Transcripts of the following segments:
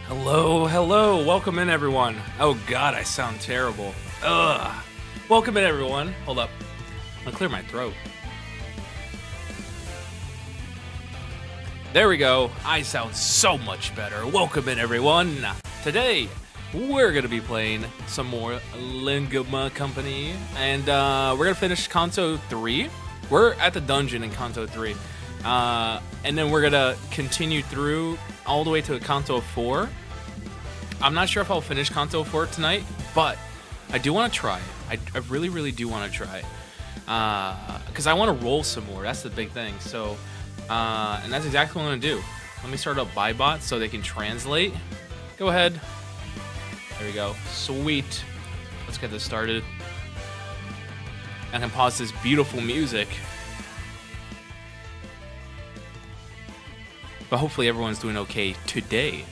Hello, welcome in everyone. Oh god, I sound terrible. Ugh. Welcome in everyone. Hold up. I'm gonna clear my throat. There we go. I sound so much better. Welcome in everyone. Today, we're gonna be playing some more Linguma Company. And we're gonna finish Canto 3. We're at the dungeon in Canto 3. And then we're gonna continue through all the way to Canto 4. I'm not sure if I'll finish Canto 4 tonight, but I do want to try. I really do want to try. Because I want to roll some more. That's the big thing. So, and that's exactly what I'm going to do. Let me start up Bybot so they can translate. Go ahead. There we go. Sweet. Let's get this started. I can pause this beautiful music. But hopefully everyone's doing okay today.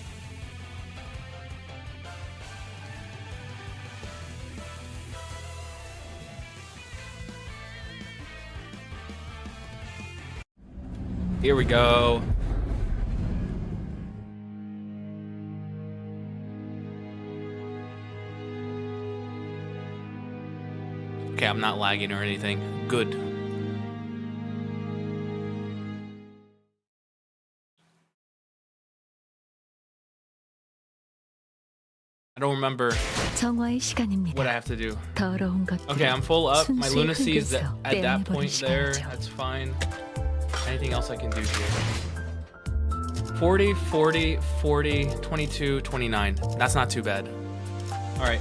Here we go. Okay, I'm not lagging or anything. Good. I don't remember what I have to do. Okay, I'm full up. My lunacy is at that point there. That's fine. Anything else I can do here? 40, 40, 40, 22, 29. That's not too bad. All right.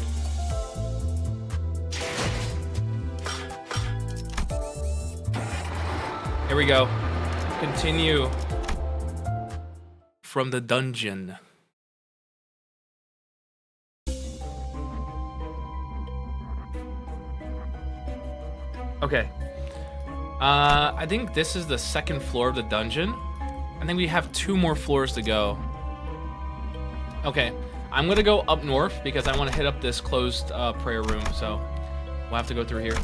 Here we go. Continue from the dungeon. Okay. I think this is the second floor of the dungeon. I think we have 2 more floors to go. Okay, I'm gonna go up north because I want to hit up this closed prayer room, so we'll have to go through here.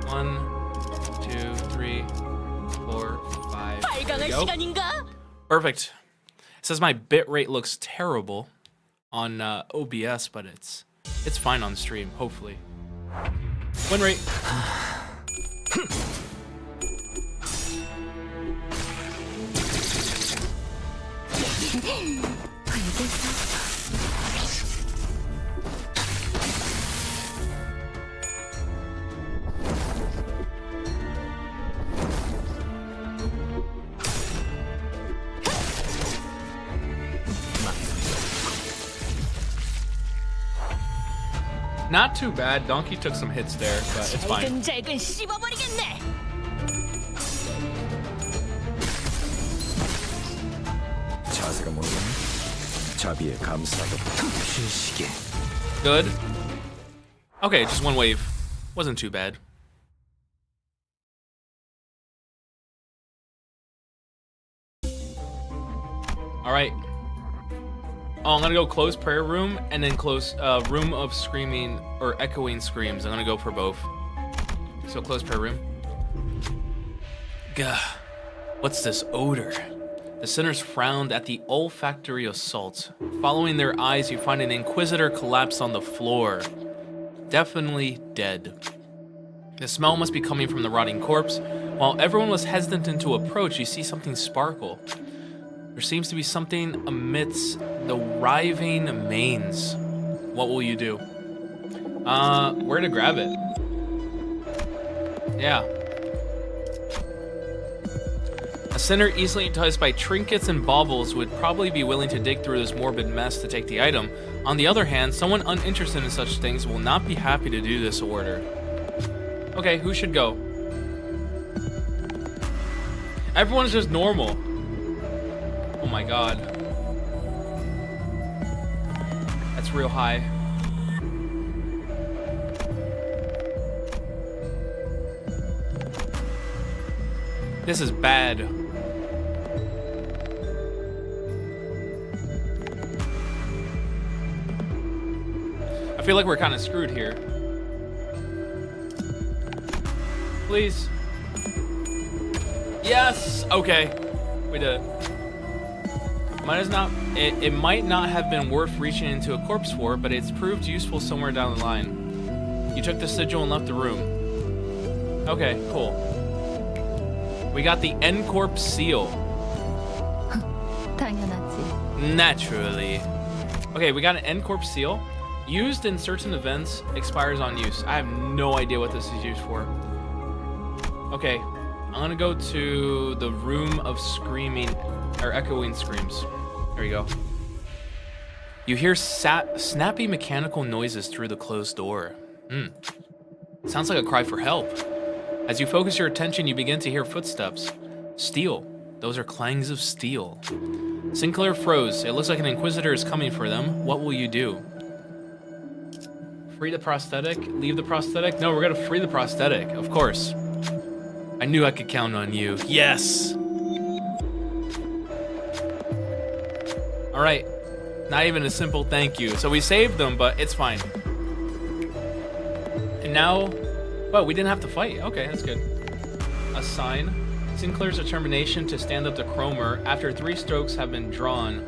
1, 2, 3, 4, 5. There we go. Perfect. It says my bit rate looks terrible on OBS, but it's fine on stream, hopefully. Win rate. Not too bad. Donkey took some hits there, but it's fine. Good. Okay, just one wave. Wasn't too bad. All right. Oh, I'm gonna go close prayer room and then close room of screaming or echoing screams. I'm gonna go for both. So close prayer room. Gah. What's this odor? The sinners frowned at the olfactory assault. Following their eyes, you find an inquisitor collapsed on the floor. Definitely dead. The smell must be coming from the rotting corpse. While everyone was hesitant to approach, you see something sparkle. There seems to be something amidst the writhing manes. What will you do? Where to grab it? Yeah. A sinner easily enticed by trinkets and baubles would probably be willing to dig through this morbid mess to take the item. On the other hand, someone uninterested in such things will not be happy to do this order. Okay, who should go? Everyone's just normal. Oh my god. That's real high. This is bad. I feel like we're kind of screwed here. Please. Yes! Okay. We did it. It might not have been worth reaching into a corpse for, but it's proved useful somewhere down the line. You took the sigil and left the room. Okay, cool. We got the N-Corp seal. 당연하지. Naturally. Okay, we got an N-Corp seal. Used in certain events, expires on use. I have no idea what this is used for. Okay, I'm gonna go to the room of screaming, or echoing screams. There you go. You hear snappy mechanical noises through the closed door. Sounds like a cry for help. As you focus your attention, you begin to hear footsteps. Steel. Those are clangs of steel. Sinclair froze. It looks like an Inquisitor is coming for them. What will you do? Free the prosthetic? Leave the prosthetic? No, we're gonna free the prosthetic, of course. I knew I could count on you. Yes! Alright. Not even a simple thank you. So we saved them, but it's fine. And now... well, we didn't have to fight. Okay, that's good. A sign. Sinclair's determination to stand up to Cromer after 3 strokes have been drawn.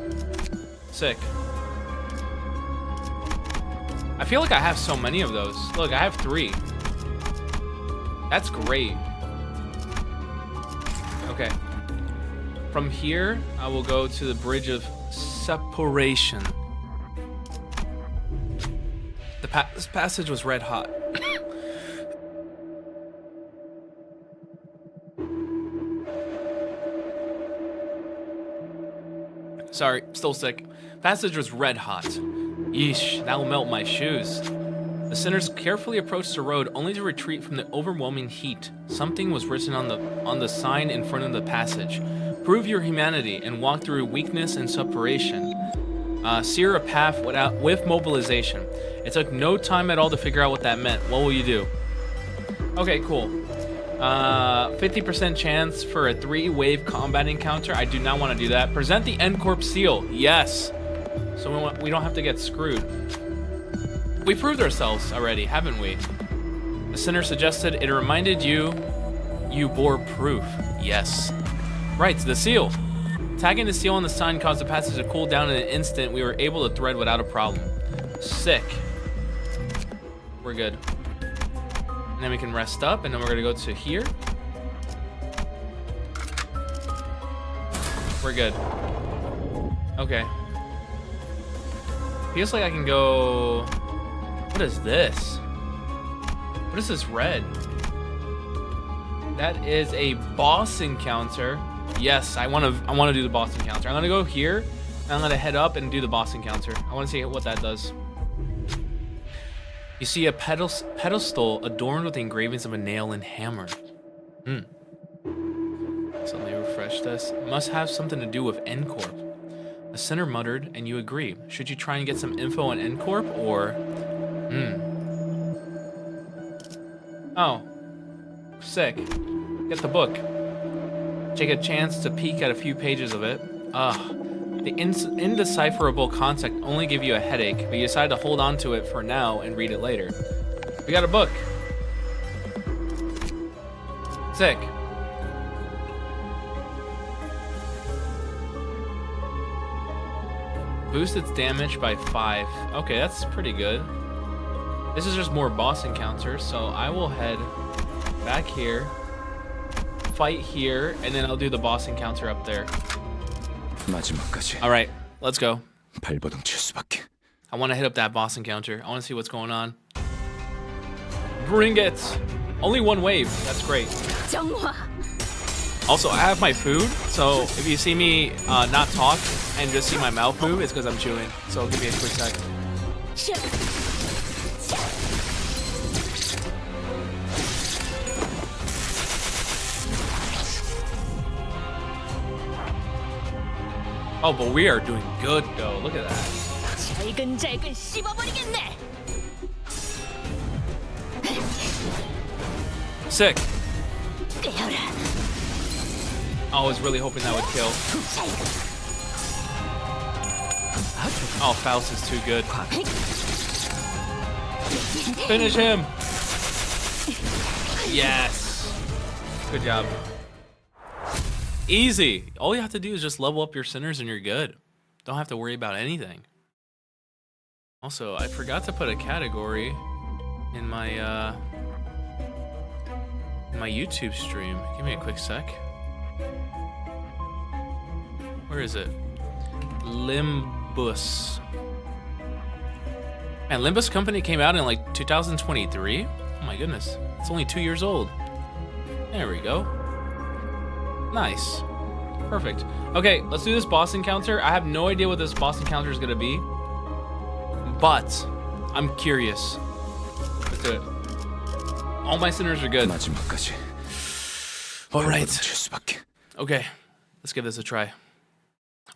Sick. I feel like I have so many of those. Look, I have 3. That's great. Okay. From here, I will go to the Bridge of Separation. This passage was red hot. Sorry, still sick. Passage was red hot. Yeesh, that'll melt my shoes. The sinners carefully approached the road only to retreat from the overwhelming heat. Something was written on the sign in front of the passage. Prove your humanity and walk through weakness and separation. Sear a path with mobilization. It took no time at all to figure out what that meant. What will you do? Okay, cool. 50% chance for a 3-wave combat encounter. I do not want to do that. Present the N-Corp seal. Yes. So we don't have to get screwed. We proved ourselves already, haven't we? The sinner suggested it reminded you bore proof. Yes. Right, the seal. Tagging the seal on the sign caused the passage to cool down in an instant. We were able to thread without a problem. Sick. We're good. And then we can rest up, and then we're gonna go to here. We're good. Okay. Feels like I can go... what is this? What is this red? That is a boss encounter. Yes, I wanna do the boss encounter. I'm gonna go here, and I'm gonna head up and do the boss encounter. I wanna see what that does. You see a pedestal adorned with the engravings of a nail and hammer. So let me refresh this. Must have something to do with N-Corp. The sinner muttered, and you agree. Should you try and get some info on N-Corp, or... oh. Sick. Get the book. Take a chance to peek at a few pages of it. The indecipherable concept only give you a headache, but you decide to hold on to it for now and read it later. We got a book. Sick. Boost its damage by 5. Okay, that's pretty good. This is just more boss encounters, so I will head back here, fight here, and then I'll do the boss encounter up there. All right, let's go. I want to hit up that boss encounter. I want to see what's going on. Bring it. Only 1 wave. That's great. Also, I have my food, so if you see me not talk and just see my mouth move, it's because I'm chewing. So give me a quick sec. Oh, but we are doing good, though. Look at that. Sick. I was really hoping that would kill. Oh, Faust is too good. Finish him. Yes. Good job. Easy. All you have to do is just level up your sinners and you're good. don't have to worry about anything. Also, I forgot to put a category in my YouTube stream. Give me a quick sec. Where is it? Limbus. Man, Limbus Company came out in like 2023? Oh my goodness. It's only 2 years old. There we go. Nice. Perfect. Okay, let's do this boss encounter. I have no idea what this boss encounter is gonna be, but I'm curious. Let's do it. All my sinners are good. All right. Okay, let's give this a try.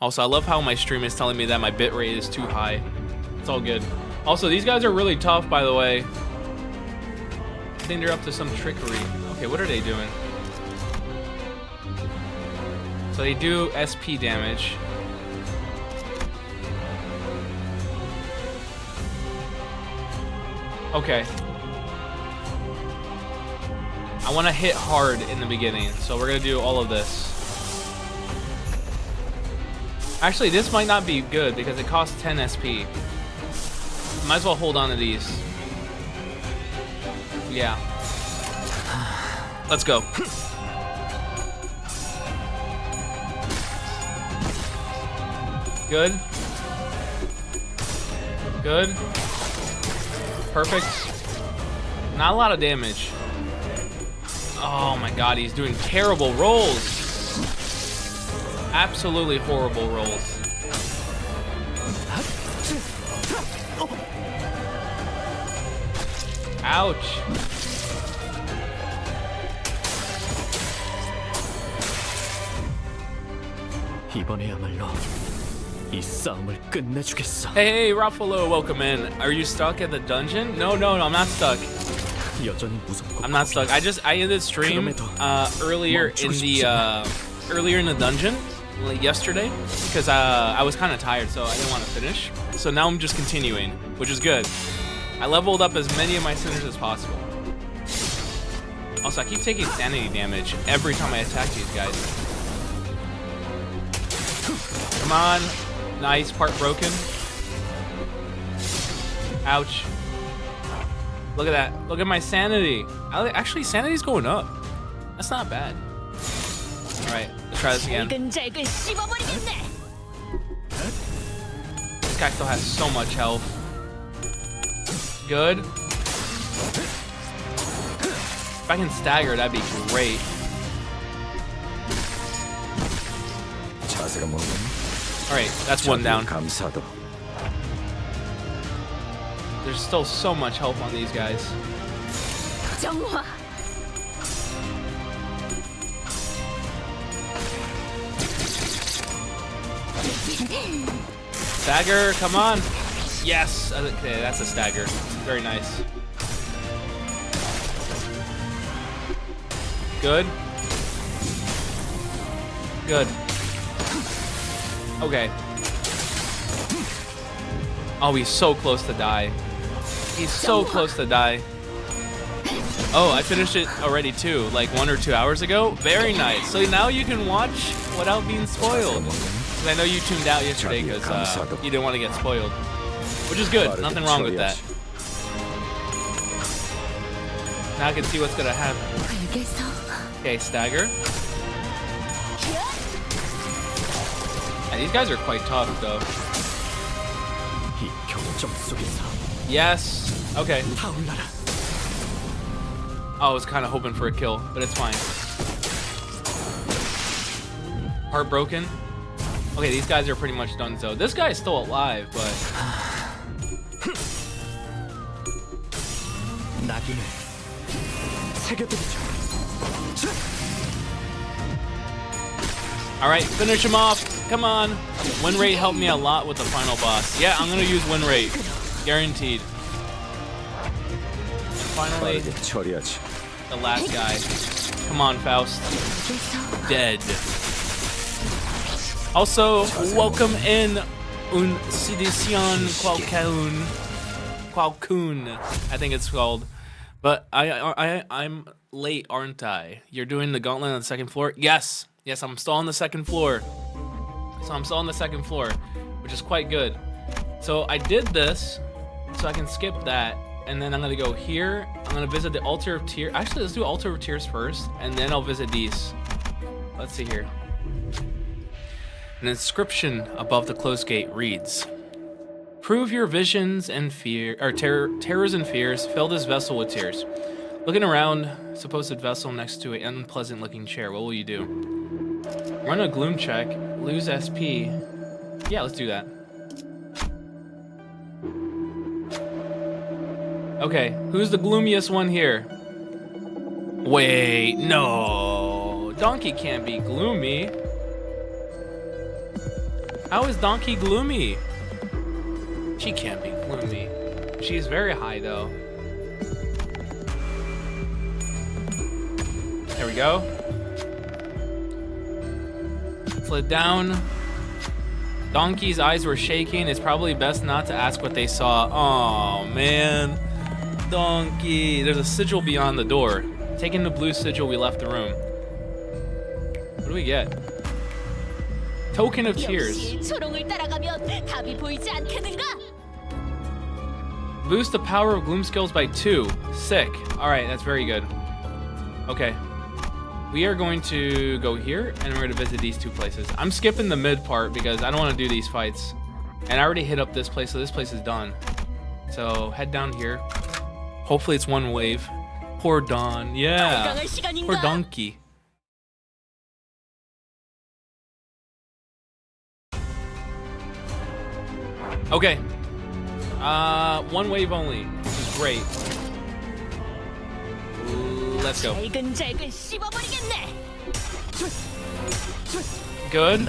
Also, I love how my stream is telling me that my bitrate is too high. It's all good. Also, these guys are really tough, by the way. I think they're up to some trickery. Okay, what are they doing? So they do SP damage. Okay. I want to hit hard in the beginning, so we're gonna do all of this. Actually, this might not be good because it costs 10 SP. Might as well hold on to these. Yeah. Let's go. Good. Good. Perfect. Not a lot of damage. Oh my god, he's doing terrible rolls. Absolutely horrible rolls. Ouch. Hey, Ruffalo, welcome in. Are you stuck at the dungeon? No, I'm not stuck. I'm not stuck. I ended stream earlier in the dungeon like yesterday because I was kind of tired, so I didn't want to finish. So now I'm just continuing, which is good. I leveled up as many of my sinners as possible. Also, I keep taking sanity damage every time I attack these guys. Come on. Nice, part broken. Ouch. Look at that. Look at my sanity. Actually, sanity's going up. That's not bad. Alright, let's try this again. This guy still has so much health. Good. If I can stagger, that'd be great. Alright, that's one down. There's still so much health on these guys. Stagger, come on. Yes. Okay, that's a stagger. Very nice. Good. Good. Okay. Oh, he's so close to die. He's so close to die. Oh, I finished it already too, like 1 or 2 hours ago. Very nice. So now you can watch without being spoiled. Because I know you tuned out yesterday because you didn't want to get spoiled. Which is good. Nothing wrong with that. Now I can see what's going to happen. Okay, stagger. Yeah, these guys are quite tough, though. Yes. Okay. I was kind of hoping for a kill, but it's fine. Heartbroken. Okay, these guys are pretty much done. So this guy is still alive, but all right, finish him off. Come on. Win rate helped me a lot with the final boss. Yeah, I'm gonna use win rate, guaranteed. And finally, the last guy. Come on, Faust. Dead. Also, welcome in un Sidicion Qualcoon, I think it's called. But I'm late, aren't I? You're doing the gauntlet on the second floor? Yes. Yes, I'm still on the second floor. So I'm still on the second floor. which is quite good. So I did this so I can skip that, and then I'm gonna go here. I'm gonna visit the Altar of Tears. Actually, let's do Altar of Tears first, and then I'll visit these. Let's see here. An inscription above the closed gate reads, "Prove your visions and terrors and fears. Fill this vessel with tears." Looking around, supposed vessel next to an unpleasant-looking chair. What will you do? Run a gloom check. Lose SP. Yeah, let's do that. Okay, who's the gloomiest one here? Wait, no. Donkey can't be gloomy. How is Donkey gloomy? She can't be gloomy. She's very high, though. There we go. Slid down. Donkey's eyes were shaking. It's probably best not to ask what they saw. Oh, man. Donkey. There's a sigil beyond the door. Taking the blue sigil, we left the room. What do we get? Token of Tears. Boost the power of gloom skills by 2. Sick. Alright, that's very good. Okay. We are going to go here, and we're going to visit these 2 places. I'm skipping the mid part because I don't want to do these fights. And I already hit up this place, so this place is done. So, head down here. Hopefully it's one wave. Poor Don. Yeah. Poor Donkey. Okay. One wave only, which is great. Let's go. Good.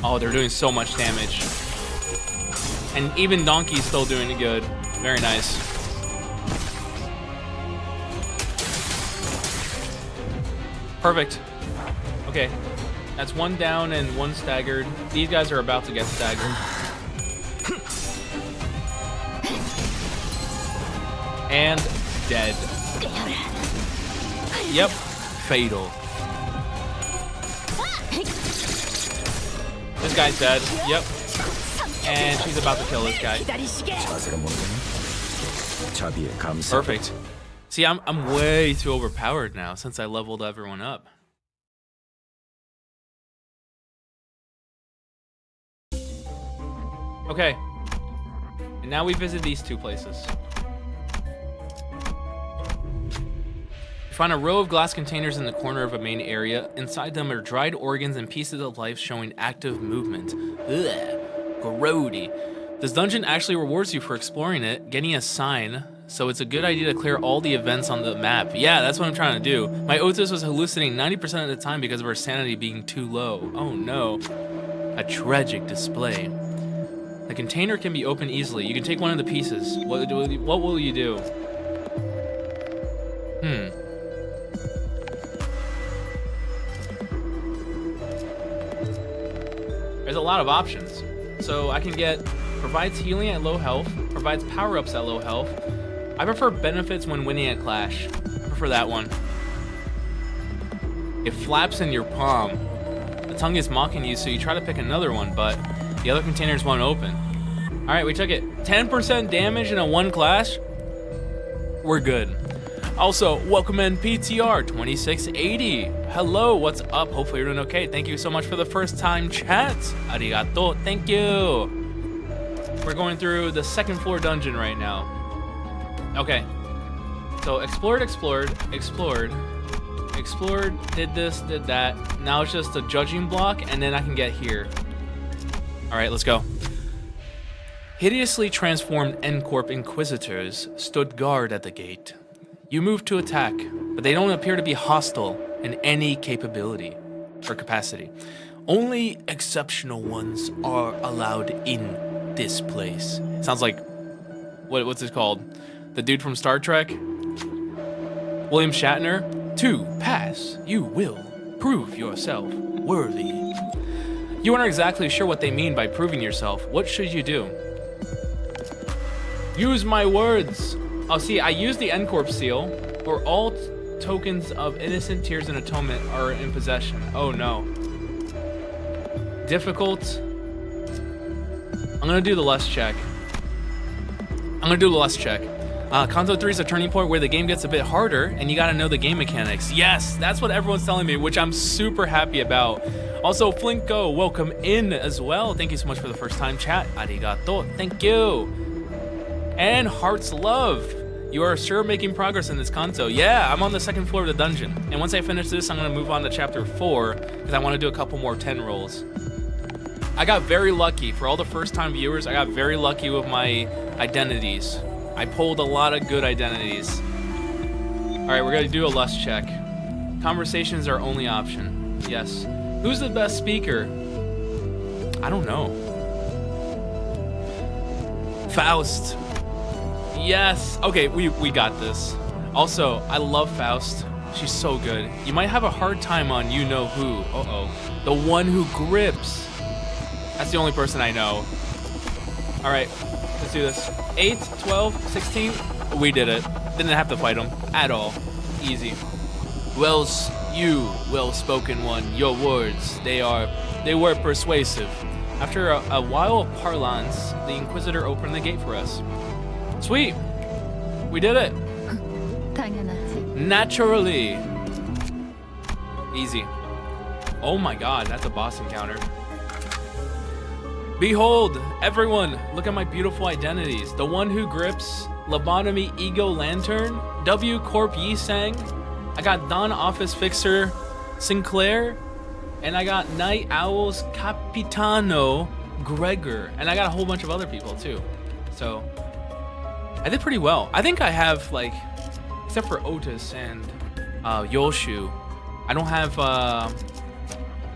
Oh, they're doing so much damage. And even Donkey's still doing it good. Very nice. Perfect. Okay. That's 1 down and 1 staggered. These guys are about to get staggered. And dead. Yep. Fatal. This guy's dead. Yep. And she's about to kill this guy. Perfect. See, I'm way too overpowered now since I leveled everyone up. Okay. And now we visit these 2 places. You find a row of glass containers in the corner of a main area. Inside them are dried organs and pieces of life showing active movement. Ugh. Grody. This dungeon actually rewards you for exploring it, getting a sign, so it's a good idea to clear all the events on the map. Yeah, that's what I'm trying to do. My Otis was hallucinating 90% of the time because of her sanity being too low. Oh no. A tragic display. The container can be opened easily. You can take one of the pieces. What will you do? There's a lot of options. So I can get provides healing at low health, provides power-ups at low health. I prefer benefits when winning a clash. I prefer that one. It flaps in your palm. The tongue is mocking you, so you try to pick another one, but the other containers won't open. Alright, we took it. 10% damage in a 1 clash. We're good. Also, welcome in PTR 2680. Hello, what's up? Hopefully you're doing okay. Thank you so much for the first time chat. Arigato, thank you. We're going through the 2nd floor dungeon right now. Okay. So explored, did this, did that. Now it's just a judging block, and then I can get here. Alright, let's go. Hideously transformed N-Corp Inquisitors stood guard at the gate. You move to attack, but they don't appear to be hostile in any capability or capacity. Only exceptional ones are allowed in this place. Sounds like, what's this called? The dude from Star Trek? William Shatner? To pass, you will prove yourself worthy. You aren't exactly sure what they mean by proving yourself. What should you do? Use my words. Oh, see, I used the N-Corp seal. We're all tokens of innocent tears and atonement are in possession. Oh no. Difficult. I'm gonna do the lust check. Canto 3 is a turning point where the game gets a bit harder and you gotta know the game mechanics. Yes, that's what everyone's telling me, which I'm super happy about. Also, Flinko, welcome in as well. Thank you so much for the first time chat. Arigato, thank you. And Heart's Love. You are sure making progress in this Kanto. Yeah, I'm on the second floor of the dungeon. And once I finish this, I'm gonna move on to chapter 4 because I wanna do a couple more 10 rolls. I got very lucky. For all the first time viewers, I got very lucky with my identities. I pulled a lot of good identities. All right, we're gonna do a lust check. Conversations are only option. Yes. Who's the best speaker? I don't know. Faust. Yes. Okay, we got this. Also, I love Faust. She's so good. You might have a hard time on you know who. Uh-oh. The one who grips. That's the only person I know. All right, let's do this. 8, 12, 16. We did it. Didn't have to fight him at all. Easy. You, well-spoken one, your words, they were persuasive. After a while of parlance, the Inquisitor opened the gate for us. Sweet. We did it. Naturally. Easy. Oh my god, that's a boss encounter. Behold, everyone, look at my beautiful identities. The one who grips, Lobotomy Ego Lantern, W Corp Yisang, I got Don Office Fixer Sinclair, and I got Night Owls Capitano Gregor, and I got a whole bunch of other people too. So, I did pretty well. I think I have, like, except for Otis and Yoshu, I don't have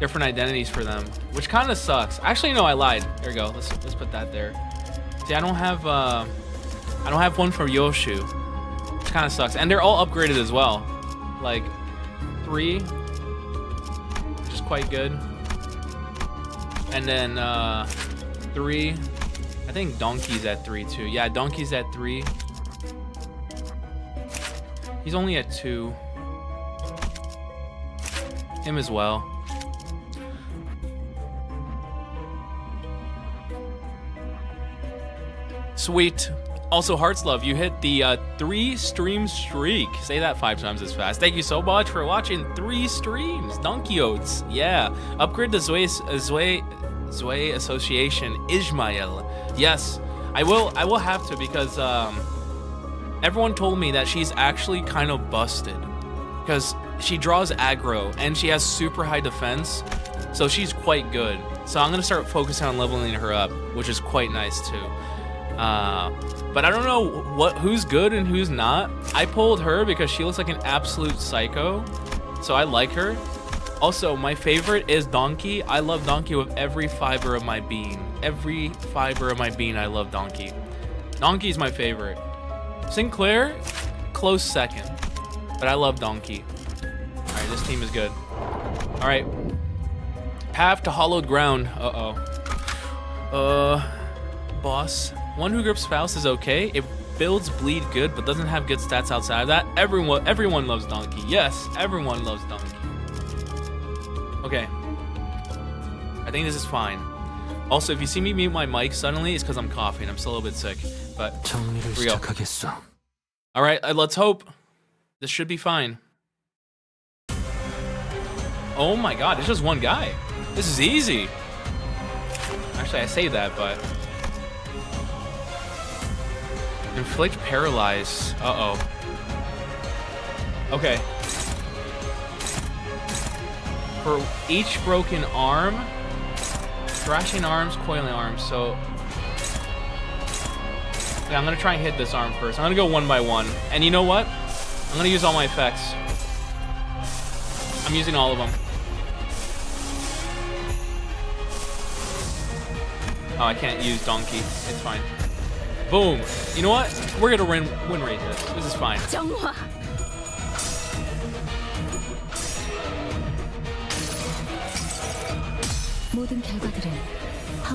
different identities for them, which kind of sucks. Actually, no, I lied. There we go. Let's put that there. See, I don't have one for Yoshu, which kind of sucks. And they're all upgraded as well. Like 3, which is quite good. And then 3. I think Donkey's at 3 too. Yeah, Donkey's at 3. He's only at 2. Him as well. Sweet. Also, Heart's Love, you hit the 3-stream streak. Say that 5 times as fast. Thank you so much for watching 3 streams. Donkey Oats. Yeah. Upgrade the Zwei Association Ismail. Yes. I will have to because everyone told me that she's actually kind of busted. Because she draws aggro and she has super high defense. So she's quite good. So I'm going to start focusing on leveling her up, which is quite nice too. But I don't know who's good and who's not. I pulled her because she looks like an absolute psycho, so I like her. Also, my favorite is Donkey. I love Donkey with every fiber of my being. Every fiber of my being, I love Donkey. Donkey's my favorite. Sinclair, close second, but I love Donkey. All right, this team is good. All right, path to hollowed ground. Boss. One who grips Faust is okay. It builds bleed good, but doesn't have good stats outside of that. Everyone loves Donkey. Yes, everyone loves Donkey. Okay. I think this is fine. Also, if you see me mute my mic suddenly, it's because I'm coughing. I'm still a little bit sick. But here we go. All right, let's hope. This should be fine. Oh my god, it's just one guy. This is easy. Actually, I say that, but... Inflict paralyze. Uh-oh. Okay. For each broken arm, thrashing arms, coiling arms, so... Yeah, I'm gonna try and hit this arm first. I'm gonna go one by one. And you know what? I'm gonna use all my effects. I'm using all of them. Oh, I can't use Donkey. It's fine. Boom. You know what? We're gonna win rate this. This is fine.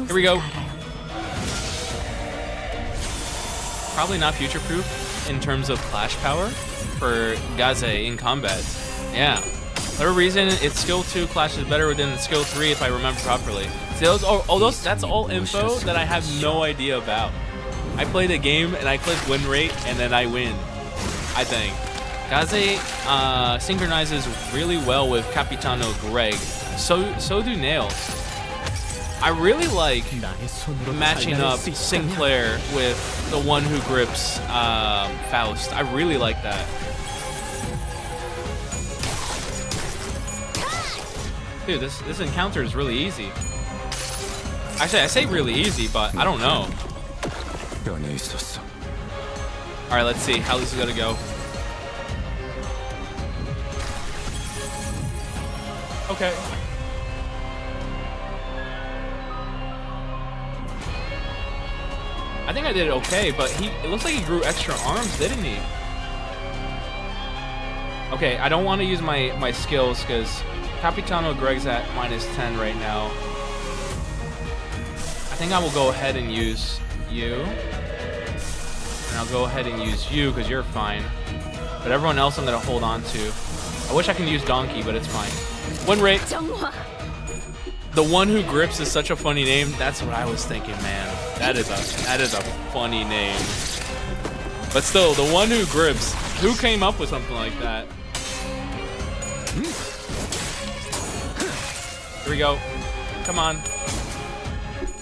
Here we go. Probably not future-proof in terms of clash power, for Gaze in combat. Yeah. For whatever reason, its skill 2 clashes better within the skill 3 if I remember properly. See, that's all info that I have no idea about. I play the game and I click win rate and then I win, I think. Gaze synchronizes really well with Capitano Greg. So do Nails. I really like matching up Sinclair with the one who grips Faust. I really like that. Dude, this encounter is really easy. Actually, I say really easy, but I don't know. Alright, let's see how this is gonna go. Okay. I think I did it okay, but it looks like he grew extra arms, didn't he? Okay, I don't want to use my skills because Capitano Greg's at -10 right now. I think I will go ahead and use you. And I'll go ahead and use you because you're fine. But everyone else I'm going to hold on to. I wish I can use Donkey, but it's fine. Win rate. The one who grips is such a funny name. That's what I was thinking, man. That is a funny name. But still, the one who grips. Who came up with something like that? Here we go. Come on.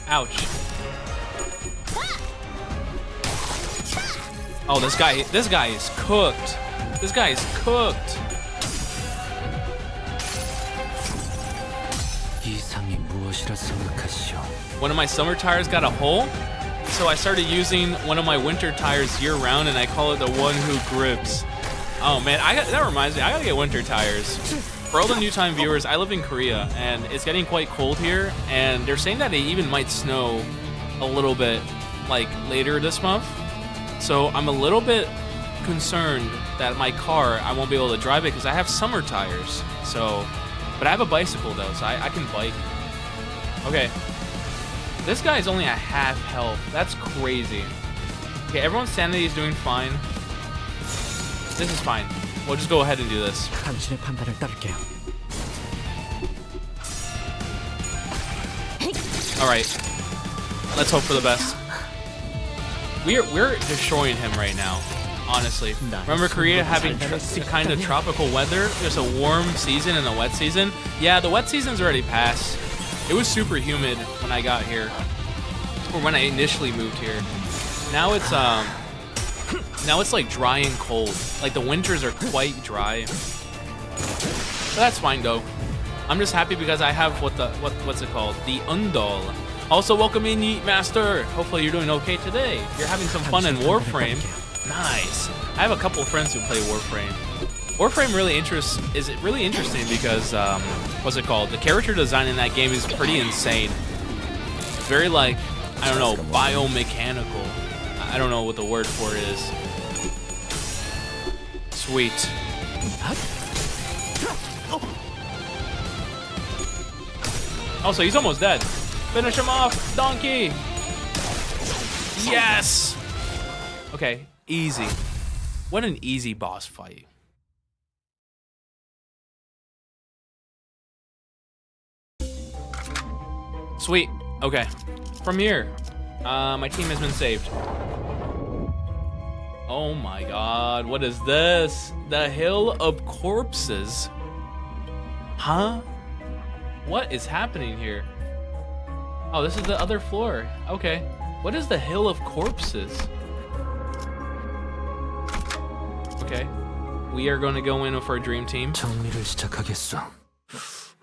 Ouch. Oh, this guy is cooked. This guy is cooked. One of my summer tires got a hole, so I started using one of my winter tires year-round, and I call it the one who grips. Oh man, that reminds me, I gotta get winter tires. For all the new time viewers, I live in Korea, and it's getting quite cold here, and they're saying that it even might snow a little bit, like, later this month. So I'm a little bit concerned that my car, I won't be able to drive it because I have summer tires. So, but I have a bicycle though, so I can bike. Okay. This guy is only at half health. That's crazy. Okay, everyone's sanity is doing fine. This is fine. We'll just go ahead and do this. Alright. Let's hope for the best. We're destroying him right now, honestly. Remember Korea having kind of tropical weather? There's a warm season and a wet season. Yeah, the wet season's already passed. It was super humid when I got here, or when I initially moved here. Now it's like dry and cold. Like the winters are quite dry. But that's fine though. I'm just happy because I have what's it called? The Undal. Also, welcome in, Yeet Master. Hopefully you're doing okay today. You're having some fun in Warframe. Nice. I have a couple of friends who play Warframe. Warframe is really interesting because what's it called? The character design in that game is pretty insane. Very like, I don't know, biomechanical. I don't know what the word for it is. Sweet. Also, he's almost dead. Finish him off, Donkey! Yes! Okay, easy. What an easy boss fight. Sweet. Okay. From here, my team has been saved. Oh my god, what is this? The Hill of Corpses? Huh? What is happening here? Oh, this is the other floor. Okay. What is the Hill of Corpses? Okay. We are going to go in for a dream team.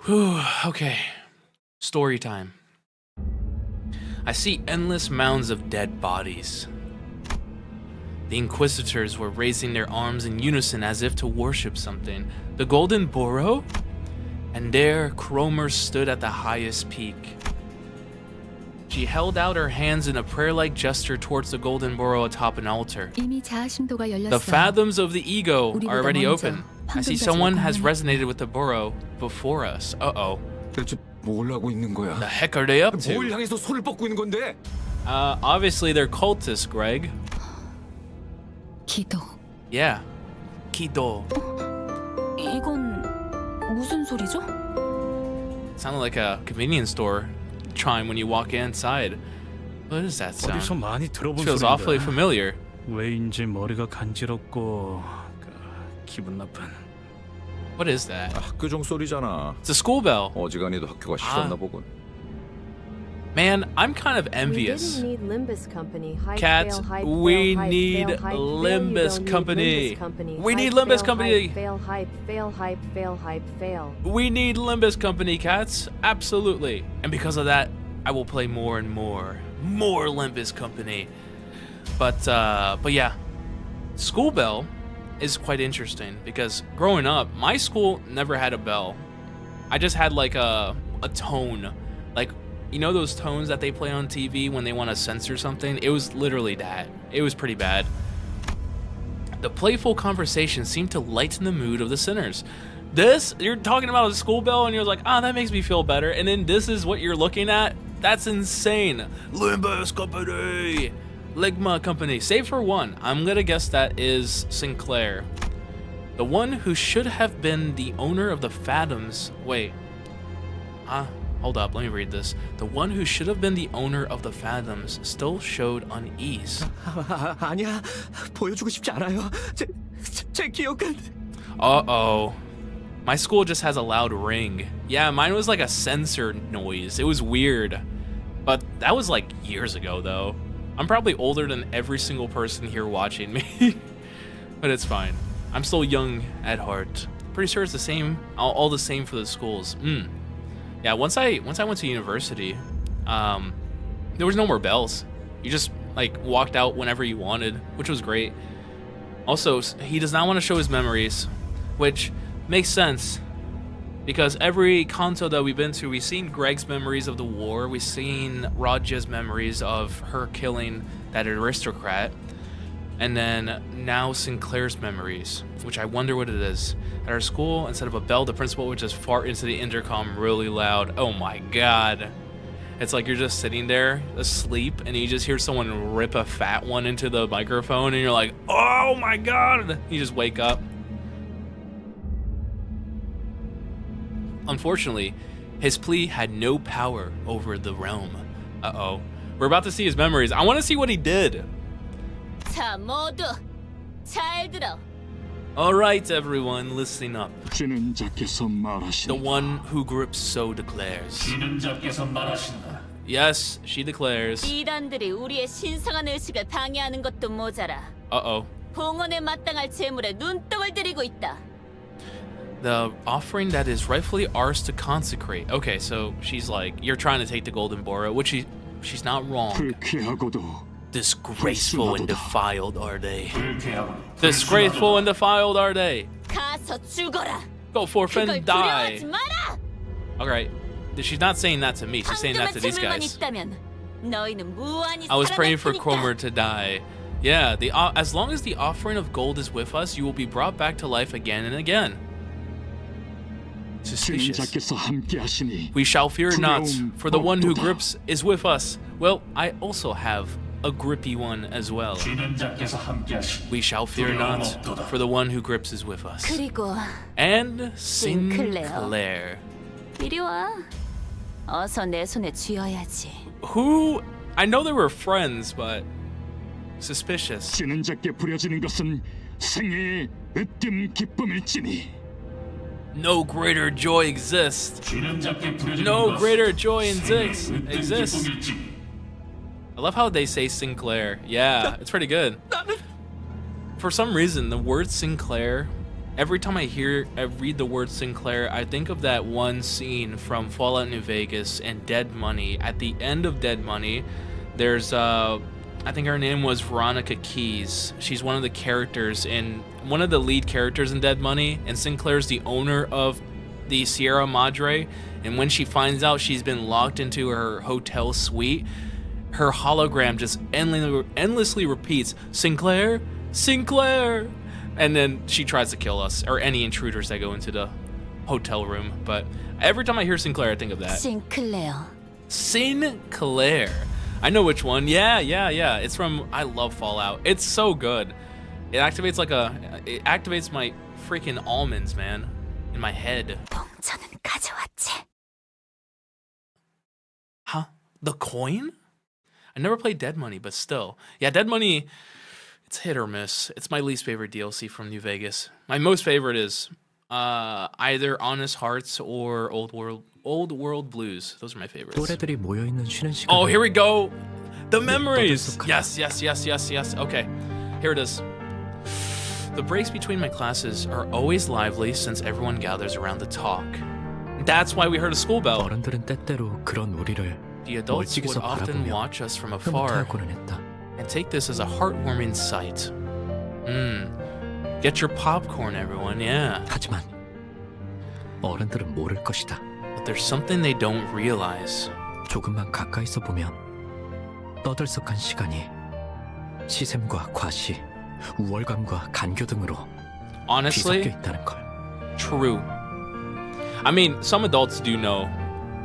Whew, okay. Story time. I see endless mounds of dead bodies. The Inquisitors were raising their arms in unison as if to worship something. The Golden Burrow? And there, Cromer stood at the highest peak. She held out her hands in a prayer-like gesture towards the Golden Burrow atop an altar. The fathoms of the ego are already open. I see someone has resonated with the burrow before us. Uh-oh. The heck are they up to? Obviously they're cultists, Greg. Yeah. Kido. 이건 무슨 소리죠? Sounded like a convenience store chime when you walk inside. What is that sound? 어디서 많이 들어본 Feels awfully 소리인데 familiar. 왜인지 머리가 간지럽고 기분 나쁜. What is that? 학교 종소리잖아. It's a school bell. 어지간히도 학교가 싫었나 보군. Man, I'm kind of envious. Cats, we need Limbus Company. We need Limbus Company. We need Limbus Company, cats. Absolutely. And because of that, I will play more and more Limbus Company. But yeah, school bell is quite interesting because growing up, my school never had a bell. I just had like a tone, like, you know those tones that they play on TV when they want to censor something? It was literally that. It was pretty bad. The playful conversation seemed to lighten the mood of the sinners. This, you're talking about a school bell and you're like, ah, that makes me feel better. And then this is what you're looking at? That's insane. Limbus Company. Ligma Company. Save for one. I'm gonna guess that is Sinclair. The one who should have been the owner of the Phantoms. Wait. Hold up, let me read this. The one who should have been the owner of the Phantoms still showed unease. 아니야, 보여주고 싶지 않아요. 제 기억은. Uh-oh. My school just has a loud ring. Yeah, mine was like a sensor noise. It was weird. But that was like years ago, though. I'm probably older than every single person here watching me. But it's fine. I'm still young at heart. Pretty sure it's the same, all the same for the schools. Yeah, once I went to university, there was no more bells. You just like walked out whenever you wanted, which was great. Also, he does not want to show his memories, which makes sense because every canto that we've been to, we've seen Greg's memories of the war, we've seen Raja's memories of her killing that aristocrat, and then now Sinclair's memories, which I wonder what it is. At our school, instead of a bell, the principal would just fart into the intercom really loud. Oh my god. It's like you're just sitting there asleep and you just hear someone rip a fat one into the microphone and you're like, oh my god. You just wake up. Unfortunately, his plea had no power over the realm. Uh-oh. We're about to see his memories. I want to see what he did. 자, 모두 잘 들어. Alright, everyone, listening up. 진행자께서 말하신다. The one who grips so declares. 진행자께서 말하신다. Yes, she declares. 이단들이 우리의 신성한 의식을 방해하는 것도 모자라. Uh-oh. 봉헌에 마땅할 재물에 눈독을 들이고 있다. The offering that is rightfully ours to consecrate. Okay, so she's like, you're trying to take the golden bora, which she's not wrong. 불쾌하고도 Disgraceful and defiled are they. Disgraceful and defiled are they. 가서 죽어라. Go forth and 그걸 die. 두려워하지 마라. Alright. She's not saying that to me, she's saying that to these 재물만 guys. 있다면 너희는 무한히 I was praying for 살아날 테니까. Cromer to die. Yeah, as long as the offering of gold is with us, you will be brought back to life again and again. Suspicious. 진행자께서 함께하시니 We shall fear not, for the one who grips is with us. Well, I also have a grippy one as well. 진행자께서 함께하시니 We shall fear not, for the one who grips is with us. 그리고 And Sinclair. Sinclair. 이리 와. 어서 내 손에 쥐어야지. Who? I know they were friends, but suspicious. 진행자께 부려지는 것은 생애의 으뜸 기쁨일지니 No greater joy exists. 진행자께 부려지는 No 것은 greater joy 생애의 exists. 으뜸 기쁨일지니 I love how they say Sinclair. Yeah, it's pretty good. For some reason, the word Sinclair, every time I read the word Sinclair, I think of that one scene from Fallout New Vegas and Dead Money. At the end of Dead Money, there's I think her name was Veronica Keyes. She's one of the characters one of the lead characters in Dead Money, and Sinclair's the owner of the Sierra Madre. And when she finds out she's been locked into her hotel suite, her hologram just endlessly repeats, Sinclair, Sinclair, and then she tries to kill us or any intruders that go into the hotel room. But every time I hear Sinclair, I think of that. Sinclair. Sinclair. I know which one. Yeah. It's from, I love Fallout. It's so good. It activates like it activates my freaking almonds, man, in my head. 동전은 가져왔지. Huh? The coin? I never played Dead Money, but still. Yeah, Dead Money, it's hit or miss. It's my least favorite DLC from New Vegas. My most favorite is either Honest Hearts or Old World Blues. Those are my favorites. 또래들이 모여 있는 쉬는 시간. Oh, here we go. The memories. Yes. Okay, here it is. The breaks between my classes are always lively since everyone gathers around to talk. That's why we heard a school bell. 어른들은 때때로 그런 우리를 The adults would 멀찍이서 often 바라보며 watch us from afar 흐뭇하고는 했다. and take this as a heartwarming sight. Get your popcorn, everyone. Yeah. 하지만 어른들은 모를 것이다. But there's something they don't realize. 조금만 가까이서 보면 떠들썩한 시간이 시샘과 과시, 우월감과 간교 등으로 Honestly, 뒤섞여 있다는 걸. true. I mean, some adults do know.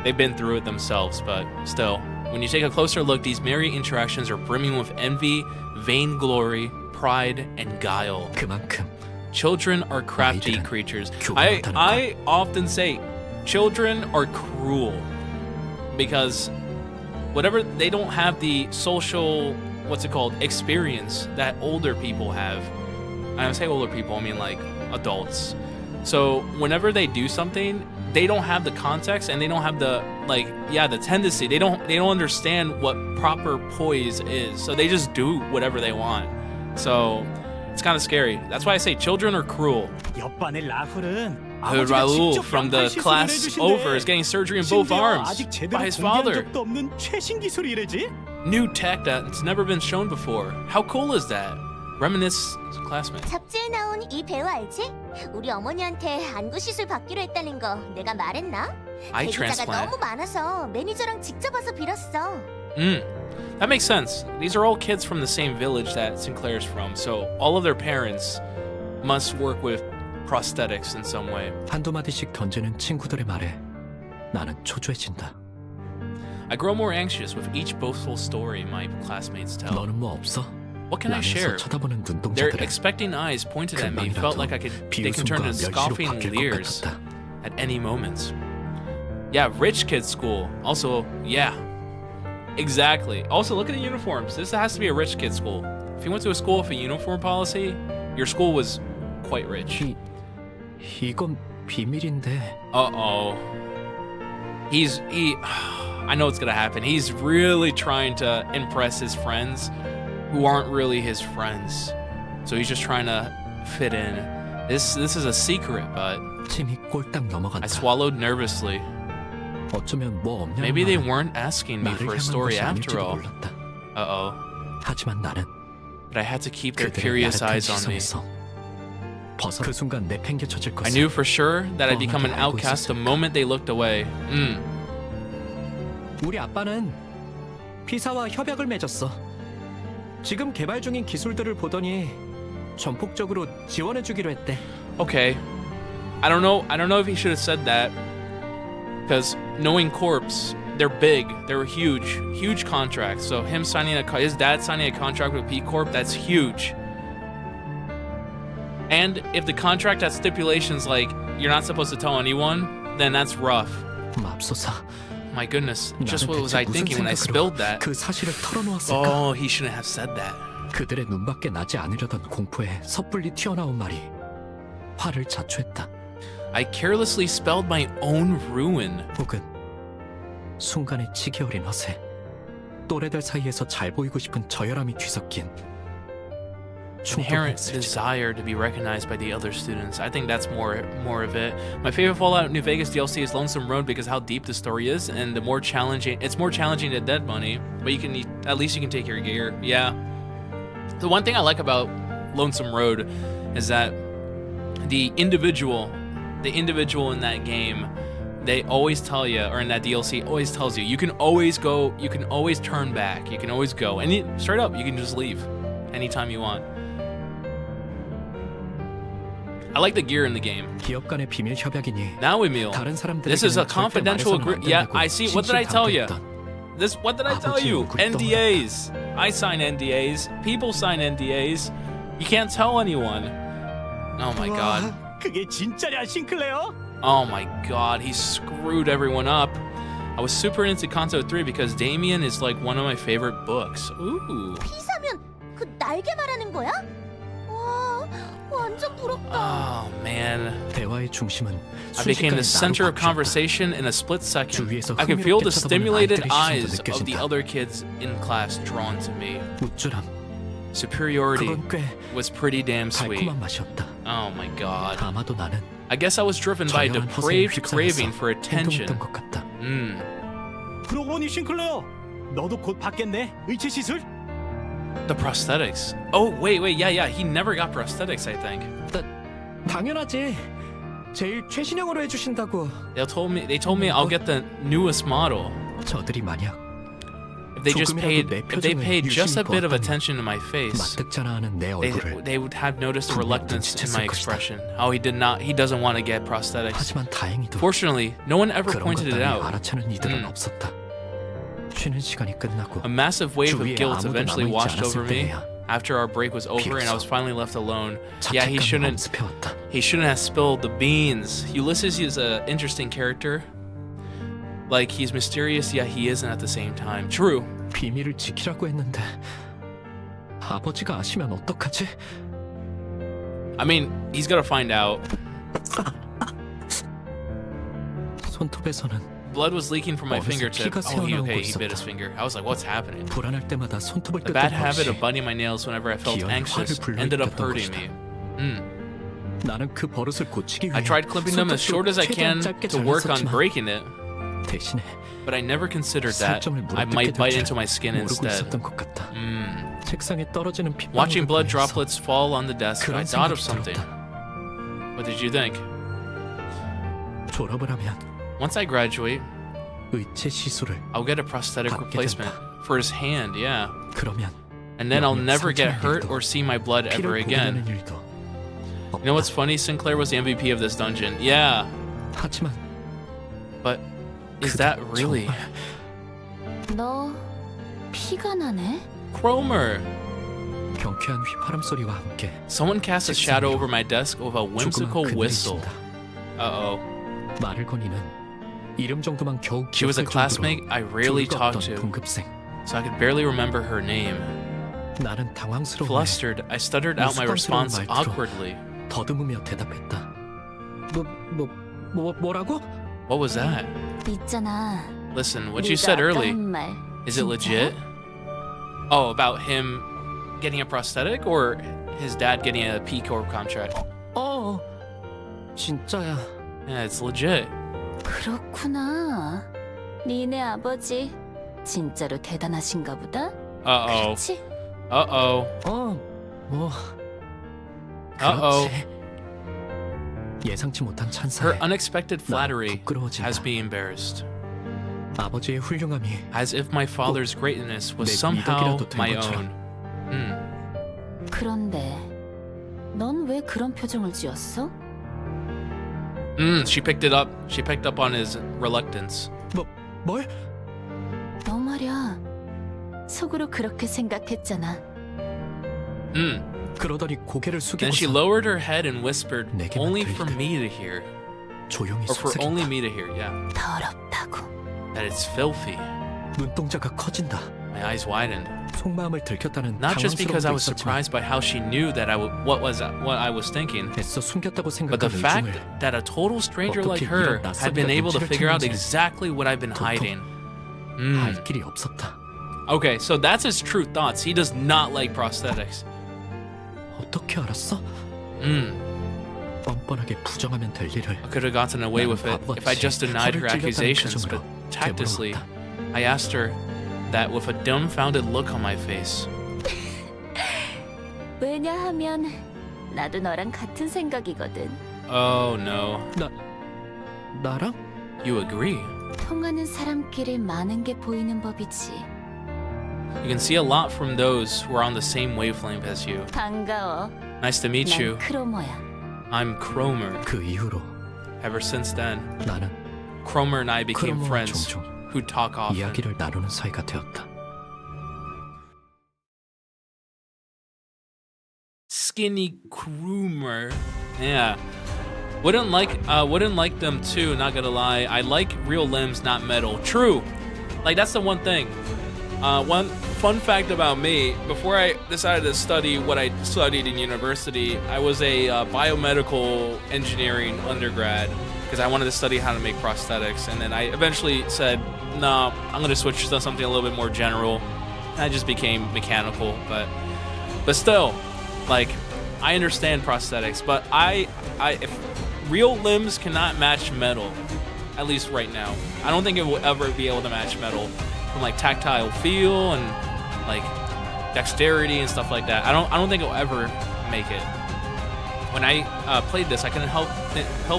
They've been through it themselves, but still. When you take a closer look, these merry interactions are brimming with envy, vainglory, pride, and guile. 그만큼 Children are crafty 아이들은 creatures. 교감하다는 I often say children are cruel because whatever they don't have the social experience that older people have. And I say older people, I mean like adults. So whenever they do something, they don't have the context and they don't have the the tendency. They don't understand what proper poise is. So they just do whatever they want. So it's kind of scary. That's why I say children are cruel. 옆반의 라훌은 Raul from the class over is getting surgery in both arms by his father. 적도 없는 최신 기술이래지? New tech that's never been shown before. How cool is that? Reminisce classmate. 잡지에 나온 이 배우 알지? 우리 어머니한테 안구 시술 받기로 했다는 거 내가 말했나? Eye 대기자가 transplant. 너무 많아서 매니저랑 직접 와서 빌었어. That makes sense. These are all kids from the same village that Sinclair's from, so all of their parents must work with prosthetics in some way. 한두 마디씩 던지는 친구들의 말에 나는 초조해진다. I grow more anxious with each boastful story my classmates tell. 너는 뭐 없어? What can I share? 라면서 쳐다보는 Their 눈동자들은 expecting eyes pointed at me felt like they can turn 비웃음과 into 멸시로 scoffing 바뀔 것 leers 같았다. at any moment. Yeah, rich kids school. Also, yeah. Exactly. Also, look at the uniforms. This has to be a rich kid school. If you went to a school with a uniform policy, your school was quite rich. 이건 비밀인데. Uh-oh. I know what's gonna happen. He's really trying to impress his friends who aren't really his friends. So he's just trying to fit in. This is a secret, but 침이 꼴딱 넘어간다. I swallowed nervously. 어쩌면 뭐 없냐는 Maybe they 말은 weren't asking me 나를 for a 향한 story 것이 after 아닐지도 all. 몰랐다. Uh-oh. 하지만 나는 But I had to keep their 그들의 curious 야릇한 eyes on me. 시선에서 벗어 그 순간 내팽개쳐질 I 것을 knew for sure that I'd become an 뻔하게 알고 outcast the 있었으니까. moment they looked away. 우리 아빠는 피사와 협약을 맺었어. 지금 개발 중인 기술들을 보더니 전폭적으로 지원해주기로 했대. Okay. I don't know if he should have said that. Because knowing Corpse, they're big, they're huge contracts. So him his dad signing a contract with P Corp, that's huge. And if the contract has stipulations like you're not supposed to tell anyone, then that's rough. 맙소사. My goodness, just 나는 what was 대체 I 무슨 thinking when I 생각으로 spilled that? 그 사실을 털어놓았을까? Oh, he shouldn't have said that. 그들의 눈밖에 나지 않으려던 공포에 섣불리 튀어나온 말이 화를 자초했다. I carelessly spelled my own ruin. 혹은 순간의 치기 어린 허세, 또래들 사이에서 잘 보이고 싶은 저열함이 뒤섞인 Inherent 충동이었을지. desire to be recognized by the other students. I think that's more of it. My favorite Fallout New Vegas DLC is Lonesome Road because how deep the story is, and it's more challenging than Dead Money. But at least you can take your gear. Yeah. The one thing I like about Lonesome Road is that the individual in that game, they always tell you, or in that DLC always tells you, you can always go, you can always turn back, you can always go, and straight up, you can just leave anytime you want. I like the gear in the game. 기업 간의 비밀 협약이니 Now, Emil, 다른 사람들에게는 this is a 절대 confidential 말해서는 안 agreement. Yeah, 된다고 I see. What did I tell you? What did I tell 아버지 you? 얼굴이 NDAs. I sign NDAs. People sign NDAs. You can't tell anyone. Oh my god. 와, 그게 진짜냐, 싱클레어? Oh my god, he screwed everyone up. I was super into Kanto 3 because Damien is like one of my favorite books. Ooh. 피사면 그 날개 말하는 거야? 와, 완전 부럽다. Oh man. 대화의 중심은 I became the center of conversation in a split second. I could feel the stimulated eyes of the other kids in class drawn to me. 우쭐함. Superiority 그건 꽤 was pretty damn sweet. 달콤한 맛이었다. Oh my god. 아마도 나는 I guess I was driven by a 저렴한 허세에 depraved 휩싸여서 craving for attention. 행동했던 것 같다. 그러고 보니 싱클레어, 너도 곧 받겠네, 의체 시술? The prosthetics. Oh wait, yeah. He never got prosthetics, I think. 당연하지. 제일 최신형으로 해주신다고. They told me I'll get the newest model. 저들이 만약 If they paid just a bit of attention to my face, 맞득잖아하는 내 얼굴을 they would have noticed a reluctance in my expression. How he doesn't want to get prosthetics. 하지만 다행히도 Fortunately, no one ever 그런 pointed 것 it 따위 out. 알아채는 이들은 없었다. 쉬는 시간이 끝나고 A massive wave of 주위에 guilt 아무도 eventually 남아있지 washed over 않았을 me 때야. after our break was over and I was finally left alone. Yeah, he 자책감을 shouldn't 엄습해왔다. have spilled the beans. Ulysses is an interesting character. Like, he's mysterious, yet he isn't at the same time. True. 비밀을 지키라고 했는데 아버지가 아시면 어떡하지? I mean, he's gonna find out. 손톱에서는 Blood was leaking from my 어느새 fingertip. 피가 Oh, 새어나오고 okay, he bit his 있었다. finger. I was like, what's happening? 불안할 때마다 손톱을 The 뜯던 bad habit 버릇이 of biting my nails whenever I felt 기어이 anxious 화를 ended up 불러일으켰던 hurting 것이다. me. 나는 그 버릇을 고치기 위해 I tried clipping them as short as I can 최대한 짧게 to work on 잘랐었지만 breaking it, 대신에 but I never considered that 살점을 I might bite 물어뜯게 into my skin 모르고 instead. 있었던 것 같다. 책상에 떨어지는 Watching 핏방울을 blood 보면서 droplets fall on the desk, I 그런 thought of 생각이 something. 들었다. What did you think? 졸업을 하면 Once I graduate, 의체 시술을 I'll get a prosthetic 받게 replacement for his hand, yeah. 그러면 And then I'll 영영 never get 상처난 hurt 일도, or see my blood ever 피를 again. 보게 되는 일도 You know what's 없다. funny? Sinclair was the MVP of this dungeon. Yeah, 하지만 but is that 그도 really? 정말 너 피가 나네? Cromer! 경쾌한 휘파람 소리와 함께 Someone cast a shadow over my desk with a whimsical 조그만 그늘이 whistle. 친다. Uh-oh. 말을 거니는 이름 정도만 겨우 She was a 기억할 classmate I 정도로 rarely 둘도 talked 없던 to, 동급생. so I could barely remember her name. 나는 당황스러워 Flustered, I stuttered out my response 말투로 awkwardly. 더듬으며 대답했다. 뭐라고? What was that? 있잖아. Listen, what you 네가 said 아까 early, 한 말. is it 진짜야? legit? Oh, about him getting a prosthetic or his dad getting a P Corp contract? 진짜야. Yeah, it's legit. 그렇구나. 니네 아버지 진짜로 대단하신가 보다. Uh-oh. 그렇지? Uh-oh. 뭐 Uh-oh. 그렇지. 예상치 못한 Her 찬사에 unexpected flattery 부끄러워진다. has me embarrassed. 아버지의 훌륭함이 As if my father's greatness was 내 somehow 미덕이라도 된 my 것처럼. own. 그런데 넌 왜 그런 표정을 지었어? She picked it up. She picked up on his reluctance. 뭘? 너 말야 속으로 그렇게 생각했잖아. 그러더니 고개를 Then she 숙이고서 lowered her head and whispered, 내게만 only for 들리게. me to hear. 조용히 Or for only 속삭인다. me to hear, yeah. 더럽다고. That it's filthy. 눈동자가 커진다. My eyes widened. 속마음을 들켰다는 Not just because I 당황스러움도 was 있었지만 surprised by how she knew that what I was thinking, 애써 숨겼다고 but the 생각한 fact 의중을 that a total stranger like 어떻게 her 이런 had been 낯선 able to 눈치를 figure out 채는지 exactly what I've been hiding. 알 길이 없었다. Okay, so that's his true thoughts. He does not like prosthetics. 어떻게 알았어? 뻔뻔하게 부정하면 될 일을 I could have gotten away with it if I just denied her accusations, but tactlessly, I asked her that with a dumbfounded look on my face. 왜냐하면 나도 너랑 같은 생각이거든. Oh no. 나랑? You agree? 통하는 사람끼리 많은 게 보이는 법이지. You can see a lot from those who are on the same wavelength as you. 반가워. Nice to meet you. 난 크로모야. I'm Cromer. 그 이후로 Ever since then, 나는 Cromer and I became 크로모와 friends 종종 who talk often. 이야기를 나누는 사이가 되었다. skinny groomer. Yeah. Wouldn't like them too, not gonna lie. I like real limbs, not metal. True. Like, that's the one thing. One fun fact about me, before I decided to study what I studied in university, I was a biomedical engineering undergrad because I wanted to study how to make prosthetics. And then I eventually said, no, I'm gonna switch to something a little bit more general. And I just became mechanical, but still, like, I understand prosthetics, but if real limbs cannot match metal, at least right now, I don't think it will ever be able to match metal from like tactile feel and like dexterity and stuff like that. I don't think it'll ever make it. When I played this, I couldn't help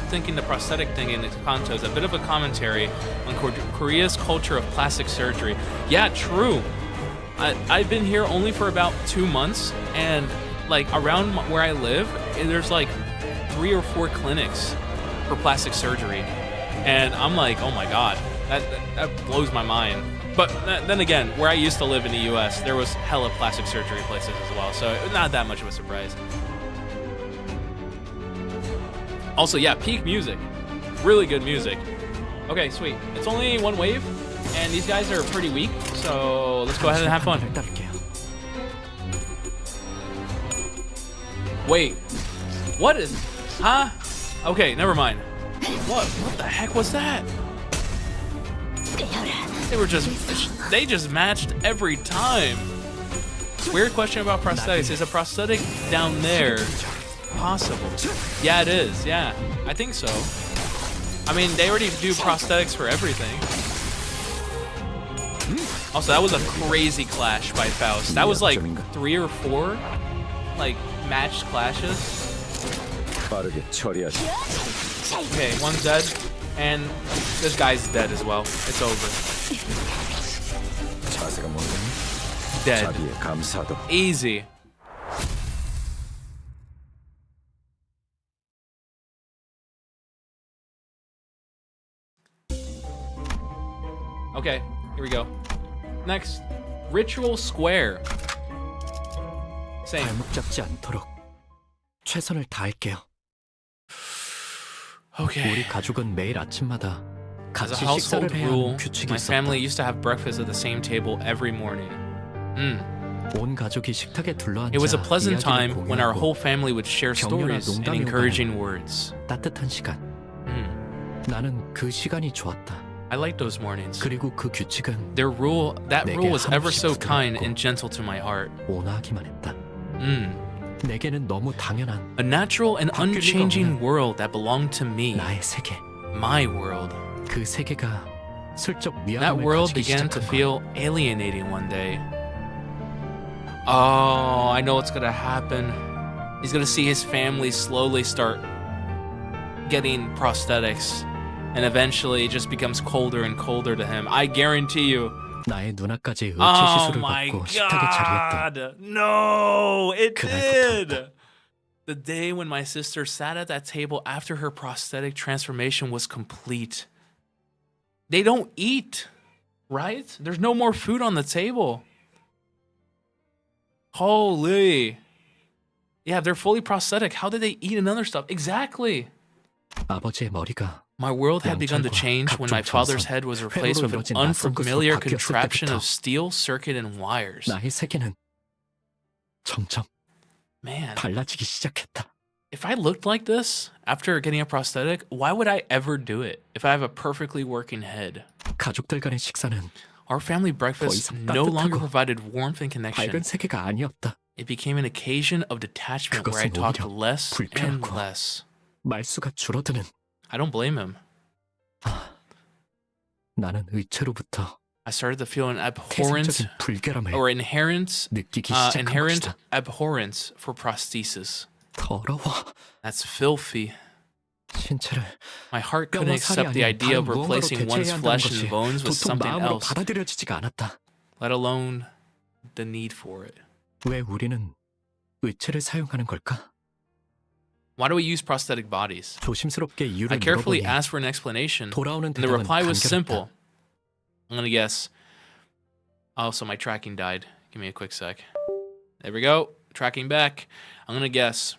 thinking the prosthetic thing in Kanto is a bit of a commentary on Korea's culture of plastic surgery. Yeah, true. I've been here only for about 2 months, and like around where I live, there's like 3 or 4 clinics for plastic surgery, and I'm like, oh my god, that blows my mind. But then again, where I used to live in the U.S., there was hella plastic surgery places as well, so not that much of a surprise. Also, yeah, peak music. Really good music. Okay, sweet. It's only 1 wave, and these guys are pretty weak, so let's go ahead and have fun. Wait. What is... Huh? Okay, never mind. What the heck was that? They just matched every time. Weird question about prosthetics. Is a prosthetic down there possible? Yeah, it is. Yeah, I think so. I mean, they already do prosthetics for everything. Also, that was a crazy clash by Faust. That was like 3 or 4 like matched clashes. Okay, one's dead, and this guy's dead as well. It's over. Dead. Easy. Okay, here we go. Next, Ritual Square. Same. 발목 잡지 않도록 최선을 다할게요. Okay. 우리 가족은 매일 아침마다 As a 같이 household 식사를 해야 rule, 하는 규칙이 my 있었다. family used to have breakfast at the same table every morning. 온 가족이 식탁에 둘러앉아 It was a pleasant 이야기를 time when our 공유하고 whole family would share 격려나 stories and 농담이 encouraging 오가는 words. 따뜻한 시간. 나는 그 시간이 좋았다. I liked those mornings. 그리고 그 규칙은 That rule was ever so 한없이 kind 부드럽고 and gentle to my heart. 온화하기만 했다. 내게는 너무 당연한 A natural and unchanging world that belonged to me. 나의 세계. My world. 그 세계가 슬쩍 That 위화감을 world 가지기 began to 시작한 feel alienating one day. Oh, I know what's gonna happen. He's gonna see his family slowly start getting prosthetics, and eventually it just becomes colder and colder to him. I guarantee you. 나의 누나까지 의치 Oh 시술을 my 받고 식탁에 자리했다. god! No, it 그날부터였다. did! The day when my sister sat at that table after her prosthetic transformation was complete. They don't eat, right? There's no more food on the table. Holy. Yeah, they're fully prosthetic. How did they eat another stuff? Exactly. 아버지의 머리가 My world had begun to change when my father's head was replaced with an unfamiliar contraption of steel, circuit, and wires. 나의 세계는 점점 Man, 달라지기 시작했다. if I looked like this after getting a prosthetic, why would I ever do it if I have a perfectly working head? 가족들 간의 식사는 Our family breakfast 이상 no longer 따뜻하고 provided warmth and connection. 밝은 세계가 아니었다. It became an occasion of detachment where I 그것은 talked 오히려 less and 불편하고 less. 말수가 줄어드는 I don't blame him. 나는 의체로부터 I started to feel an abhorrence 태생적인 불결함을 or inherent 느끼기 시작한 inherent 것이다. abhorrence for prosthesis. 더러워. That's filthy. 신체를 My heart couldn't 뼈와 살이 accept the 아닌 idea of 다른 무언가로 replacing one's 대체해야 한다는 flesh 것이 and bones with 도통 something 마음으로 else, 받아들여지지가 않았다. let alone the need for it. 왜 우리는 의체를 사용하는 걸까? Why do we use prosthetic bodies? 조심스럽게 이유를 I carefully 물어보니 asked for an explanation, 돌아오는 and the 대답은 reply was 간결했다. simple. I'm gonna guess. Oh, so my tracking died. Give me a quick sec. There we go. tracking back. I'm gonna guess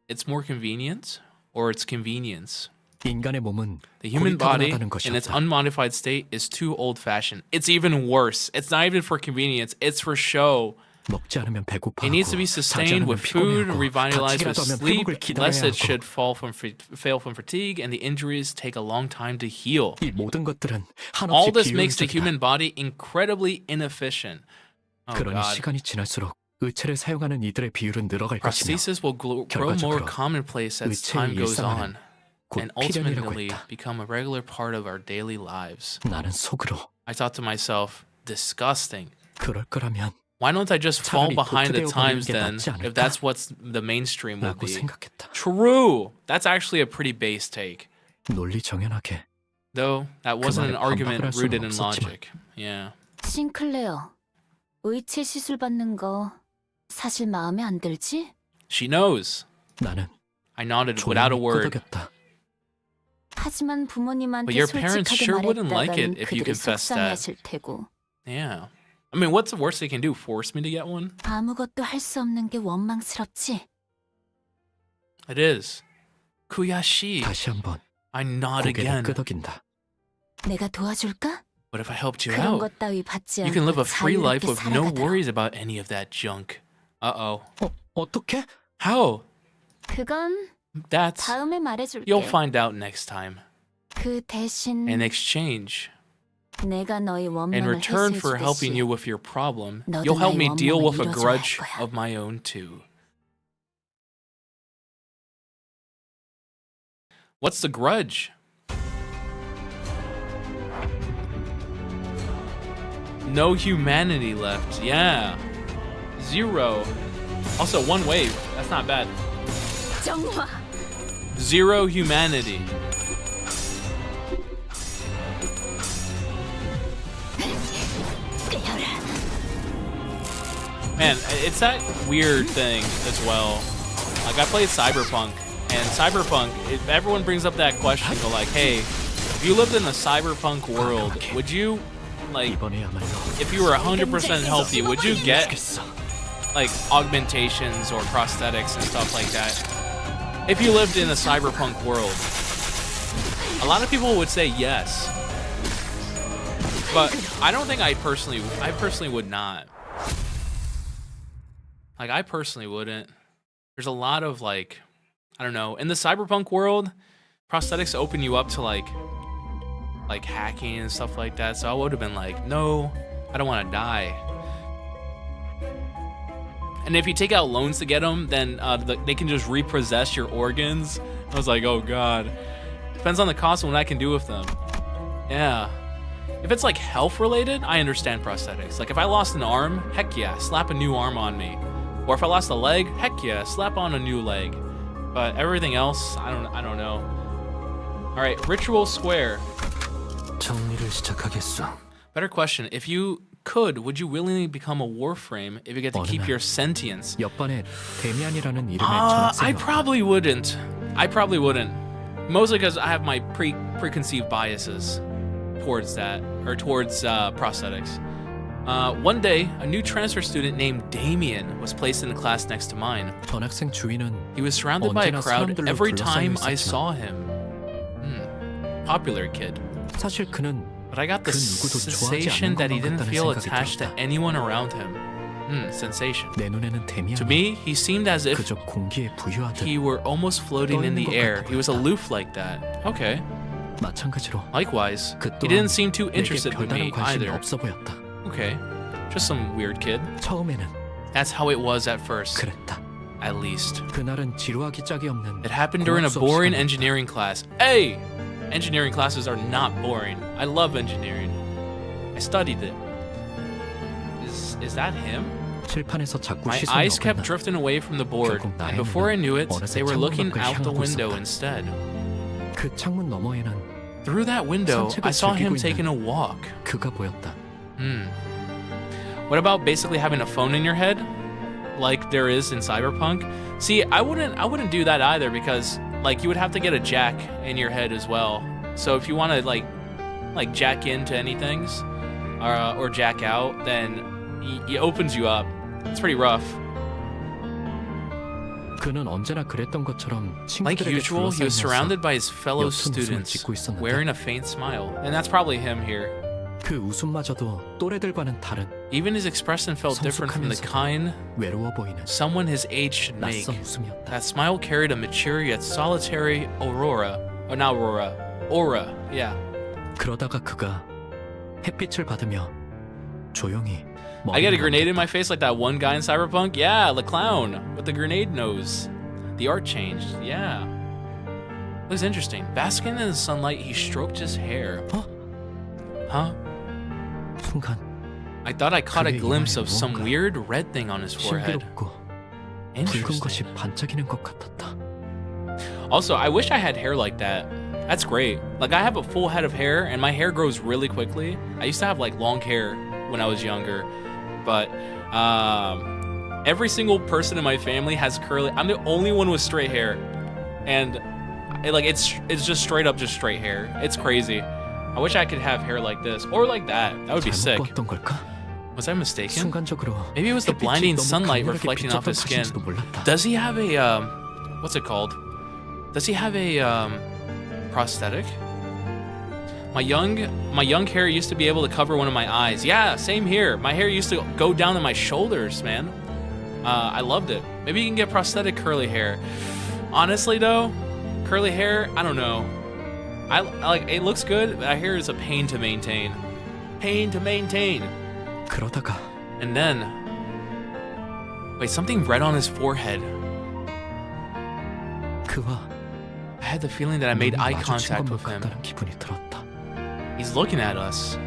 it's more convenient or it's convenience. 인간의 몸은 The human body 고리타분하다는 in its 것이었다. unmodified state is too old-fashioned. It's even worse. It's not even for convenience. It's for show. 먹지 않으면 배고파하고 It needs to be 자지 sustained 않으면 with food, 피곤해하고 revitalized with 다치기라도 하면 sleep, 회복을 기다려야 lest it 하고 should fail from fatigue, and the injuries take a long time to heal. 이 모든 것들은 All 한없이 this makes the 비효율적이다. human body incredibly inefficient. Oh 그러니 God. 시간이 지날수록 의체를 사용하는 이들의 비율은 늘어갈 것이며 Prosthesis will grow more 결과적으로 commonplace as time 의체의 goes on, 일상화는 곧 and 필연이라고 ultimately 했다. become a regular part of our daily lives. 나는 속으로 I thought to myself, disgusting. 그럴 거라면 Why don't I just fall 차라리 behind the 도태되어 times 버리는 게 then, 낫지 않을까? if that's what's the mainstream will 라고 be? 생각했다. True! That's actually a pretty base take. 논리 정연하게 Though, that wasn't an 말에 argument 반박을 할 수는 rooted in 없었지만. logic. Yeah. 싱클레어, 의체 시술 받는 거 사실 마음에 안 들지? She knows. 나는 I nodded without a 조용히 word. 끄덕였다. 하지만 부모님한테 But your parents 솔직하게 sure wouldn't like 말했다간 it if you 그들이 confessed that. 속상해하실 테고 Yeah. I mean, what's the worst they can do? Force me to get one? 아무것도 할 수 없는 게 원망스럽지? It is. Kuyashi. 다시 한번 I nod 고개를 again. 끄덕인다. 내가 도와줄까? But if I helped you 그런 out, 것 따위 받지 you can live 않고 a free life 자유롭게 with no 살아가도록. worries about any of that junk. Uh-oh. 어떻게? How? 그건 That's... 다음에 말해줄게. You'll find out next time. 그 대신 In exchange, 내가 너희 in 원망을 return for helping 해소해주듯이 you with your problem, 너도 you'll help 나의 me deal with a 원망을 grudge 이뤄줘야 할 거야. of my own too. What's the grudge? No humanity left. Yeah. 0. Also, 1 wave. That's not bad. 정화 0 humanity. Man, it's that weird thing as well. Like, I played Cyberpunk, and Cyberpunk, everyone brings up that question, go like, hey, if you lived in a Cyberpunk world, would you, like, 이번에야말로 if you were 100% healthy, would you get, 죽겠어. like, augmentations or prosthetics and stuff like that? If you lived in a Cyberpunk world, a lot of people would say yes. But I don't think I personally would not. Like, I personally wouldn't. There's a lot of, like, I don't know. In the Cyberpunk world, prosthetics open you up to, like hacking and stuff like that. So I would have been like, no, I don't want to die. And if you take out loans to get them, then they can just repossess your organs. I was like, oh, God. Depends on the cost and what I can do with them. Yeah. If it's, like, health-related, I understand prosthetics. Like, if I lost an arm, heck yeah, slap a new arm on me. Or if I lost a leg, heck yeah, slap on a new leg. But everything else, I don't know. All right, Ritual Square. 정리를 시작하겠어. Better question. If you could, would you willingly become a Warframe if you get to keep your sentience? 옆반에 데미안이라는 이름의 I 전학생이 probably wouldn't. I probably wouldn't. Mostly because I have my preconceived biases towards that, or towards prosthetics. One day, a new transfer student named Damien was placed in the class next to mine. 전학생 주위는 He was surrounded by a 언제나 crowd 사람들로 every time 둘러싸여 I 있었지만 saw him. Popular kid. 사실 그는 But I got the 그 누구도 좋아하지 sensation 않는 that he 것만 didn't 같다는 feel 생각이 attached to 들었다. anyone around him. Sensation. 내 눈에는 To 데미안이 me, he seemed as if 그저 공기에 부유하듯 he were almost floating in 떠있는 the 것 air. 같아 He was 보였다. aloof like that. Okay. 마찬가지로 Likewise, 그 he 또한 didn't seem too 내게 interested with 별다른 me 관심이 either. 없어 보였다. Okay. Just some weird kid. 처음에는 That's how it was at first, 그랬다. at least. 그날은 지루하기 짝이 없는 It happened during a 공학 수업 boring 시간이었다. engineering class. Hey! Engineering classes are not boring. I love engineering. I studied it. Is that him? 칠판에서 자꾸 My 시선이 eyes kept 어긋나 drifting away from the board, 결국 and 나의 before I knew it, 어느새 they were looking 창문 밖을 out the 향하고 window 있었다. instead. 그 창문 너머에는 Through that window, 산책을 I saw him 즐기고 taking a 있는 walk. 그가 보였다. What about basically having a phone in your head, like there is in Cyberpunk? See, I wouldn't do that either because like you would have to get a jack in your head as well. So if you want to like jack into anything or jack out, then it opens you up. It's pretty rough. 그는 언제나 그랬던 것처럼 Like 친구들에게 usual, he was surrounded 둘러싸이면서 by his fellow 옅은 웃음을 students, 짓고 있었는데 wearing a faint smile. And that's probably him here. 그 웃음마저도 또래들과는 다른 Even his expression felt different from the kind 외로워 보이는 someone his age should make. 낯선 웃음이었다. That smile carried a mature yet solitary aura. Oh, not aurora. Aura, yeah. 그러다가 그가 햇빛을 받으며 조용히 I get a 머리를 grenade in 넘겼다. my face like that one guy in Cyberpunk? Yeah, the clown with the grenade nose. The art changed, yeah. Looks interesting. Basking in the sunlight, he stroked his hair. Huh? 순간 I thought I caught a 그의 glimpse 이마에 of some 무언가 weird red thing on his forehead. 신비롭고 붉은 것이 Interesting. 반짝이는 것 같았다. Also, I wish I had hair like that. That's great. Like, I have a full head of hair, and my hair grows really quickly. I used to have, like, long hair when I was younger. But, every single person in my family has curly... I'm the only one with straight hair. And, it's just straight up just straight hair. It's crazy. I wish I could have hair like this. Or like that. That would be sick. 잘못 봤던 걸까? Was I mistaken? 순간적으로 Maybe it was the 햇빛이 blinding 너무 sunlight 강렬하게 reflecting off his skin. 비쳤던 탓인지도 몰랐다. Does he have a what's it called? Does he have a prosthetic? My young hair used to be able to cover one of my eyes. Yeah, same here. My hair used to go down to my shoulders, man. I loved it. Maybe you can get prosthetic curly hair. Honestly though, curly hair, I don't know. I like it looks good, but I hear it's a pain to maintain. Pain to maintain. 그러다가 And then, wait, something red on his forehead. 그와 I had the feeling that I made 눈이 eye 마주친 contact 것만 with him. 같다는 기분이 들었다. He's looking at us.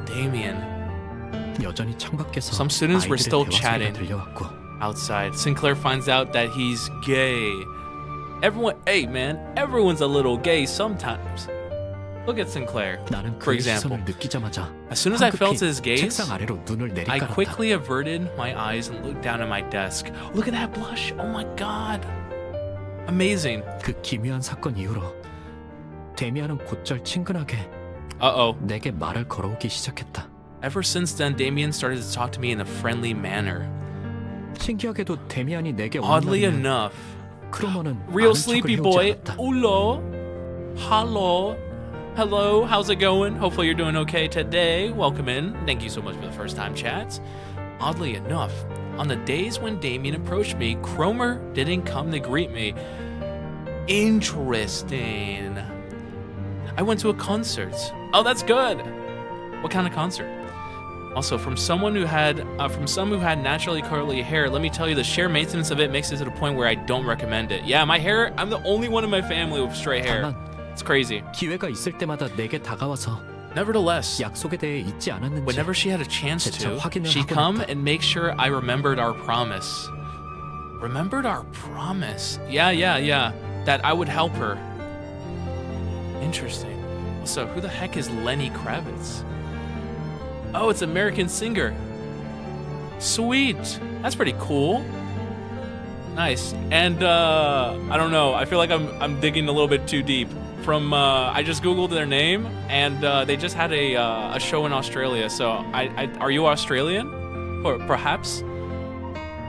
Damien. 여전히 창밖에서 Some students were 아이들의 still 대화 소리가 chatting. 들려왔고 Outside, Sinclair finds out that he's gay. Hey man, everyone's a little gay sometimes. Look at Sinclair. 나는 For 그의 example, 시선을 느끼자마자 as soon as I felt 황급히 his gaze, 책상 아래로 눈을 I 내리깔았다. quickly averted my eyes and looked down at my desk. Look at that blush. Oh my god. Amazing. 그 기묘한 사건 이후로 데미안은 곧잘 친근하게 Uh-oh. 내게 말을 걸어오기 시작했다. Ever since then, Damien started to talk to me in a friendly manner. 신기하게도 데미안이 내게 Oddly 오는 enough, 크로머는 real 아는 sleepy 척을 boy. 해오지 않았다. Hello. Hello. Hello, how's it going? Hopefully you're doing okay today. Welcome in. Thank you so much for the first time chats. Oddly enough, on the days when Damien approached me, Cromer didn't come to greet me. Interesting. I went to a concert. Oh, that's good. What kind of concert? Also, from some who had naturally curly hair, let me tell you, the sheer maintenance of it makes it to the point where I don't recommend it. Yeah, my hair, I'm the only one in my family with straight hair. 다만 It's crazy. 기회가 있을 때마다 내게 다가와서 Nevertheless, 약속에 대해 잊지 않았는지 whenever she had a chance 재차 to, 확인을 she'd 하곤 come 했다. and make sure I remembered our promise. Remembered our promise? Yeah. That I would help her. Interesting. So, who the heck is Lenny Kravitz? Oh, it's American singer. Sweet. That's pretty cool. Nice. And I don't know. I feel like I'm digging a little bit too deep. From I just googled their name, and they just had a show in Australia. So are you Australian? Or perhaps?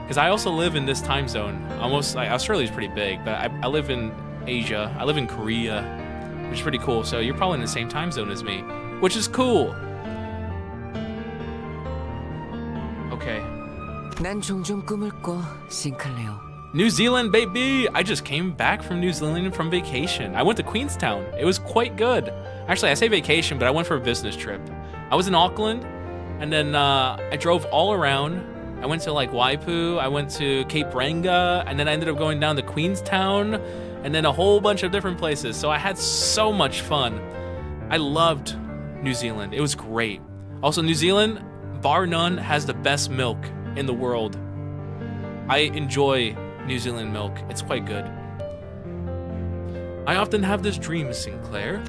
Because I also live in this time zone. Australia's pretty big, but I live in Asia. I live in Korea, which is pretty cool. So you're probably in the same time zone as me, which is cool. Okay. 난 종종 꿈을 꿔, 싱클레어. New Zealand, baby! I just came back from New Zealand from vacation. I went to Queenstown. It was quite good. Actually, I say vacation, but I went for a business trip. I was in Auckland, and then I drove all around. I went to like Waipu, I went to Cape Ranga, and then I ended up going down to Queenstown, and then a whole bunch of different places. So I had so much fun. I loved New Zealand. It was great. Also, New Zealand, bar none, has the best milk in the world. I enjoy New Zealand milk. It's quite good. I often have this dream, Sinclair.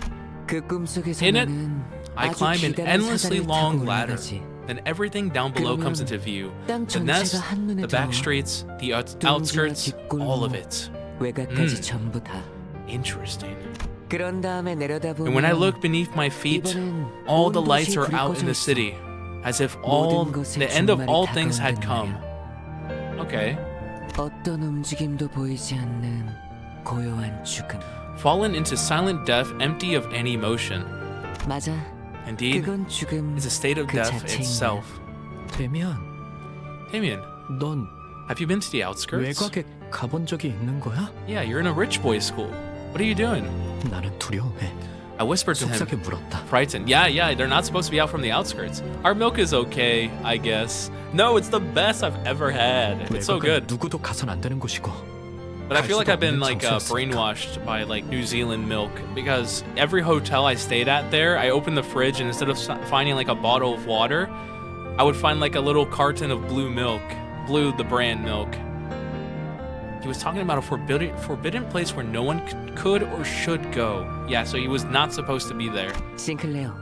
그 꿈속에서 In it, 나는 I 아주 climb an 기다란 endlessly 사다리를 long 타고 ladder. 올라가지. Then everything down below comes into view. 땅 The nest, 전체가 한눈에 the back 들어와. streets, the 둥지와 outskirts, 뒷골목, all of it. 외곽까지 전부 다. Interesting. 그런 다음에 내려다보면 And when I look beneath my feet, 이번엔 all the 온 lights 도시에 are 불이 out in 꺼져 the 있어. city, as if all 모든 것의 the end of 종말이 all things had 다가온단 come. 말이야. Okay. 어떤 움직임도 보이지 않는 고요한 죽음. Fallen into silent death, empty of any motion. 맞아. Indeed, 그건 죽음 it's a state of 그 death 자체인 itself. 데미안, Damien, 넌 have you been to the outskirts? 외곽에 가본 적이 있는 거야? Yeah, you're in a rich boys' school. What are you doing? 나는 두려움해. I whispered to him, 속삭여 물었다. frightened. Yeah, they're not supposed to be out from the outskirts. Our milk is okay, I guess. No, it's the best I've ever had. It's so 외곽은 good. 누구도 가선 안 되는 곳이고. But I feel like I've been like 장소였으니까. brainwashed by like New Zealand milk because every hotel I stayed at there, I opened the fridge and instead of finding like a bottle of water, I would find like a little carton of blue milk, Blue the brand milk. He was talking about a forbidden place where no one could or should go. Yeah, so he was not supposed to be there. 싱클레어,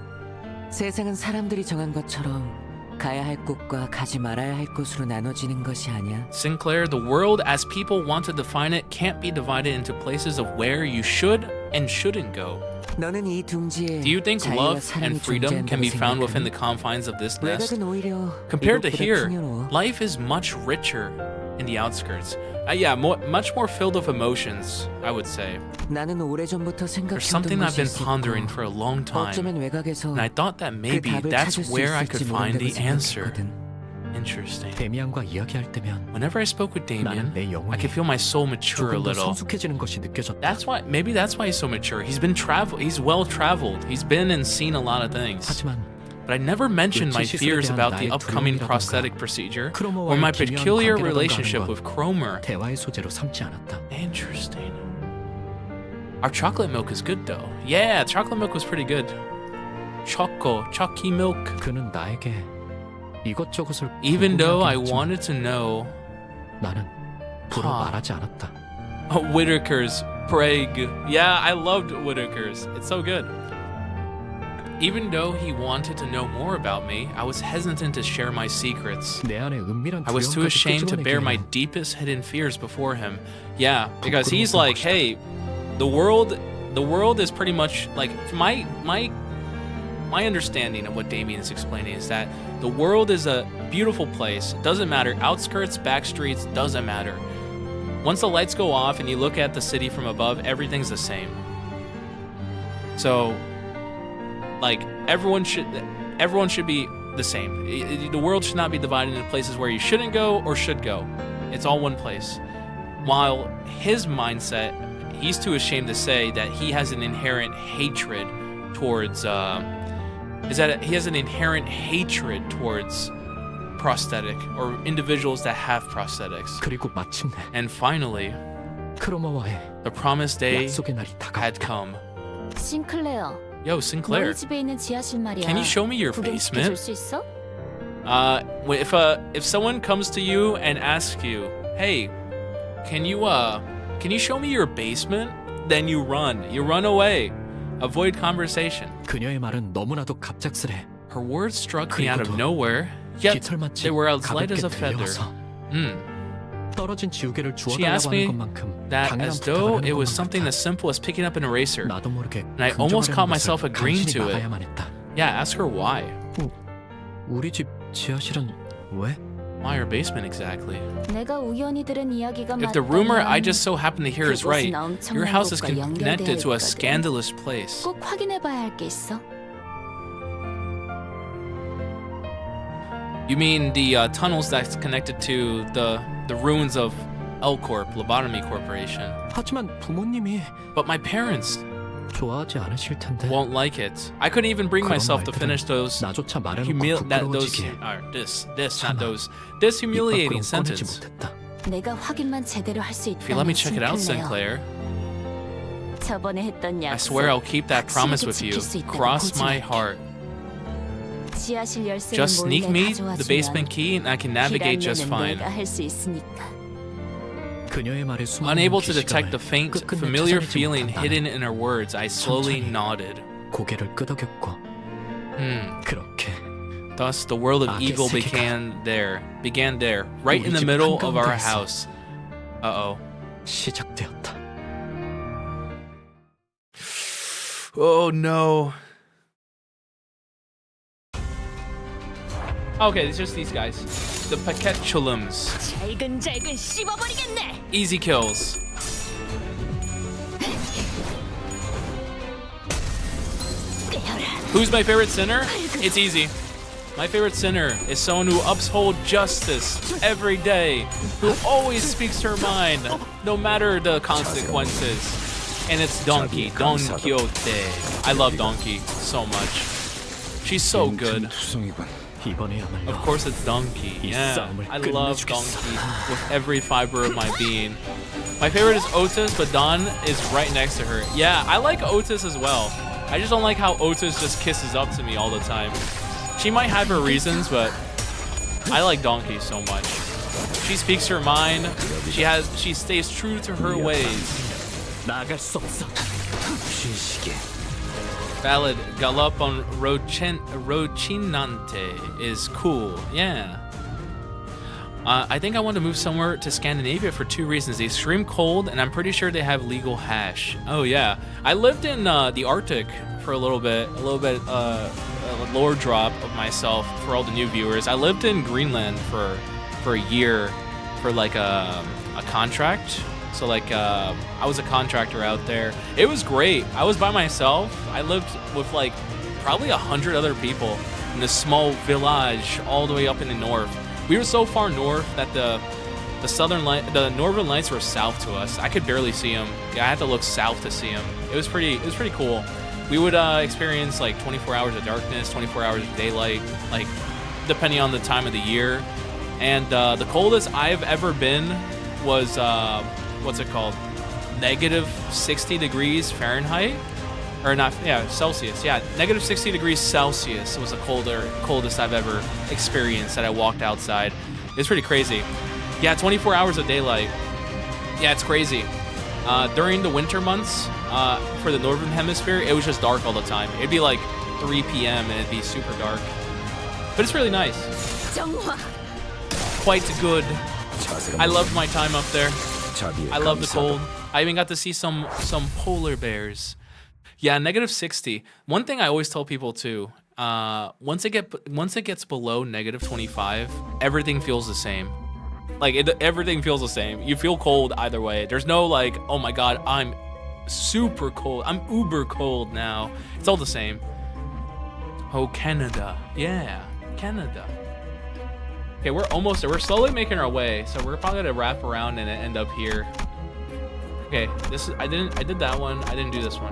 세상은 사람들이 정한 것처럼 가야 할 곳과 가지 말아야 할 곳으로 나눠지는 것이 아니야. Sinclair, the world as people want to define it can't be divided into places of where you should and shouldn't go. 너는 이 둥지에 Do you think 자유와 love 사랑이 and freedom can be 존재한다고 found within 생각하니? the confines of this nest? 외곽은 오히려 Compared to 이곳보다 here, 풍요로워. life is much richer in the outskirts. Much more filled with emotions, I would say. 나는 오래전부터 There's 생각해둔 something I've 것이 been pondering 있었고 for a long time, 어쩌면 외곽에서 and I thought that 그 maybe 답을 that's 찾을 수 where I could 있을지 find 모른다고 the answer. 생각했거든. Interesting. 데미안과 이야기할 때면 Whenever I spoke with 나는 Damien, 내 I 영혼이 could feel my soul mature a 조금 더 little. 성숙해지는 것이 느껴졌다. Maybe that's why he's so mature. He's well traveled. He's been and seen a lot of things. 하지만 But I never mentioned my fears about the upcoming prosthetic procedure or my peculiar relationship with Cromer. 대화의 소재로 삼지 않았다. Interesting. Our chocolate milk is good though. Yeah, chocolate milk was pretty good. Chocky milk. 그는 나에게 이것저것을 Even though I 궁금해하긴 했지만 wanted to know 나는 불어 하. 말하지 않았다. Whitaker's Prague. Yeah, I loved Whitaker's. It's so good. Even though he wanted to know more about me, I was hesitant to share my secrets. 내 안에 은밀한 I was too 두려움까지 ashamed to bear my 끄집어내기에는 deepest hidden fears before him. Yeah, because he's like, hey, the world is pretty much like my understanding of what Damien is explaining is that the world is a beautiful place. It doesn't matter, outskirts, back streets, doesn't matter. Once the lights go off and you look at the city from above, everything's the same. So, like everyone should be the same. The world should not be divided into places where you shouldn't go or should go. It's all one place. While his mindset, he's too ashamed to say that he has an inherent hatred towards prosthetic or individuals that have prosthetics. 그리고 마침내 And finally, 크로머와의 the promised day 약속의 날이 had 다가왔다. come. 싱클레어, Yo, 너희 Sinclair, 집에 있는 지하실 말이야. can you show me your 구경시켜줄 basement? 수 있어? If someone comes to you and asks you, "Hey, can you show me your basement?" Then you run away. Avoid conversation. 그녀의 말은 너무나도 갑작스레. Her words struck me out of 그리고도 nowhere, yet 깃털마치 they were as light 가볍게 as a feather. 들려와서 떨어진 지우개를 She asked 주워달라고 me 하는 것만큼 that 당연한 as though 부탁을 it 하는 was 것만 something 같아. as simple as picking up an eraser. 나도 모르게 And I almost caught 긍정하려는 myself 것을 agreeing 간신히 to it. 막아야만 했다. Yeah, ask her why. 우리 집 지하실은 왜? Why your basement exactly? 내가 우연히 들은 이야기가 If the rumor I 맞다면 just so happen to hear is right, your house is connected to a scandalous place. 꼭 확인해봐야 할 게 있어. You mean the tunnels that's connected to the ruins of L-Corp, Lobotomy Corporation? 하지만 부모님이 But my parents 좋아하지 않으실 텐데. won't like it. I couldn't even bring 그런 myself to 말들은 finish those 나조차 말해놓고 부끄러워지기에 this humiliating 입 밖으로 꺼내지 sentence. 못했다. 내가 확인만 제대로 할 수 If you let me 있다면 check it out, 싱클레어. Sinclair, 저번에 했던 I 약속 swear I'll keep that promise with you. 지킬 수 있다고 Cross my 고집할게. heart. 지하실 열쇠를 Just sneak me 몰래 the basement 가져와주면 key and I can navigate just fine. 내가 할 수 있으니까. 그녀의 말에 숨은 Unable to detect the faint, 끝끝내 familiar 찾아내지 feeling 못한 hidden 나는 in her words, I slowly 천천히 nodded. 고개를 끄덕였고 그렇게 Thus, the world of 악의 evil 세계가 began there, right in 우리 the 집 middle of our 한가운데에서 house. Uh-oh. 시작되었다. Oh no. Okay, it's just these guys. the Peketulums. 잘근잘근 씹어버리겠네. Easy kills. Who's my favorite sinner? It's easy. My favorite sinner is someone who upholds justice every day, who always speaks her mind, no matter the consequences. And it's Donkey, Don Quixote. I love Donkey so much. She's so good. 이번에야말로 Of course it's Donkey. Yeah, I love Donkey with every fiber of my being. My favorite is Otis, but Don is right next to her. Yeah, I like Otis as well. I just don't like how Otis just kisses up to me all the time. She might have her reasons, but I like Donkey so much. She speaks her mind. She stays true to her ways. 나아갈 수 없어. 쉬시게. Ballad Galop on Rocinante is cool. Yeah. I think I want to move somewhere to Scandinavia for 2 reasons. The extreme cold, and I'm pretty sure they have legal hash. Oh yeah, I lived in the Arctic for a little bit a lore drop of myself for all the new viewers. I lived in Greenland for a year for like a contract. So like I was a contractor out there. It was great. I was by myself. I lived with like probably 100 other people in this small village all the way up in the north. We were so far north that the northern lights were south to us. I could barely see them. Yeah, I had to look south to see them. It was pretty cool. We would experience like 24 hours of darkness, 24 hours of daylight, like depending on the time of the year. And the coldest I've ever been was what's it called? -60 degrees Fahrenheit, or not? Yeah, Celsius. Yeah, -60 degrees Celsius was the coldest I've ever experienced that I walked outside. It's pretty crazy. Yeah, 24 hours of daylight. Yeah, it's crazy. During the winter months, for the northern hemisphere, it was just dark all the time. It'd be like 3 p.m. and it'd be super dark. But it's really nice. Quite good. I loved my time up there. I love the cold. I even got to see some polar bears. Yeah, -60. One thing I always tell people too, once it gets below -25, everything feels the same. Like everything feels the same. You feel cold either way. There's no like, oh my god, I'm super cold. I'm uber cold now. It's all the same. Oh, Canada. Yeah, Canada. Okay, we're almost there. We're slowly making our way, so we're probably gonna wrap around and end up here. Okay, this is I did that one. I didn't do this one.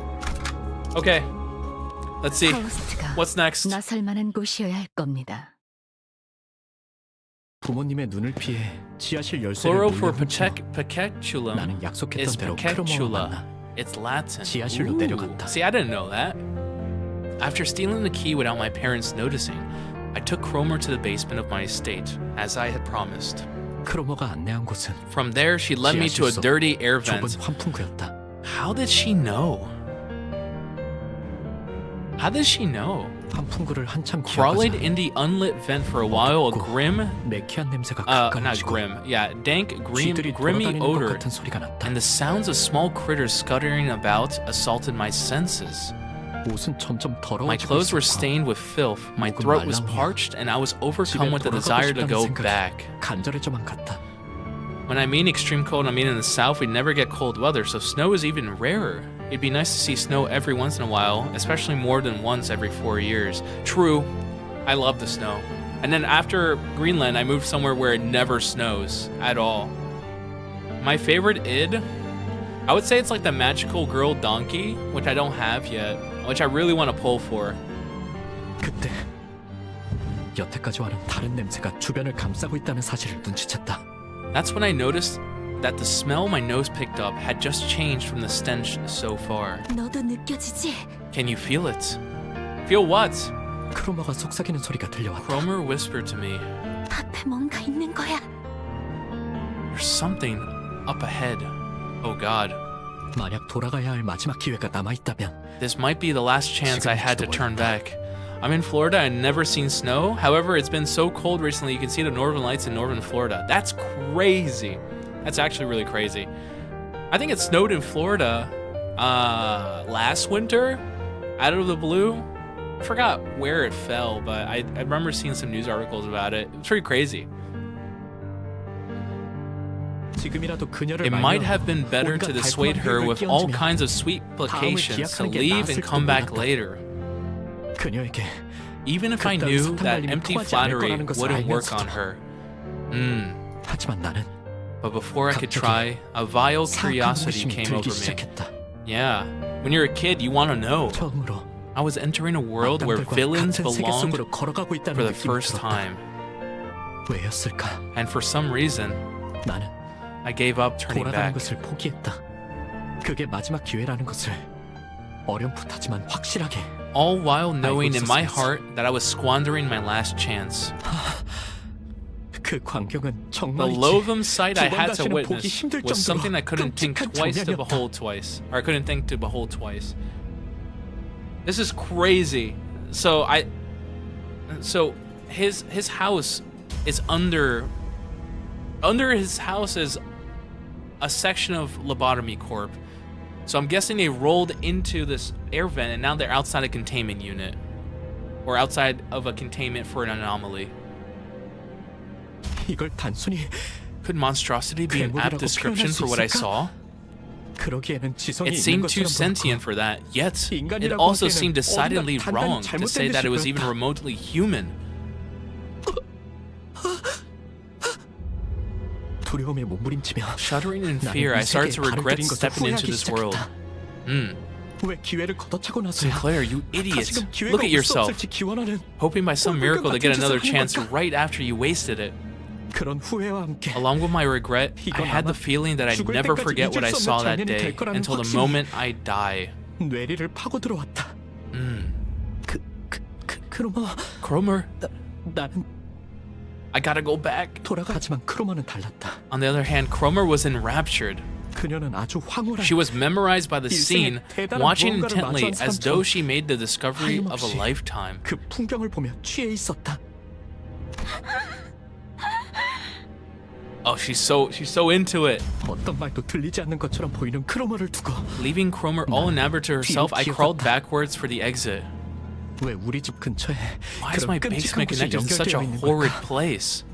Okay, let's see. What's next? 나설 만한 곳이어야 할 겁니다. 부모님의 눈을 피해 지하실 열쇠를 Plural for 물려훔쳐 Peketulum 나는 is 약속했던 대로 크로모와 Peketula. 만나 It's Latin. 지하실로 Ooh. 내려갔다. See, I didn't know that. After stealing the key without my parents noticing, I took Cromer to the basement of my estate, as I had promised. 크로모가 안내한 곳은 From there, she led me to a 지하실속 dirty air 좁은 vent. 환풍구였다. How did she know? How did she know? 환풍구를 한참 Crawled 기어가자 in the unlit vent for a while, a 덥고 grim, 매캐한 냄새가 not 가까워지고 grim, yeah, dank, 쥐들이 grimy 돌아다니는 것 odor, 같은 소리가 났다. and the sounds of small critters scuttering about assaulted my senses. 옷은 점점 My 더러워지고 clothes were 있었고 stained with filth, my 목은 throat was 말랑이야. parched, and I was 집에 overcome with the 돌아가고 desire to 싶다는 go 생각이 back. 간절해져만 갔다. When I mean extreme cold, I mean in the south we never get cold weather, so snow is even rarer. It'd be nice to see snow every once in a while, especially more than once every 4 years. True, I love the snow. And then after Greenland, I moved somewhere where it never snows at all. My favorite id, I would say it's like the magical girl donkey, which I don't have yet, which I really want to pull for. 그때 여태까지와는 다른 냄새가 주변을 감싸고 있다는 사실을 눈치챘다. That's when I noticed that the smell my nose picked up had just changed from the stench so far. 너도 느껴지지? Can you feel it? Feel what? 크로모가 속삭이는 소리가 들려왔다. Cromer whispered to me, 앞에 뭔가 있는 거야. there's something up ahead. Oh god. 만약 돌아가야 할 마지막 기회가 남아있다면 This might be the last chance I had to turn back. I'm in Florida and never seen snow. However, it's been so cold recently you can see the northern lights in northern Florida. That's crazy. That's actually really crazy. I think it snowed in Florida last winter out of the blue. I forgot where it fell, but I remember seeing some news articles about it. It's pretty crazy. 지금이라도 그녀를 It might 말려 have been better to 온갖 dissuade 달콤한 her 유혹을 with all 끼얹으며 kinds of sweet placations to 기약하는 게 leave and 나았을지도 come back 몰랐다. later. 그녀에게 Even if I 그따위 knew 사탕 that 말림이 empty 통하지 않을 flattery 거라는 것을 wouldn't work 알면서도. on her. 하지만 나는 But before I could 갑자기 try, a vile 사악한 curiosity 호기심이 came 들기 over me. 시작했다. Yeah, when you're a kid, you want to know. 처음으로 I was entering a world where 악당들과 villains 같은 세계 belonged 속으로 걸어가고 있다는 for the 느낌이 first 들었다. time. 왜였을까? And for some reason, 나는 I gave up turning 돌아가는 back. 것을 포기했다. 그게 마지막 기회라는 것을 어렴풋하지만 확실하게. All while knowing in my 있었어야지. heart that I was squandering my last chance. 그 광경은 The 정말이지. loathsome sight I 두 번 had to 다시는 보기 witness 힘들 was something I 정도로 couldn't think 끔찍한 twice to 장면이었다. behold twice. Or I couldn't think to behold twice. This is crazy. So his house is under his house is a section of lobotomy corp. So I'm guessing they rolled into this air vent and now they're outside a containment unit. Or outside of a containment for an anomaly. 이걸 단순히 Could monstrosity be an apt 괴물이라고 description 표현할 수 for what I 있을까? saw? 그러기에는 지성이 It 있는 seemed too 것처럼 sentient 보였고 for that, yet it 인간이라고 also 하기에는 seemed decidedly 어딘가 단단히 wrong to say 잘못된 that it was 듯이 even 보였다. remotely human. 두려움에 몸부림치며 Shuddering in 나는 fear, 이 I started to 세계에 발을 regret 들인 것을 stepping into 후회하기 this world. 시작했다. 왜 기회를 걷어차고 나서야 Sinclair, you idiot. 다시금 기회가 Look at 올 수 yourself, 없을지 기원하는 hoping by some 꼴불견 miracle to 같은 get another 짓을 하는 chance 걸까? right after you wasted it. 그런 후회와 함께 Along with my regret, I 이건 had the 아마 feeling that I'd 죽을 never 때까지 forget what 잊을 I 수 saw 없는 that 장면이 day 될 거라는 until the 확신이 moment I die. 뇌리를 파고 들어왔다. 크로머, Cromer, 나는 I gotta go back. 돌아가지만 크로머는 달랐다. On the other hand, Cromer was enraptured. 그녀는 아주 황홀한 She was memorized by the scene, 대단한 watching 무언가를 intently 마주한 as though 사람처럼 she made the discovery of a 하염없이 lifetime. 그 풍경을 보며 취해 있었다. Oh, she's so into it. 어떤 말도 들리지 않는 것처럼 보이는 크로머를 두고 Leaving Cromer all enamored to herself, I crawled backwards for the exit. 왜 우리 집 근처에 Why is 그런 my 끔찍한 basement 곳이 connected to such a 연결되어 있는 horrid 걸까? place?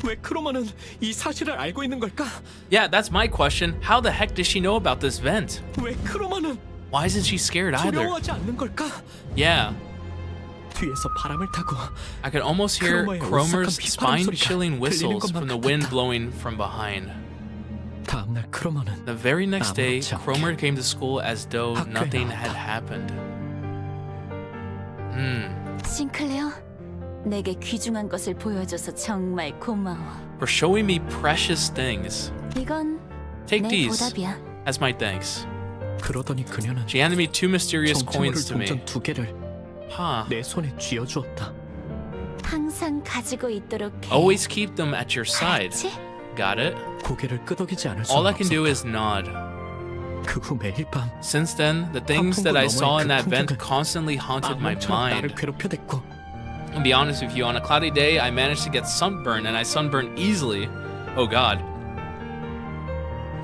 왜 크로머는 이 사실을 알고 있는 걸까? Yeah, that's my question. How the heck does she know about this vent? 왜 크로머는 Why isn't she scared either? 두려워하지 않는 걸까? Yeah, 뒤에서 바람을 타고 I could almost hear 크로머의 Cromer's 오싹한 비바람 spine-chilling 소리가 whistles 들리는 from the 것만 wind 같았다. blowing from behind. 다음 날 크로머는 The very next day, 아무렇지 않게 Cromer came to school as though 학교에 nothing 나왔다. had happened. 싱클레어, 내게 귀중한 것을 보여줘서 정말 고마워. For showing me precious things. 이건 Take 내 these 보답이야. as my thanks. 그러더니 그녀는 She handed me two mysterious 정체모를 coins to me. 동전 2개를 Huh. 내 손에 쥐어주었다. 항상 가지고 있도록 해. Always keep them at your side. 알았지? Got it? 고개를 끄덕이지 않을 수 All I 없었다. can do is nod. 그 후 매일 밤 Since then, the things that I saw in that vent 풍경은 constantly haunted my 악몽처럼 나를 mind. 괴롭혀댔고 To be honest with you, on a cloudy day, I managed to get sunburned, and I sunburned easily. Oh god.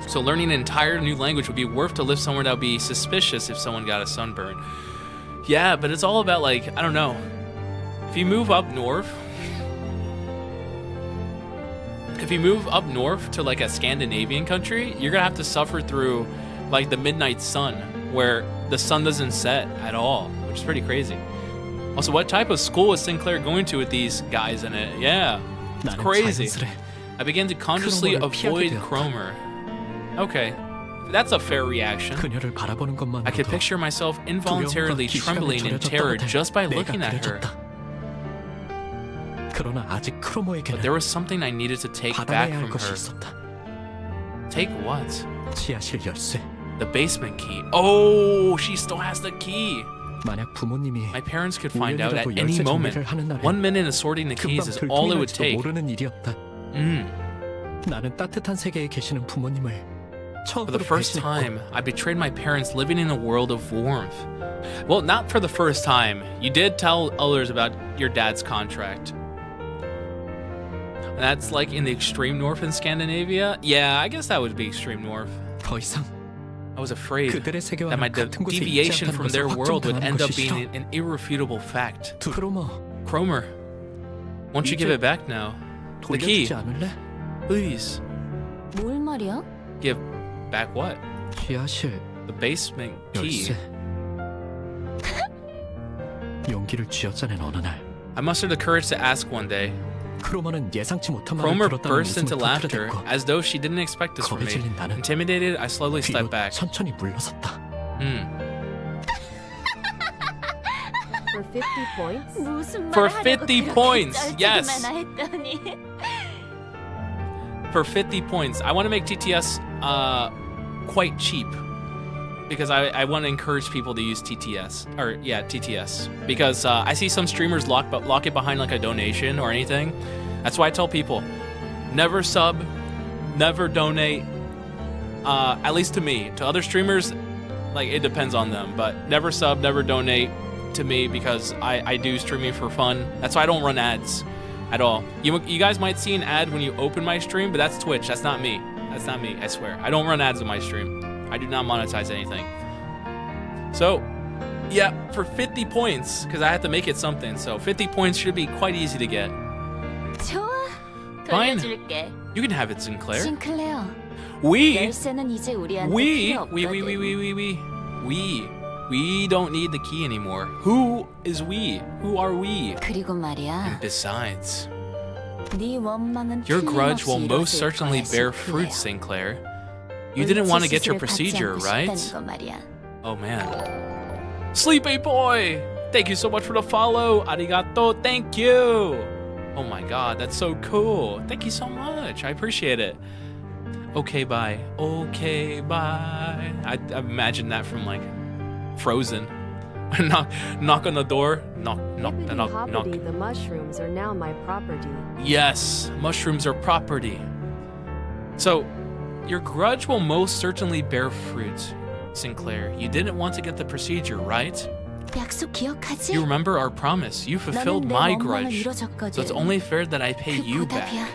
So learning an entire new language would be worth to live somewhere that would be suspicious if someone got a sunburn. Yeah, but it's all about, like, I don't know. If you move up north... If you move up north to, like, a Scandinavian country, you're gonna have to suffer through, like, the midnight sun, where the sun doesn't set at all, which is pretty crazy. Also, what type of school is Sinclair going to with these guys in it? Yeah, it's 나는 crazy. 자연스레 I began to consciously 크로머를 피하게 avoid 되었다. Cromer. Okay, that's a fair reaction. 그녀를 바라보는 I could 것만으로도 picture myself involuntarily trembling in terror just by looking at her. 그러나 아직 크로머에게는 But there was something I needed to take back 받아내야 할 from 것이 her. 있었다. Take what? 지하실 열쇠. The basement key. Oh, she still has the key. 만약 부모님이 My parents could find out at 우연이라도 any 열쇠 moment. 정리를 하는 날에 1 minute assorting the keys 금방 is all it would 들통날지도 take. 모르는 일이었다. 나는 따뜻한 세계에 계시는 부모님을 For the 처음으로 first 배신했고 time, I betrayed my parents living in a world of warmth. Well, not for the first time. You did tell others about your dad's contract. That's like in the extreme north in Scandinavia? Yeah, I guess that would be extreme north. 더 이상 I was afraid 그들의 that my 세계와는 같은 곳에 있지 deviation 않다는 from 것을 their world would 확정당하는 end up 것이 being 싫어. an irrefutable fact. 크로머, Cromer, won't you give 이제 it back now? The key, 돌려주지 않을래? please. 뭘 말이야? Give back what? 지하실 The basement key. 열쇠. 용기를 쥐어짜낸 어느 날 I mustered the courage to ask one day. 크로머는 예상치 못한 말을 Cromer 들었다는 burst into 웃음을 laughter 터뜨렸고 as though she didn't expect this from 겁에 me. 질린 나는 Intimidated, I slowly 뒤로 stepped back. 천천히 물러섰다. For 50 points? 무슨 For 말 하려고 50 그렇게 points, yes. 쩔쩔이만 했더니. For 50 points. I want to make TTS quite cheap. Because I want to encourage people to use TTS. Or, yeah, TTS. Because I see some streamers lock it behind like a donation or anything. That's why I tell people, never sub, never donate. At least to me. To other streamers, like, it depends on them. But never sub, never donate to me because I do streaming for fun. That's why I don't run ads at all. You guys might see an ad when you open my stream, but that's Twitch. That's not me. That's not me, I swear. I don't run ads on my stream. I do not monetize anything. So, yeah, for 50 points, because I have to make it something, so 50 points should be quite easy to get. 좋아. Fine. 돌려줄게. You can have it, Sinclair. 싱클레어. We 열쇠는 이제 우리한테 필요 없거든. We don't need the key anymore. Who is we? Who are we? 그리고 말이야. And besides, 네 원망은 your grudge will 틀림없이 most 이루어질 certainly 거야, bear 싱클레어. fruit, Sinclair. You didn't want to get your 의치 procedure, 시술을 받지 right? 않고 싶다는 거 말이야. Oh man. Sleepy boy! Thank you so much for the follow. Arigato. Thank you. Oh my god, that's so cool. Thank you so much. I appreciate it. Okay, bye. Okay, bye. I imagine that from like Frozen. knock on the door. Knock, knock, Hippity knock, hoppity, knock. the mushrooms are now my property. Yes, mushrooms are property. So, your grudge will most certainly bear fruit, Sinclair. You didn't want to get the procedure, right? 약속 기억하지? You remember our promise. You fulfilled 너는 내 my 원망을 grudge. 이뤄줬거든. So it's only fair that I pay 그 you back. 보답이야.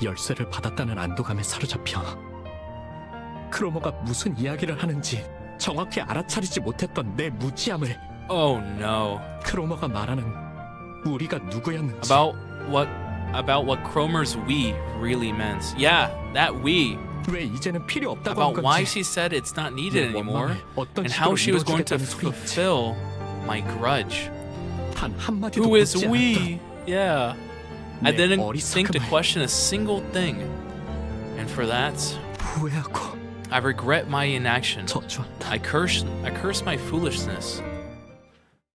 열쇠를 받았다는 안도감에 사로잡혀 크로머가 무슨 이야기를 하는지 정확히 알아차리지 못했던 내 무지함을 Oh no. 크로머가 말하는 우리가 누구였는지 About what Cromer's we really meant. Yeah, that we. 왜 이제는 필요 없다고 한 About why 건지 she said it's not needed 내 anymore. 원망을 어떤 And how 식으로 she was going to 이루어지겠다는 소리인지 fulfill my grudge. 단 한마디도 Who is 묻지 we? Yeah. I 내 didn't think to 어리석음을 question a single thing. And for that, 후회하고 I regret my inaction. 저주한다. I curse my foolishness.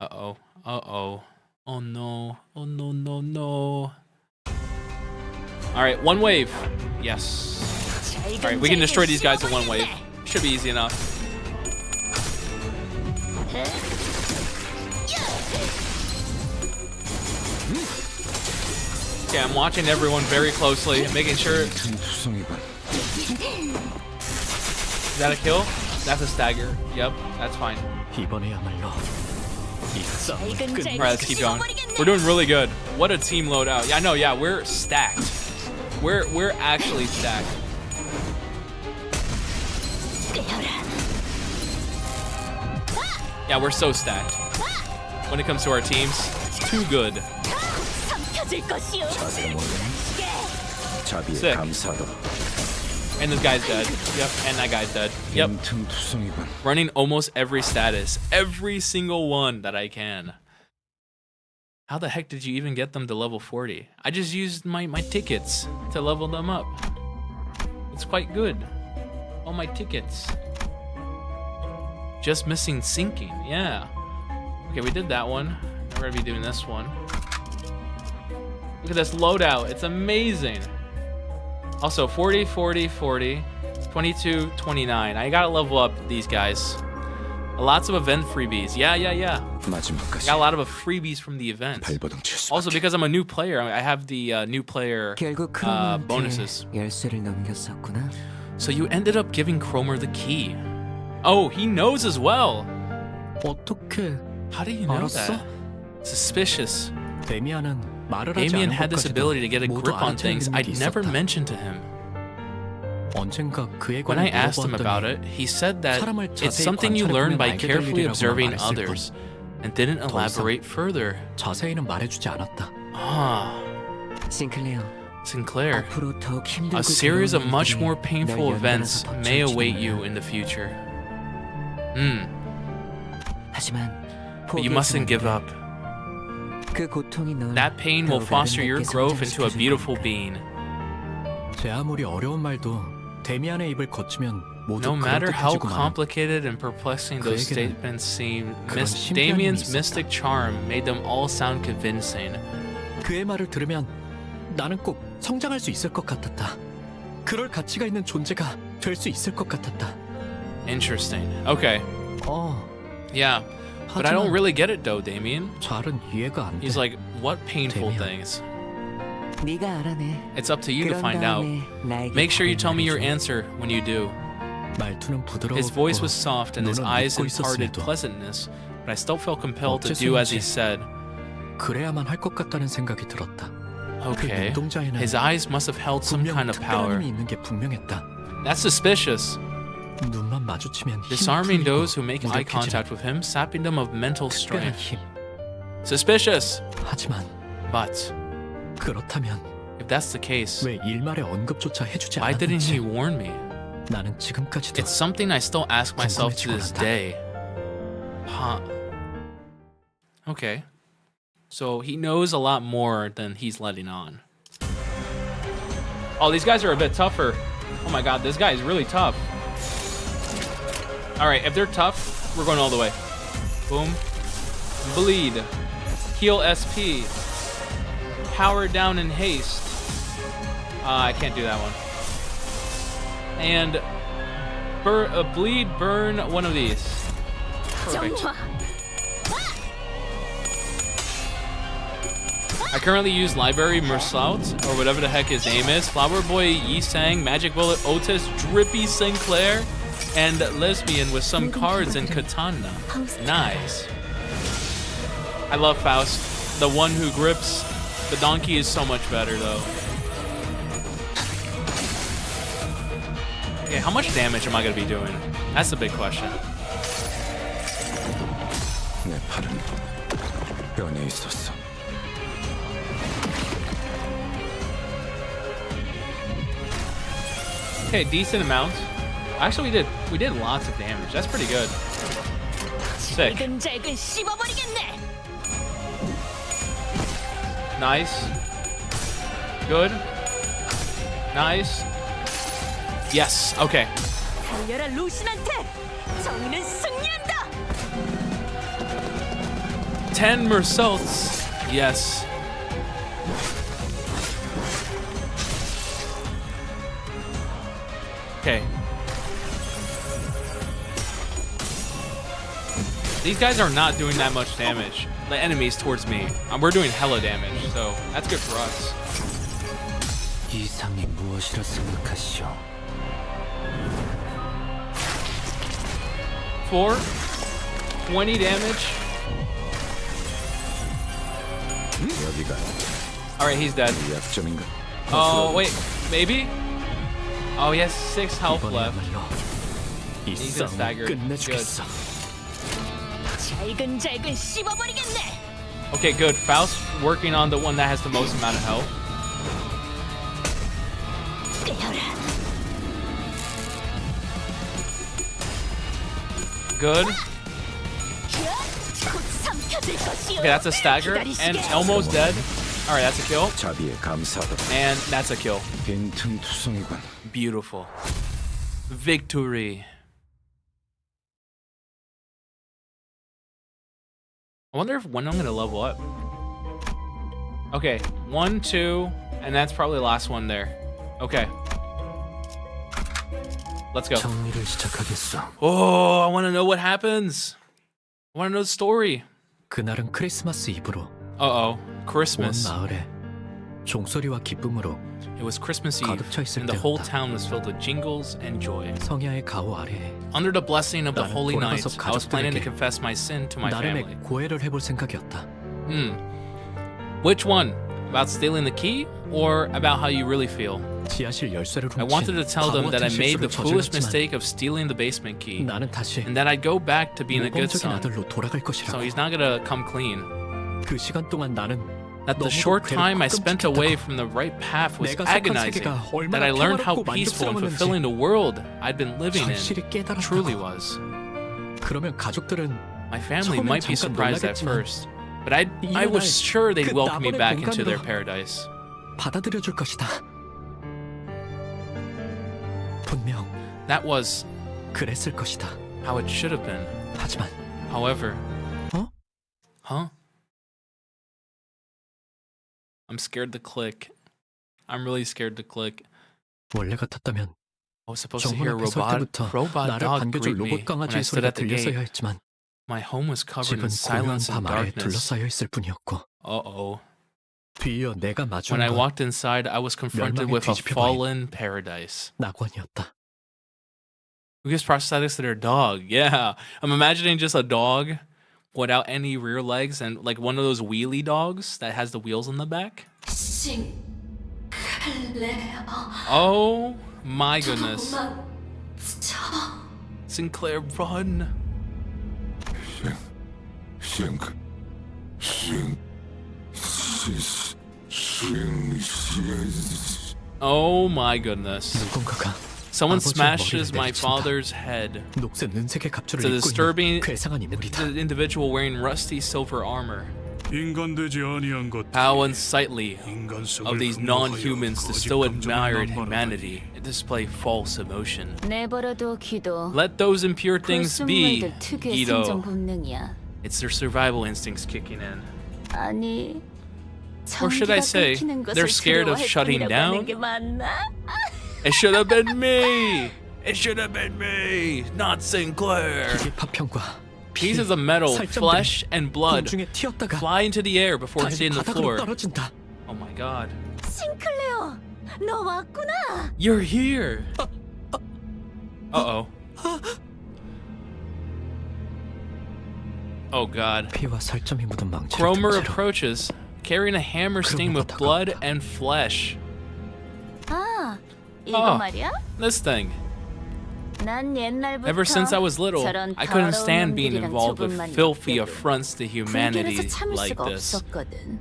Uh-oh. Uh-oh. Oh no. Oh no, no, no. Alright, one wave. Yes. Alright, we can destroy these guys in one wave. Should be easy enough. Okay, I'm watching everyone very closely, making sure. Is that a kill? That's a stagger. Yep, that's fine. 이번에야말로 이 싸움을 끝. Alright, let's keep going. We're doing really good. What a team loadout. Yeah, I know, yeah, we're stacked. We're actually stacked. Yeah, we're so stacked. When it comes to our teams, it's too good. 자비에 Sick. 감사도. And this guy's dead. Yep, and that guy's dead. Yep. 빈틈투성이군. Running almost every status. Every single one that I can. How the heck did you even get them to level 40? I just used my tickets to level them up. It's quite good. All my tickets. Just missing sinking, yeah. Okay, we did that one. Now we're gonna be doing this one. Look at this loadout, it's amazing. Also, 40, 40, 40, 22, 29. I gotta level up these guys. Lots of event freebies. Yeah. 마지막까지 Got a lot of freebies from the event. 발버둥 칠 수밖에. Also, because I'm a new player, I have the new player 결국 크로머한테 bonuses. 열쇠를 넘겼었구나. So you ended up giving Cromer the key. Oh, he knows as well. 어떻게 How do you know 알았어? that? Suspicious. 데미안은 말을 하지 Damien 않은 had this ability to get a 것까지도 grip 모두 on 알아채는 things 능력이 I'd never 있었다. mentioned to him. 언젠가 그에 When I 관해 asked him about 물어봤더니 it, he said that 사람을 it's 자세히 something you learn 관찰해보면 by 알게 될 carefully 일이라고만 observing 말했을 others, and didn't 더 이상 elaborate further. 자세히는 말해주지 않았다. Ah, 싱클레어, Sinclair. 앞으로 더욱 힘들고 A series of 두려운 much 일들이 more 널 painful events 연달아서 may 덮칠지도 await you 몰라. in the future. 하지만 But you 포기해서는 mustn't 안 give 돼. up. 그 고통이 널 That pain will 더 foster your 아름답게 growth into a 성장시켜줄 beautiful 거니까. being. 제 아무리 어려운 말도 데미안의 입을 거치면 모두 No matter how 그럴듯해지고만. complicated and perplexing those 그에게는 statements seem, 그런 신비한 Damien's 힘이 mystic charm made them all sound convincing. 그의 말을 들으면 나는 꼭 성장할 수 있을 것 같았다. 그럴 가치가 있는 존재가 될 수 있을 것 같았다. Interesting. Okay. Yeah. But I don't 하지만 really get it though, Damien. 잘은 이해가 안 돼. He's like, what painful Damien. things? 네가 알아내. It's up to you to 그런 find out. 다음에 나에게 Make sure you tell me your 답을 말해줘. answer when you do. 말투는 부드러웠고 His voice was soft and his 눈은 eyes 웃고 imparted 있었음에도 pleasantness, but I still felt compelled to do as he said. 그래야만 할 것 같다는 생각이 들었다. Okay. 그 눈동자에는 His eyes must have held some 분명 kind of 특별한 power. 힘이 있는 게 분명했다. That's suspicious. 눈만 마주치면 힘 Disarming 풀리고 those who make eye 무력해지는 contact with him, sapping them of mental 특별한 strength. 힘. Suspicious. 하지만 But 그렇다면 if that's the case, 왜 일말의 언급조차 해주지 why didn't he 않았는지 warn me? 나는 지금까지도 It's something I still ask myself to this 궁금해지고 day. Huh. Okay. So he knows a lot more than he's letting on. Oh, these guys are a bit tougher. Oh my god, this guy is really tough. Alright, if they're tough, we're going all the way. Boom. Bleed. Heal SP. Power down and haste. I can't do that one. And bleed, burn one of these. Perfect. I currently use Library Mersault, or whatever the heck his name is, Flower Boy Yi Sang, Magic Bullet Otis, Drippy Sinclair, and Lesbian with some cards and Katana. Nice. I love Faust. The one who grips the donkey is so much better though. Okay, how much damage am I gonna be doing? That's the big question. 내 팔은 변해 있었어. Okay, decent amount. Actually, we did lots of damage. That's pretty good. Sick. Nice. Good. Nice. Yes. Okay. 10 Mersaults. Yes. Okay. These guys are not doing that much damage. The enemies towards me. We're doing hella damage, so that's good for us. 이상이 무엇이라 생각하시오? 4. 20 damage. 여기가 Alright, he's dead. 약점인가? Oh, wait. Maybe? Oh, he has 6 health left. 이번에야말로 이 He's gonna 싸움 stagger. 끝내주겠어. Okay, good. Faust working on the one that has the most amount of health. Good. Okay, that's a stagger. And Elmo's dead. Alright, that's a kill. 자비에 감사하다. And that's a kill. 빈틈투성이군. Beautiful. Victory. I wonder when I'm gonna level up. Okay, 1, 2, and that's probably the last one there. Okay. Let's go. 정리를 시작하겠어. Oh, I wanna know what happens. I wanna know the story. 그날은 크리스마스 이브로 Uh-oh. 온 Christmas. 마을에 종소리와 기쁨으로 It was Christmas Eve, 가득 차 있을 and the whole 때였다. town was filled with jingles and joy. 성야의 가호 아래에 Under the blessing of the 나는 holy night, 돌아가서 I was planning to 가족들에게 confess my sin to my family. 나름의 고해를 해볼 생각이었다. Which one? About stealing the key, or about how you really feel? 지하실 열쇠를 I wanted to 훔친 tell them 바보 that I 같은 made the 실수를 foolish 저질렀지만 mistake of stealing the basement key, 나는 다시 and that I'd go back to being a good 모범적인 son. 아들로 돌아갈 So 것이라고. he's not gonna come clean. 그 시간 동안 나는 that the short time I spent away from the right path was agonizing, that I learned how peaceful and fulfilling the world I'd been living in truly was. 그러면 가족들은 My family might be surprised at first, but I was sure they'd welcome me back into their paradise. 받아들여 줄 것이다. 분명 That was 그랬을 것이다. how it should have been. 하지만 However, 어? huh? I'm scared to click. I'm really scared to click. 원래 같았다면 I was supposed to hear 정문 앞에 설 때부터 robot 나를 dog 반겨줄 greet me 로봇 when I 강아지의 stood 소리가 at the gate. 들렸어야 했지만 My home was covered 집은 in silence 고요한 and 밤 아래 darkness. 둘러싸여 있을 뿐이었고 Uh-oh. 뒤이어 내가 마주한 When I 건 walked inside, I was confronted 멸망에 with a 뒤집혀 fallen paradise. 낙원이었다. Who gives prosthetics to their dog? Yeah. I'm imagining just a dog without any rear legs and like one of those wheelie dogs that has the wheels on the back. Oh my goodness. Sinclair, run. Oh my goodness. 누군가가 Someone 아버지의 smashes 머리를 my 내리친다. father's head. 녹색 은색의 갑주를 It's a 입고 disturbing 있는 괴상한 인물이다. the individual wearing rusty silver armor. 인간되지 아니한 것. How unsightly 인간 속을 of these 근무하여 non-humans to 거짓 still 감정을 admire 남발하다니. humanity and display false emotion. 내버려둬 기도. Let those impure things be, 불순물들 특유의 생존 Guido. 본능이야. It's their survival instincts kicking in. 아니. Or should I 전기가 say, 끊기는 것을 they're scared of 두려워할 shutting 뿐이라고 down? 하는 게 맞나? It should have been me! It should have been me, not Sinclair! 기계 파편과 Pieces of metal, flesh, and blood 공중에 튀었다가 fly into the air before 다시 hitting the 바닥으로 floor. 떨어진다. Oh my god. 싱클레어, 너 왔구나. You're here! Uh-oh. Oh god. 피와 살점이 묻은 망치를 Cromer 든 채로 approaches, carrying a hammer stained with blood and flesh. 아, 이거 Oh. 말이야? This thing. 난 옛날부터 Ever since I was little, 저런 I couldn't 더러운 stand being 놈들이랑 involved with 좁은 filthy 만족들을 affronts to humanity 불길해서 참을 like 수가 this. 없었거든.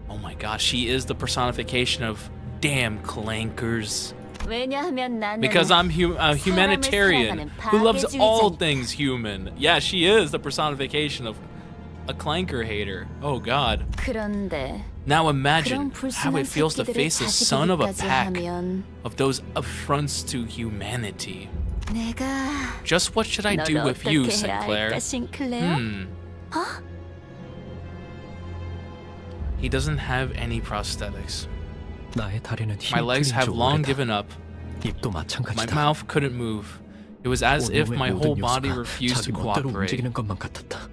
Oh my gosh, she is the personification of damn clankers. 왜냐하면 나는 Because I'm a humanitarian who loves all 파괴주의자니까. things human. Yeah, she is the personification of a clanker hater. Oh god. 그런데 Now 그런 imagine how 불순한 it feels to 새끼들을 face the son of a 자식이기까지 pack 하면 of those affronts to humanity. 내가 Just what should I do 너를 with you, 어떻게 해야 Sinclair? 할까, 싱클레어? He doesn't have any prosthetics. 나의 다리는 My 힘이 legs 풀린 have 지 long 오래다. given up. 입도 My 마찬가지다. mouth couldn't move. It was as if 온몸의 my whole 모든 body 요소가 refused 자기 to 멋대로 cooperate. 움직이는 것만 같았다.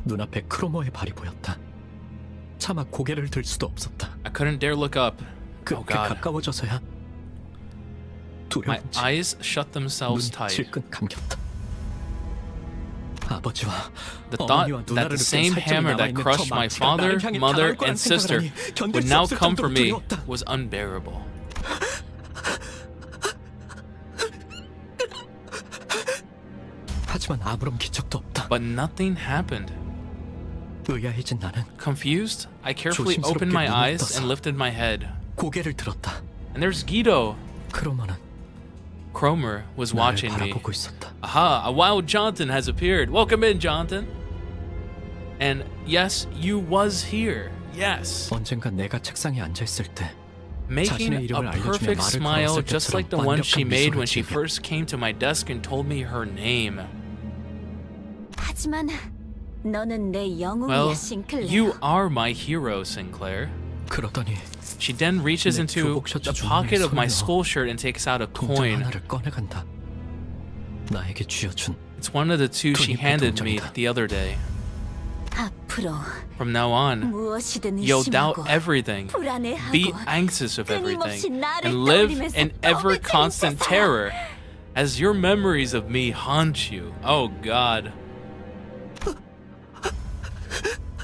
눈앞에 크로머의 발이 보였다. 차마 고개를 들 수도 없었다. I couldn't dare look up. Oh 그렇게 god. 가까워져서야 My 두려운지 eyes shut themselves 눈 tight. 질끈 감겼다. 아버지와 The thought 어머니와 that 누나를 the 뺀 same 살점이 hammer that 남아있는 저 crushed my 망치가 father, 나를 향해 mother, 다가올 거란 and sister 생각하니 견딜 would 수 now 없을 come for 정도로 me 두려웠다. was unbearable. 하지만 아무런 기척도 없다. But nothing happened. 의아해진 나는 Confused, I carefully opened my eyes and lifted my head. 고개를 들었다. And there's Guido. 크로머는 Cromer was 나를 watching me. 바라보고 있었다. Aha, a wild Jonathan has appeared. Welcome in, Jonathan. And yes, you was here. Yes. 언젠가 내가 책상에 앉아 있을 때 Making 자신의 a 이름을 알려주며 perfect 말을 smile 걸었을 just like the 때처럼 one she 완벽한 made when 미소를 she 지으며 first came to my desk and told me her name. 하지만 너는 내 영웅이야, Well, 싱클레어. you are my hero, Sinclair. 그러더니 She then reaches 내 into 교복 셔츠 the 주머니에 pocket of my 손을 넣어 school shirt and takes out a 동전 coin. 하나를 꺼내간다. 나에게 쥐어준 It's one of the two she 돈이 handed me 동전이다. the other day. 앞으로 From now on, 무엇이든 you'll doubt 의심하고 everything, 불안해하고 be anxious of everything, 끊임없이 나를 and live 떠올리면서 in ever 너무 constant 재밌어서. terror as your memories of me haunt you. Oh God.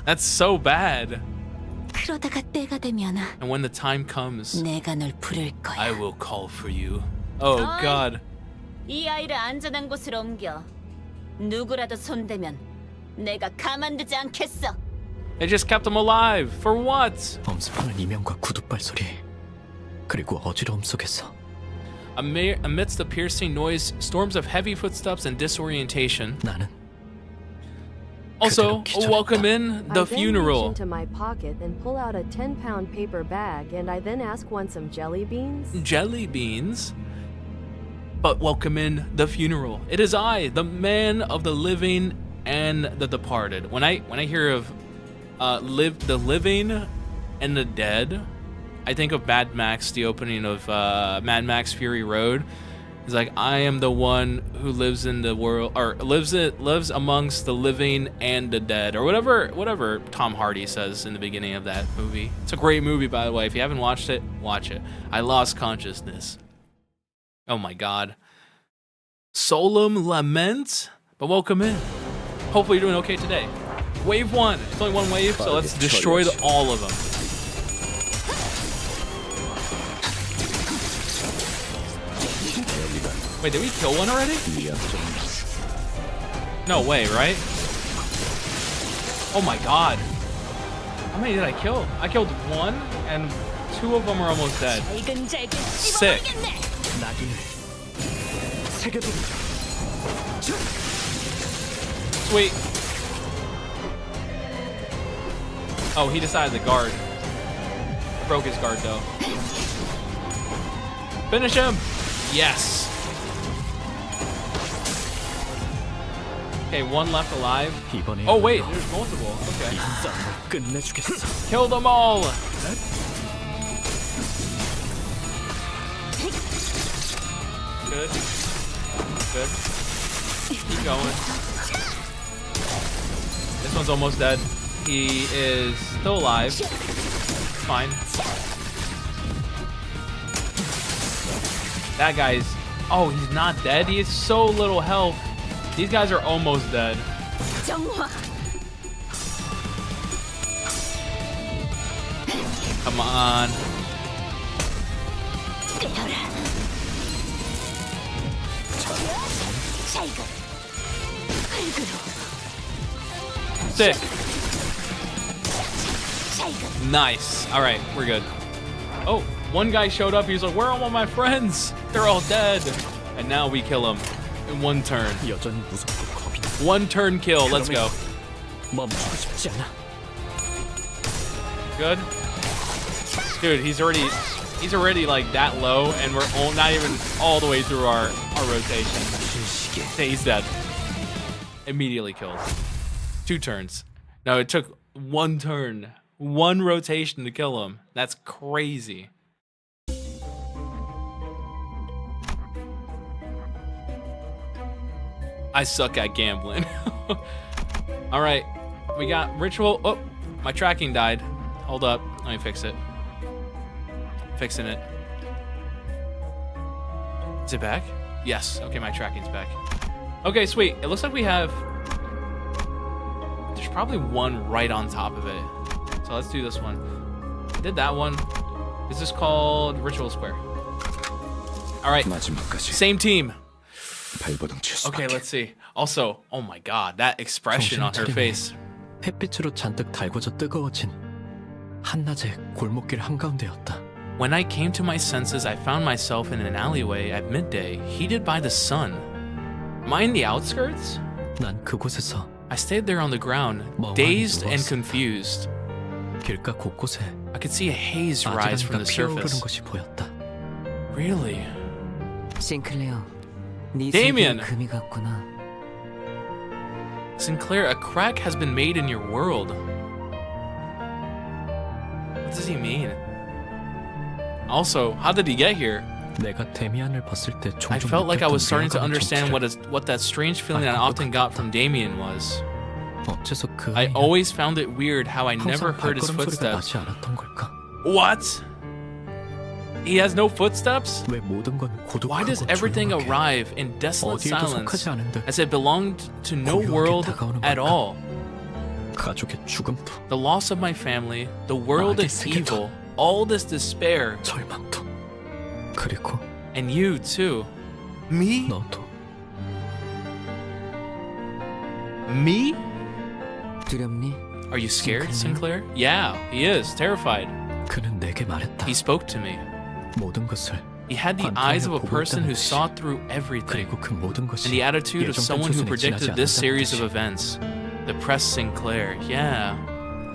That's so bad. 그러다가 때가 되면 And when the time comes, 내가 널 부를 거야. I will call for you. Oh 어이. God. 이 아이를 안전한 곳으로 옮겨. 누구라도 손대면 내가 가만두지 않겠어. They just kept him alive. For what? 엄습하는 이명과 구둣발 소리 그리고 어지러움 속에서 Amidst the piercing noise, storms of heavy footsteps and disorientation. 나는 Also, 기절했다. welcome in the I then reach funeral. into my pocket and pull out a 10-pound paper bag, and I then ask want some jelly beans. Jelly beans. But welcome in the funeral. It is I, the man of the living and the departed. When I hear of the living and the dead, I think of Mad Max, the opening of Mad Max Fury Road. It's like, I am the one who lives in the world, or lives amongst the living and the dead, or whatever Tom Hardy says in the beginning of that movie. It's a great movie, by the way. If you haven't watched it, watch it. I lost consciousness. Oh my god. Solemn lament, but welcome in. Hopefully you're doing okay today. Wave 1. It's only one wave, so let's destroy all of them. Wait, did we kill one already? No way, right? Oh my god. How many did I kill? I killed one, and 2 of them are almost dead. Sick. 낙인을 새겨두자. Sweet. Oh, he decided to guard. Broke his guard, though. Finish him! Yes. Okay, one left alive. 이번에 Oh wait, there's multiple. Okay. 끝내주겠어. Kill them all! Good. Good. Keep going. This one's almost dead. He is still alive. Fine. That guy's... Oh, he's not dead? He has so little health. These guys are almost dead. Come on. Sick. Nice. All right, we're good. Oh, one guy showed up. He was like, "Where are all my friends? They're all dead." And now we kill him in one turn. 여전히 무섭고 겁이 나. One turn kill. Let's go. 멈추고 싶지 않아. Good. Dude, he's already like that low, and we're not even all the way through our rotation. Okay, he's dead. Immediately killed. 2 turns. No, it took 1 turn, 1 rotation to kill him. That's crazy. I suck at gambling. All right, we got ritual. Oh, my tracking died. Hold up, let me fix it. Fixing it. Is it back? Yes. Okay, my tracking's back. Okay, sweet. It looks like we have... There's probably one right on top of it. So let's do this one. I did that one. This is called Ritual Square. All right. Same team. Okay, let's see. Also, oh my god, that expression on her face. 햇빛으로 잔뜩 달궈져 뜨거워진 한낮의 골목길 한가운데였다. When I came to my senses, I found myself in an alleyway at midday, heated by the sun. Am I in the outskirts? 난 그곳에서 I stayed there on the ground, dazed and confused. 길가 곳곳에 I could see a haze rise from the 피어오르는 surface. 것이 보였다. Really? 싱클레어, 네 Damien. 세계에 금이 갔구나. Sinclair, a crack has been made in your world. What does he mean? Also, how did he get here? 내가 데미안을 봤을 때 I 종종 felt like I 느꼈던 was starting to 위화감의 understand 정체를 what that strange feeling I often got from Damien was. 어째서 그 I 아이는 always found it weird how I never 항상 heard his 발걸음 소리가 footsteps. 나지 않았던 걸까? What? He has no footsteps? 왜 모든 건 Why does 고독하고 everything 조용하게 arrive in desolate 어디에도 silence 속하지 않은 듯 as it belonged to no 고요하게 world 다가오는 at 걸까? all? 가족의 죽음도 The loss of my family, the world 나에게 is 세계도 evil, all this despair, 절망도 그리고 and you too. Me? 너도 Me? 두렵니? Are you scared, Sinclair? Yeah, he is terrified. 그는 내게 말했다. He spoke to me. 모든 것을 He had the eyes of a person who saw through everything, 그리고 그 모든 것이 and the attitude of 예정된 someone who 조선에 predicted 지나지 this 않는다는 series of 것이. events. The press Sinclair, yeah.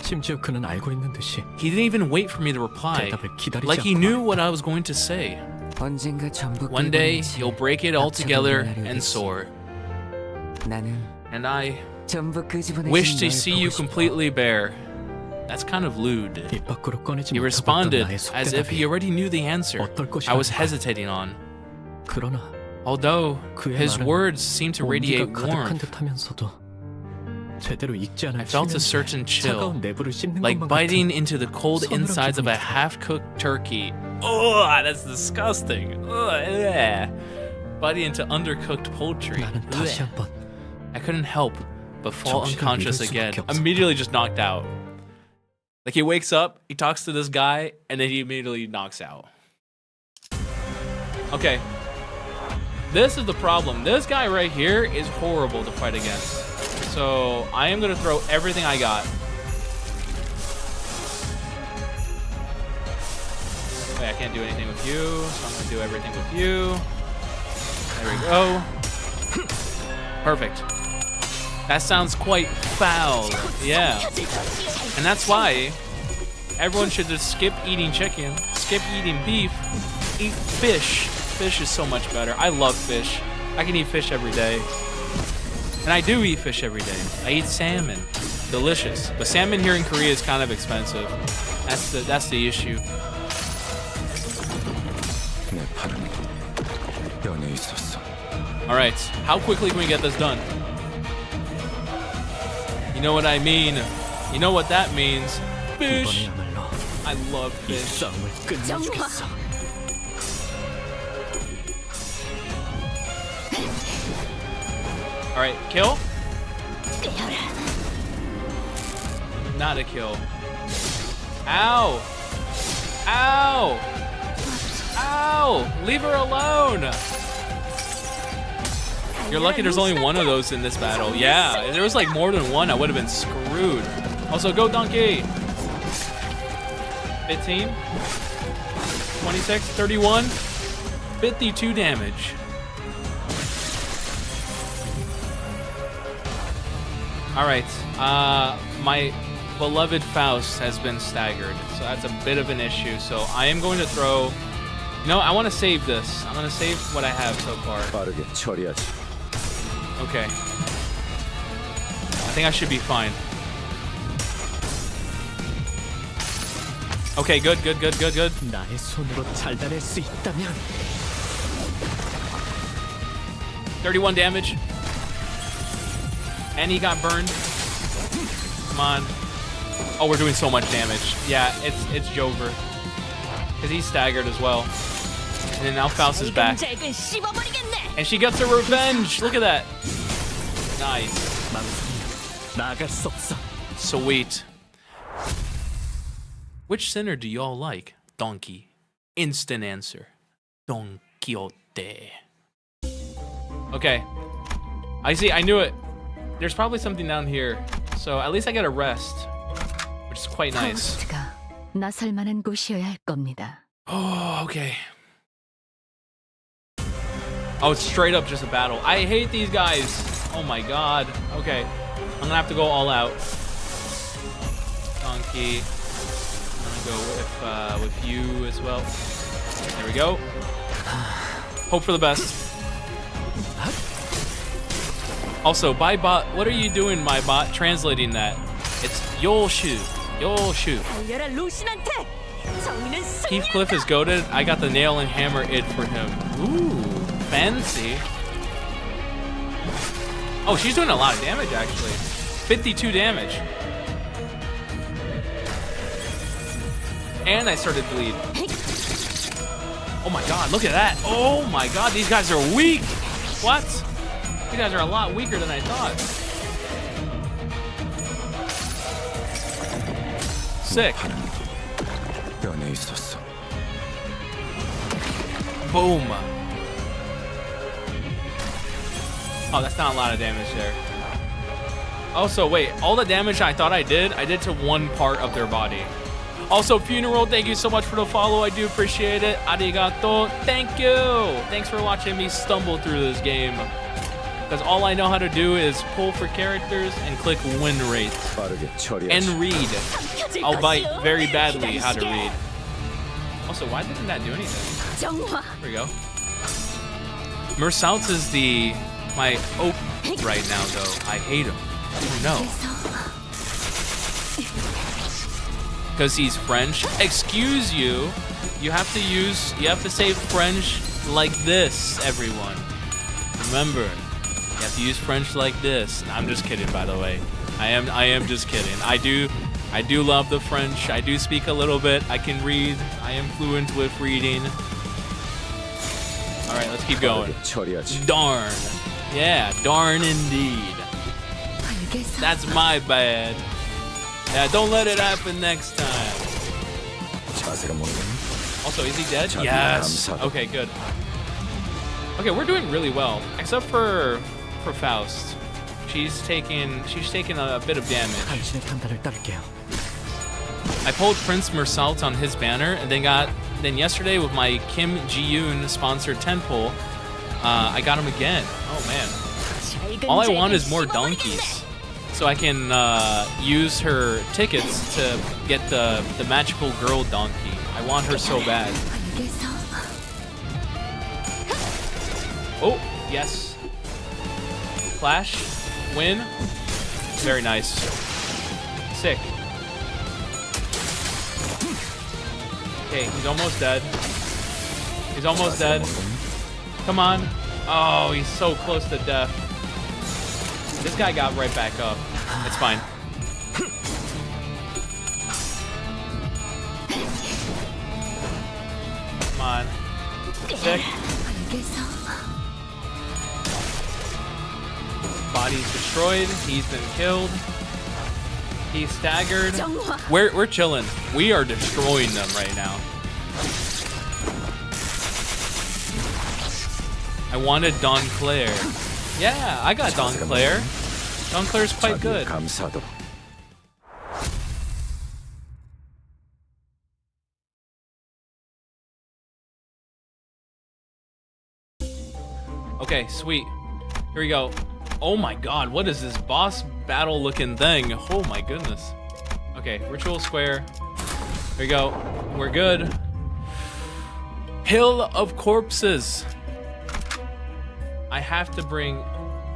심지어 그는 알고 있는 듯이 He didn't even wait for me to reply, 대답을 기다리지 like he 않고 knew what I was going to say. 언젠가 전부 One day, 끄집어내지. you'll break it all together 합쳐보는 and 날이 soar. 나는 And I 전부 끄집어내지. wish to see you completely bare. That's kind of lewd. 입 밖으로 꺼내지 He 못하고 있던 responded 나의 as if he 속대답이 already knew the answer 어떨 것이라는 I was 거야. hesitating on. 그러나 Although 그의 his 말은 words seemed to radiate 온기가 가득한 warmth, 듯하면서도 제대로 익지 않은 I felt a 칠면조에 certain chill, 차가운 내부를 씹는 like 것만 biting 같은 into the cold 서늘한 insides of a 기분이 들어. half-cooked turkey. Oh, that's disgusting. Ugh. Biting into undercooked poultry. 나는 다시 Ugh. 한번 I couldn't help but fall 정신을 unconscious 잃을 again. 수밖에 없었다. Immediately just knocked out. Like he wakes up, he talks to this guy, and then he immediately knocks out. Okay. This is the problem. This guy right here is horrible to fight against. So I am gonna throw everything I got. Wait, I can't do anything with you, so I'm gonna do everything with you. There we go. Perfect. That sounds quite foul. Yeah. And that's why everyone should just skip eating chicken, skip eating beef, eat fish. Fish is so much better. I love fish. I can eat fish every day. And I do eat fish every day. I eat salmon. Delicious. But salmon here in Korea is kind of expensive. That's the issue. 내 팔은 변해 있었어. Alright, how quickly can we get this done? You know what I mean. You know what that means. Fish! 이번에야말로 I love 이 fish. 싸움을 끝내주겠어. Alright, kill? Not a kill. Ow! Ow! Ow! Leave her alone! You're lucky there's only one of those in this battle. Yeah, if there was like more than one, I would have been screwed. Also, go donkey! 15, 26, 31, 52 damage. Alright, my beloved Faust has been staggered, so that's a bit of an issue. So I am going to throw... No, I want to save this. I'm going to save what I have so far. 빠르게 처리하지. Okay. I think I should be fine. Okay, good. 나의 손으로 잘라낼 수 있다면 31 damage. And he got burned. Come on. Oh, we're doing so much damage. Yeah, it's Jover. Because he's staggered as well. And then now Faust is back. And she gets her revenge. Look at that. Nice. 나갈 수 없어. Sweet. Which sinner do y'all like? Donkey. Instant answer. Don Quixote. Okay. I see, I knew it. There's probably something down here. So at least I get a rest. Which is quite nice. 파우스트가 나설 만한 곳이어야 할 겁니다. Oh, okay. Oh, it's straight up just a battle. I hate these guys. Oh my god. Okay. I'm gonna have to go all out. Donkey. I'm gonna go with you as well. There we go. Hope for the best. Also, by bot, what are you doing, my bot? Translating that. It's Yolshu. Yolshu. Heathcliff is goated. I got the nail and hammer it for him. Ooh, fancy. Oh, she's doing a lot of damage, actually. 52 damage. And I started to bleed. Oh my god, look at that. Oh my god, these guys are weak. What? You guys are a lot weaker than I thought. Sick. 변해 있었어. Boom. Oh, that's not a lot of damage there. Also, wait, all the damage I thought I did to one part of their body. Also, Funeral, thank you so much for the follow. I do appreciate it. Arigato. Thank you. Thanks for watching me stumble through this game. Because all I know how to do is pull for characters and click win rate. 빠르게 And 처리하지. read. I'll bite very badly how to read. Also, why didn't that do anything? 정화. Here we go. Mersaltz is my oak right now, though. I hate him. Oh no. Because he's French. Excuse you. You have to say French like this, everyone. Remember, you have to use French like this. I'm just kidding, by the way. I am just kidding. I do love the French. I do speak a little bit. I can read. I am fluent with reading. All right, let's keep going. 빠르게 처리하지. Darn. Yeah, darn indeed. That's my bad. Yeah, don't let it happen next time. 자세가 모르겠니? Also, is he dead? 자기 Yes. 감사도. Okay, good. Okay, we're doing really well, except for Faust. She's taking a bit of damage. 당신의 판단을 따를게요. I pulled Prince Mersaltz on his banner, and then yesterday with my Kim Ji-yoon sponsored 10 pull, I got him again. Oh man. All I want is more donkeys, so I can use her tickets to get the magical girl donkey. I want her so bad. Oh, yes. Flash, win. Very nice. Sick. Okay, he's almost dead. He's almost dead. Come on. Oh, he's so close to death. This guy got right back up. It's fine. Come on. Sick. Body's destroyed. He's been killed. He's staggered. We're chilling. We are destroying them right now. I wanted Don Claire. Yeah, I got Don Claire. Don Claire's quite 자기 good. 감사도. Okay, sweet. Here we go. Oh my god, what is this boss battle looking thing? Oh my goodness. Okay, Ritual Square. Here we go. We're good. Hill of Corpses. I have to bring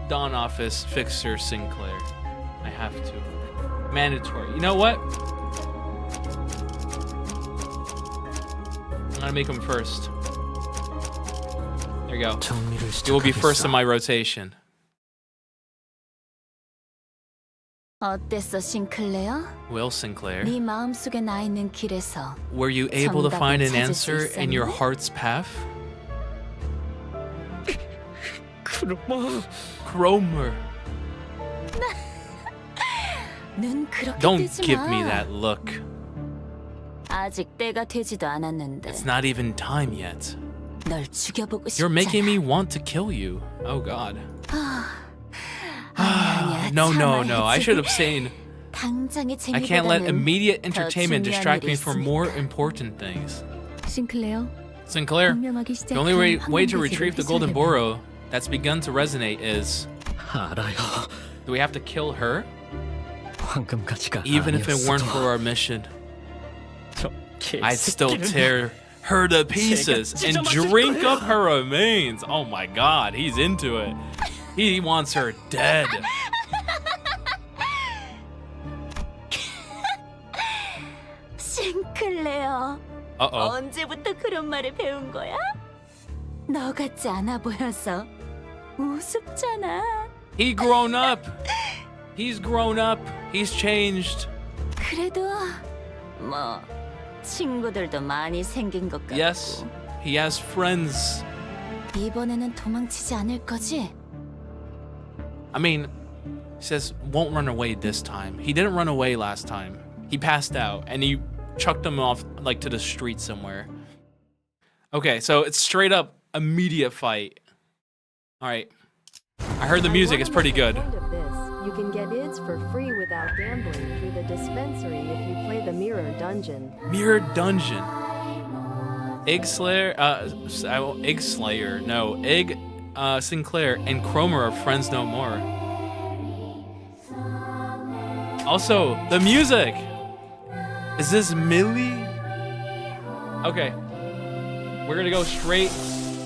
Dawn Office Fixer Sinclair. I have to. Mandatory. You know what? I'm gonna make him first. There you go. 정리를 You will be first in 시작하겠어. my rotation. 어땠어, 싱클레어? Will Sinclair, 네 마음속에 나 있는 길에서 were you able to find an 정답을 찾을 수 answer in your 있었니? heart's path? 그럼 Cromer, 눈 그렇게 don't 뜨지 give 마. me that look. 아직 때가 되지도 않았는데 It's not even time yet. 널 죽여보고 싶잖아. You're making me want to kill you. Oh god. 아니야, No, no, no. I 참아야지. should have said 당장의 I can't let 재미보다는 immediate 더 entertainment 중요한 distract me 일이 from 있으니까. more important things. 싱클레어, Sinclair, 분명하기 the only way to 황금돼지를 retrieve the golden 회수하려면 burrow that's begun to resonate is, 알아요. do we have to kill her? 황금가지가 Even if it weren't for 아니었어도 our mission, 저 I'd still 개새끼는 tear her to pieces and drink up her remains. Oh my god, he's into it. He wants her dead. 싱클레어, Uh-oh. 언제부터 그런 말을 배운 거야? 너 같지 않아 보여서 우습잖아. He grown up. He's grown up. He's changed. 그래도 뭐 친구들도 많이 생긴 것 같고. Yes, he has friends. 이번에는 도망치지 않을 거지? I mean, he says won't run away this time. He didn't run away last time. He passed out and he chucked him off like to the street somewhere. Okay, so it's straight up immediate fight. All right. I heard the music is pretty good. You can get id meds for free without gambling through the dispensary if you play the Mirror Dungeon. Mirror Dungeon. Egg Slayer, Sinclair, and Cromer are friends no more. Also, the music! Is this Millie? Okay. We're gonna go straight.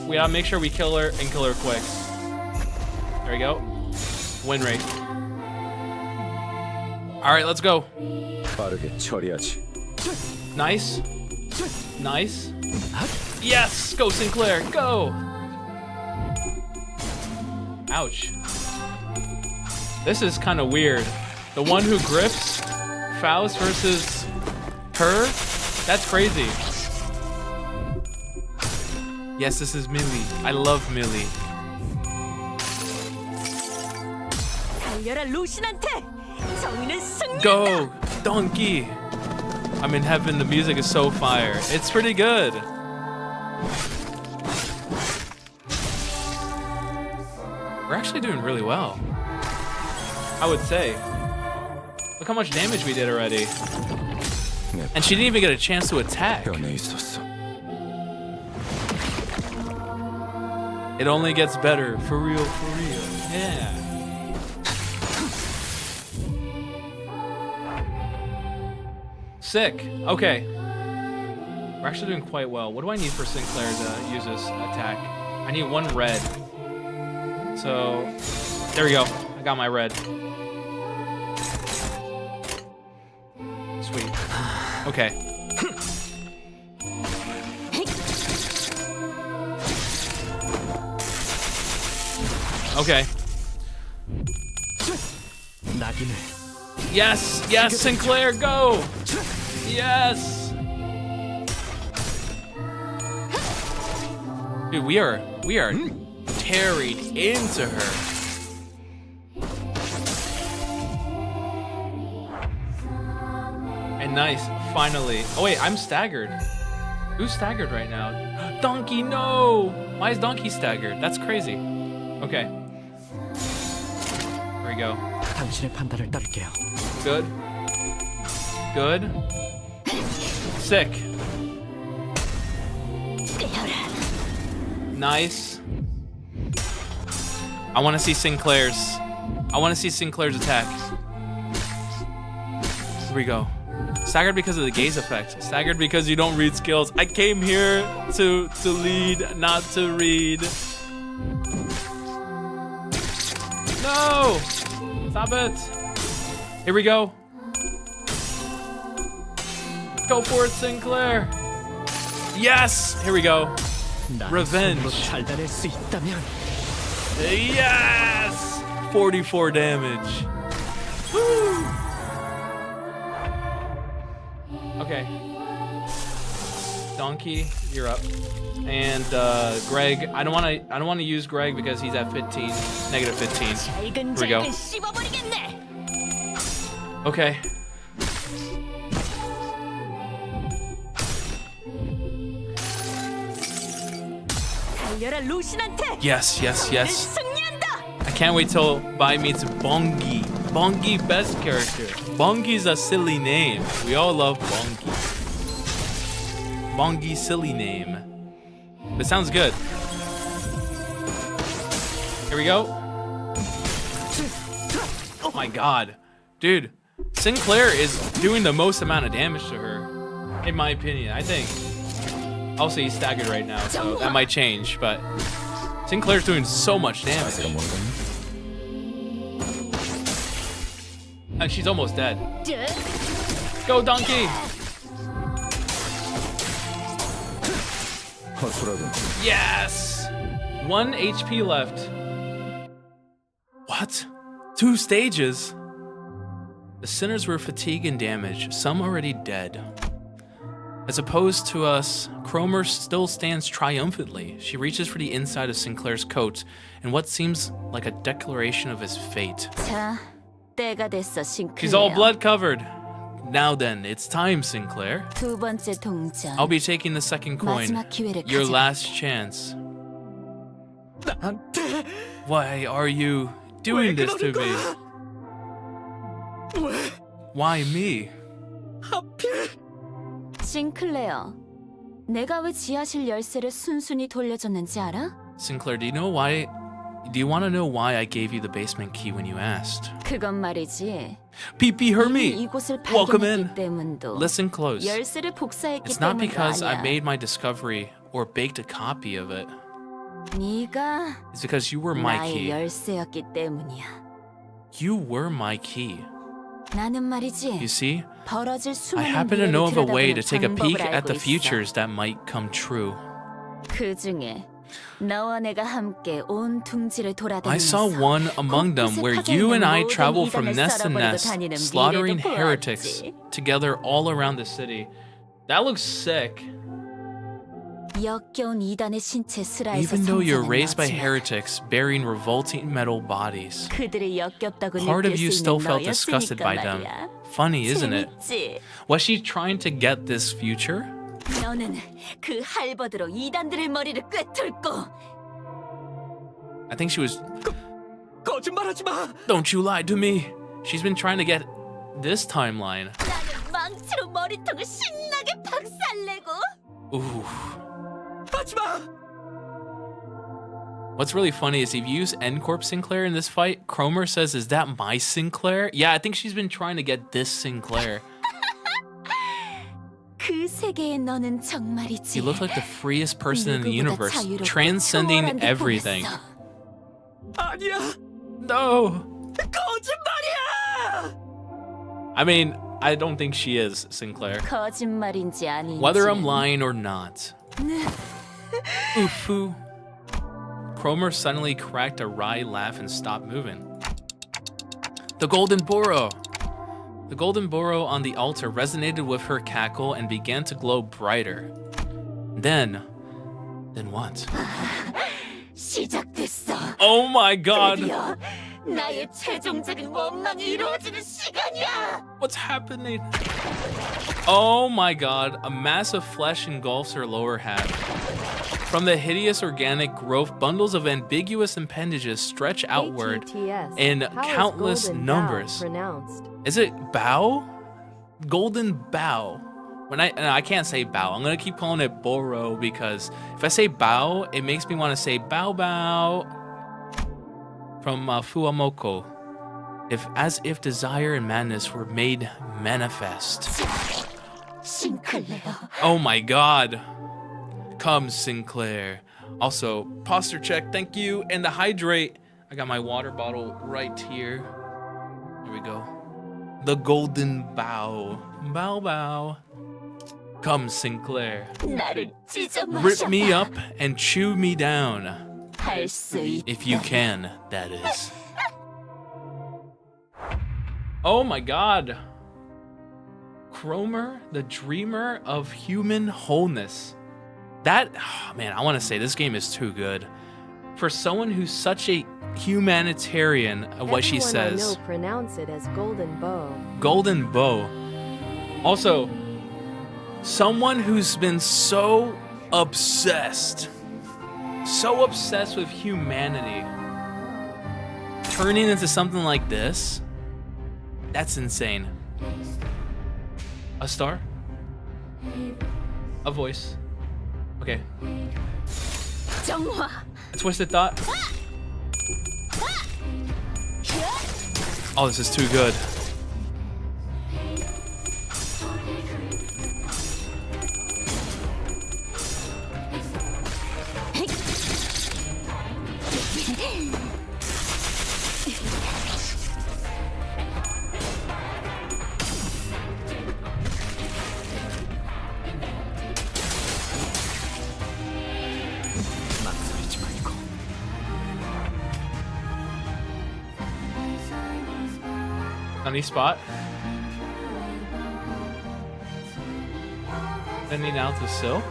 We gotta make sure we kill her and kill her quick. There we go. Win rate. Alright, let's go. 빠르게 처리하지. Nice. Nice. Yes! Go, Sinclair! Go! Ouch. This is kind of weird. The one who grips Faust versus her? That's crazy. Yes, this is Millie. I love Millie. 달려라 루신한테. 정의는 승리한다. Go, Donkey! I'm in heaven. The music is so fire. It's pretty good. We're actually doing really well, I would say. Look how much damage we did already. And she didn't even get a chance to attack. 변해 있었어. It only gets better. For real, for real. Yeah. Sick. Okay. We're actually doing quite well. What do I need for Sinclair to use this attack? I need one red. So, there we go. I got my red. Sweet. Okay. Okay. 낙인을. Yes! Yes, Sinclair, go! Yes! Dude, we are carried into her. And nice, finally. Oh wait, I'm staggered. Who's staggered right now? Donkey, no! Why is Donkey staggered? That's crazy. Okay. There we go. 당신의 판단을 따를게요. Good. Good. Sick. Nice. I want to see Sinclair's. I want to see Sinclair's attack. Here we go. Staggered because of the gaze effect. Staggered because you don't read skills. I came here to lead, not to read. No! Stop it. Here we go. Go for it, Sinclair. Yes! Here we go. Revenge. 달달할 수 있다면. Yes! 44 damage. Woo! Okay. Donkey, you're up. And Greg, I don't want to use Greg because he's at 15, negative 15. Here we go. Okay. Yes, yes, yes. I can't wait till Bai meets Bongi. Bongi, best character. Bongi's a silly name. We all love Bongi. Bongi, silly name. But sounds good. Here we go. Oh my god. Dude, Sinclair is doing the most amount of damage to her. In my opinion, I think. Also, he's staggered right now, so that might change, but Sinclair's doing so much damage. And she's almost dead. Go, Donkey! Yes! 1 HP left. What? 2 stages? The sinners were fatigued and damaged, some already dead. As opposed to us, Cromer still stands triumphantly. She reaches for the inside of Sinclair's coat and what seems like a declaration of his fate. 자, 때가 됐어, 싱클레어. She's all blood covered. Now then, it's time, Sinclair. 두 번째 동전. I'll be taking the second coin. 마지막 기회를 Your 가져. last chance. 나한테 Why are you doing this to me? Why me? 하필. 싱클레어, 내가 왜 지하실 열쇠를 순순히 돌려줬는지 알아? Sinclair, do you want to know why I gave you the basement key when you asked? 그건 말이지. PP heard 이미 me. 이곳을 Welcome 발견했기 in. 때문도 Listen close. 열쇠를 복사했기 It's not 때문도 because I 아니야. made my discovery or baked a copy of it. 네가 It's because you were my 나의 key. 열쇠였기 때문이야. You were my key. 나는 말이지. You see? 벌어질 I 수많은 happen to know of a way to 미래를 take a peek 들여다보는 at the 방법을 알고 futures 있어. that might come true. 그 중에 너와 내가 함께 온 둥지를 I saw 돌아다니면서 one among them where you and I travel from nest to nest, slaughtering heretics together all around the city. That looks sick. 역겨운 이단의 신체 스라에서 Even though you're 성장한 raised by 너지만 heretics bearing revolting metal bodies, 그들이 역겹다고 part of 느낄 you 수 still 있는 felt disgusted 너였으니까 by them. 말이야. Funny, isn't it? 재밌지? Was she trying to get this future? 너는 그 할버드로 이단들의 머리를 꿰뚫고 I think she was. 거짓말하지 마. Don't you lie to me. She's been trying to get this timeline. 나는 망치로 머리통을 신나게 박살내고 Ooh. 하지 마. What's really funny is if you use N-Corp Sinclair in this fight, Cromer says, "Is that my Sinclair?" Yeah, I think she's been trying to get this Sinclair. 그 세계의 너는 정말이지. You look like the freest person in the 누구보다 universe, 자유롭고 transcending 초월한 듯 everything. 보였어. 아니야. No. 거짓말이야. I mean, I don't think she is Sinclair. 거짓말인지 아닌지. Whether I'm lying or not. Oofu. Cromer suddenly cracked a wry laugh and stopped moving. The golden burrow. The golden burrow on the altar resonated with her cackle and began to glow brighter. Then what? 시작됐어. Oh my god! 드디어 나의 최종적인 원망이 이루어지는 시간이야. What's happening? Oh my god, a mass of flesh engulfs her lower half. From the hideous organic growth, bundles of ambiguous appendages stretch outward ATTS. in How is countless golden bow numbers. pronounced? Is it bow? Golden bow. When I can't say bow. I'm gonna keep calling it boro because if I say bow, it makes me want to say bow bow. From Fuamoko. As if desire and madness were made manifest. 싱클레어. Oh my god. Come, Sinclair. Also, posture check, thank you. And to hydrate, I got my water bottle right here. Here we go. The golden bow. Bow bow. Come, Sinclair. 나를 찢어 Rip me 마셔봐. up and chew me down. 할 수 있다. If you can, that is. Oh my god. Cromer, the dreamer of human wholeness. That, oh man, I want to say this game is too good. For someone who's such a humanitarian of what she Everyone I know says. pronounce it as golden bow. Golden bow. Also, someone who's been so obsessed with humanity, turning into something like this, that's insane. A star? A voice. Okay. 정화. A twisted thought. Oh, this is too good. 망설이지 말고. Sunny spot. Bending out the silk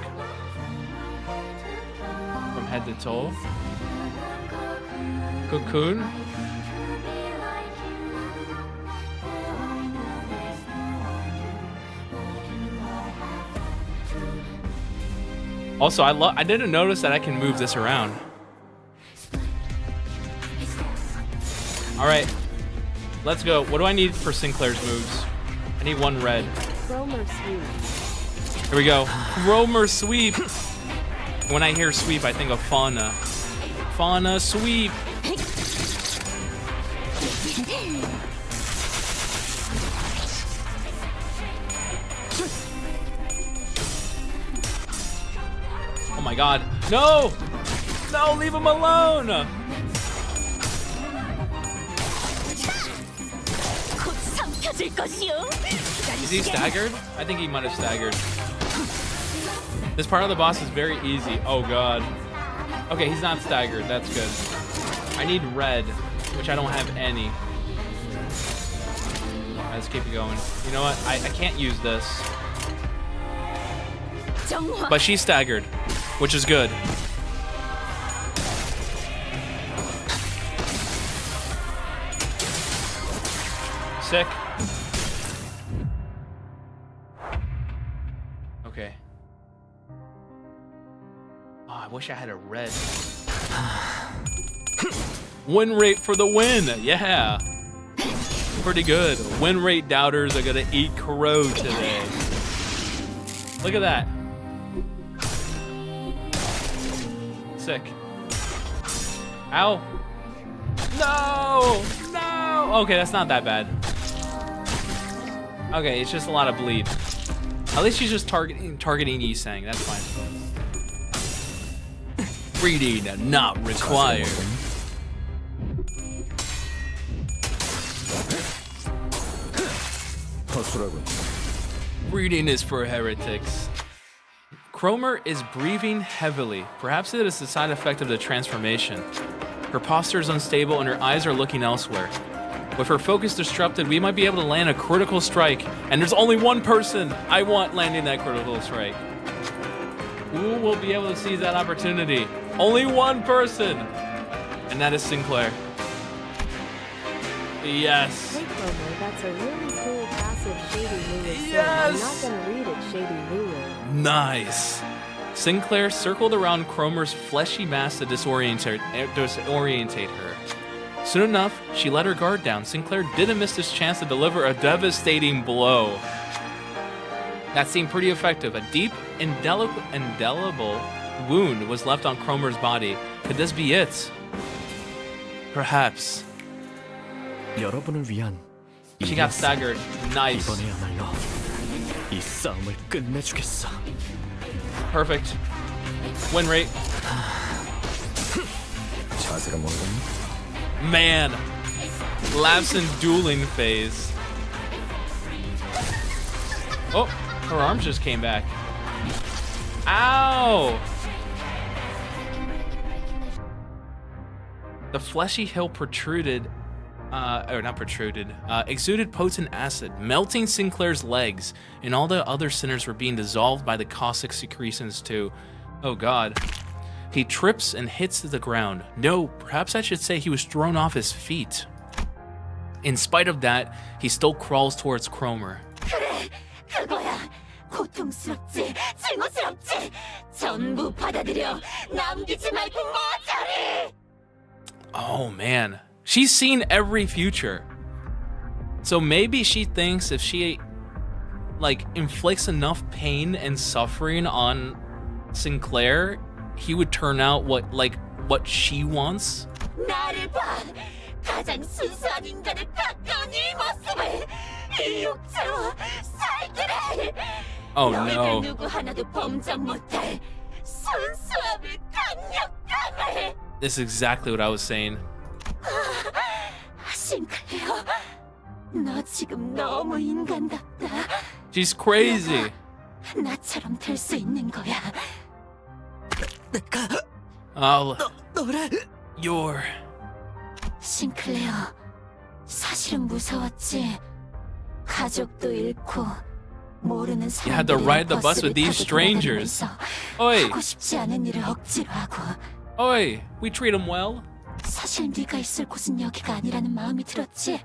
from head to toe. Cocoon. Also, I didn't notice that I can move this around. All right. Let's go. What do I need for Sinclair's moves? I need one red. Cromer sweep. Here we go. Cromer sweep. When I hear sweep, I think of fauna. Fauna sweep. Oh my god. No! No, leave him alone! 곧 삼켜질 것이요. Is he staggered? I think he might have staggered. This part of the boss is very easy. Oh god. Okay, he's not staggered. That's good. I need red, which I don't have any. Let's keep it going. You know what? I can't use this. 정화. But she's staggered, which is good. Sick. Okay. Oh, I wish I had a red. Win rate for the win. Yeah. Pretty good. Win rate doubters are gonna eat crow today. Look at that. Sick. Ow. No! No! Okay, that's not that bad. Okay, it's just a lot of bleed. At least she's just targeting Yisang. That's fine. Reading not required. Reading is for heretics. Cromer is breathing heavily. Perhaps it is the side effect of the transformation. Her posture is unstable and her eyes are looking elsewhere. With her focus disrupted, we might be able to land a critical strike. And there's only one person I want landing that critical strike. Who will be able to seize that opportunity? Only one person! And that is Sinclair. Yes. Hey Cromer, that's a really cool passive Shady Lulu. Yes! I'm not gonna read it, Shady Lulu. Nice. Sinclair circled around Cromer's fleshy mass to disorientate her. Soon enough, she let her guard down. Sinclair didn't miss this chance to deliver a devastating blow. That seemed pretty effective. A deep, indelible wound was left on Cromer's body. Could this be it? Perhaps. 여러분을 위한 She got staggered. Nice. 이번에야말로 이 싸움을 끝내주겠어. Perfect. Win rate. 자세가 모르겠네. Man. Lapse in dueling phase. Oh, her arms just came back. Ow! The fleshy hill protruded, exuded potent acid, melting Sinclair's legs, and all the other sinners were being dissolved by the caustic secretions too. Oh god. He trips and hits the ground. No, perhaps I should say he was thrown off his feet. In spite of that, he still crawls towards Cromer. 그래, 그거야. 고통스럽지, 증오스럽지. 전부 받아들여. 남기지 말고 모자리. Oh man, she's seen every future. So maybe she thinks if she inflicts enough pain and suffering on Sinclair, he would turn out what she wants. 나를 봐. 가장 순수한 인간에 가까운 이 모습을. 이 육체와 살기를. Oh 너희들 no. 누구 하나도 범접 못할 순수함을 강력함을. This is exactly what I was saying. 싱클레어, 너 지금 너무 인간답다. She's crazy. 나처럼 될 수 있는 거야. You're... 싱클레어, 사실은 무서웠지. 가족도 잃고 모르는 You had to 사람들이 ride the bus 버스를 with these 타고 strangers. 돌아다니면서 Oi, 하고 싶지 않은 일을 억지로 하고. oi, we treat him well. 사실 네가 있을 곳은 여기가 아니라는 마음이 들었지.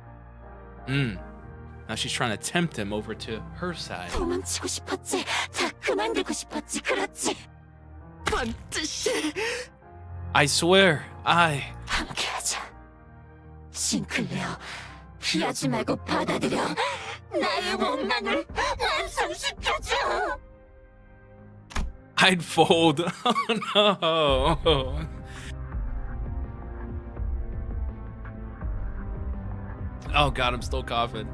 Now she's trying to tempt him over to her side. 도망치고 싶었지. 다 그만두고 싶었지. 그렇지. 반드시 I swear, 함께하자. 싱클레어, 피하지 말고 받아들여. 나의 원망을 완성시켜줘. I'd fold. Oh no. Oh god, I'm still coughing.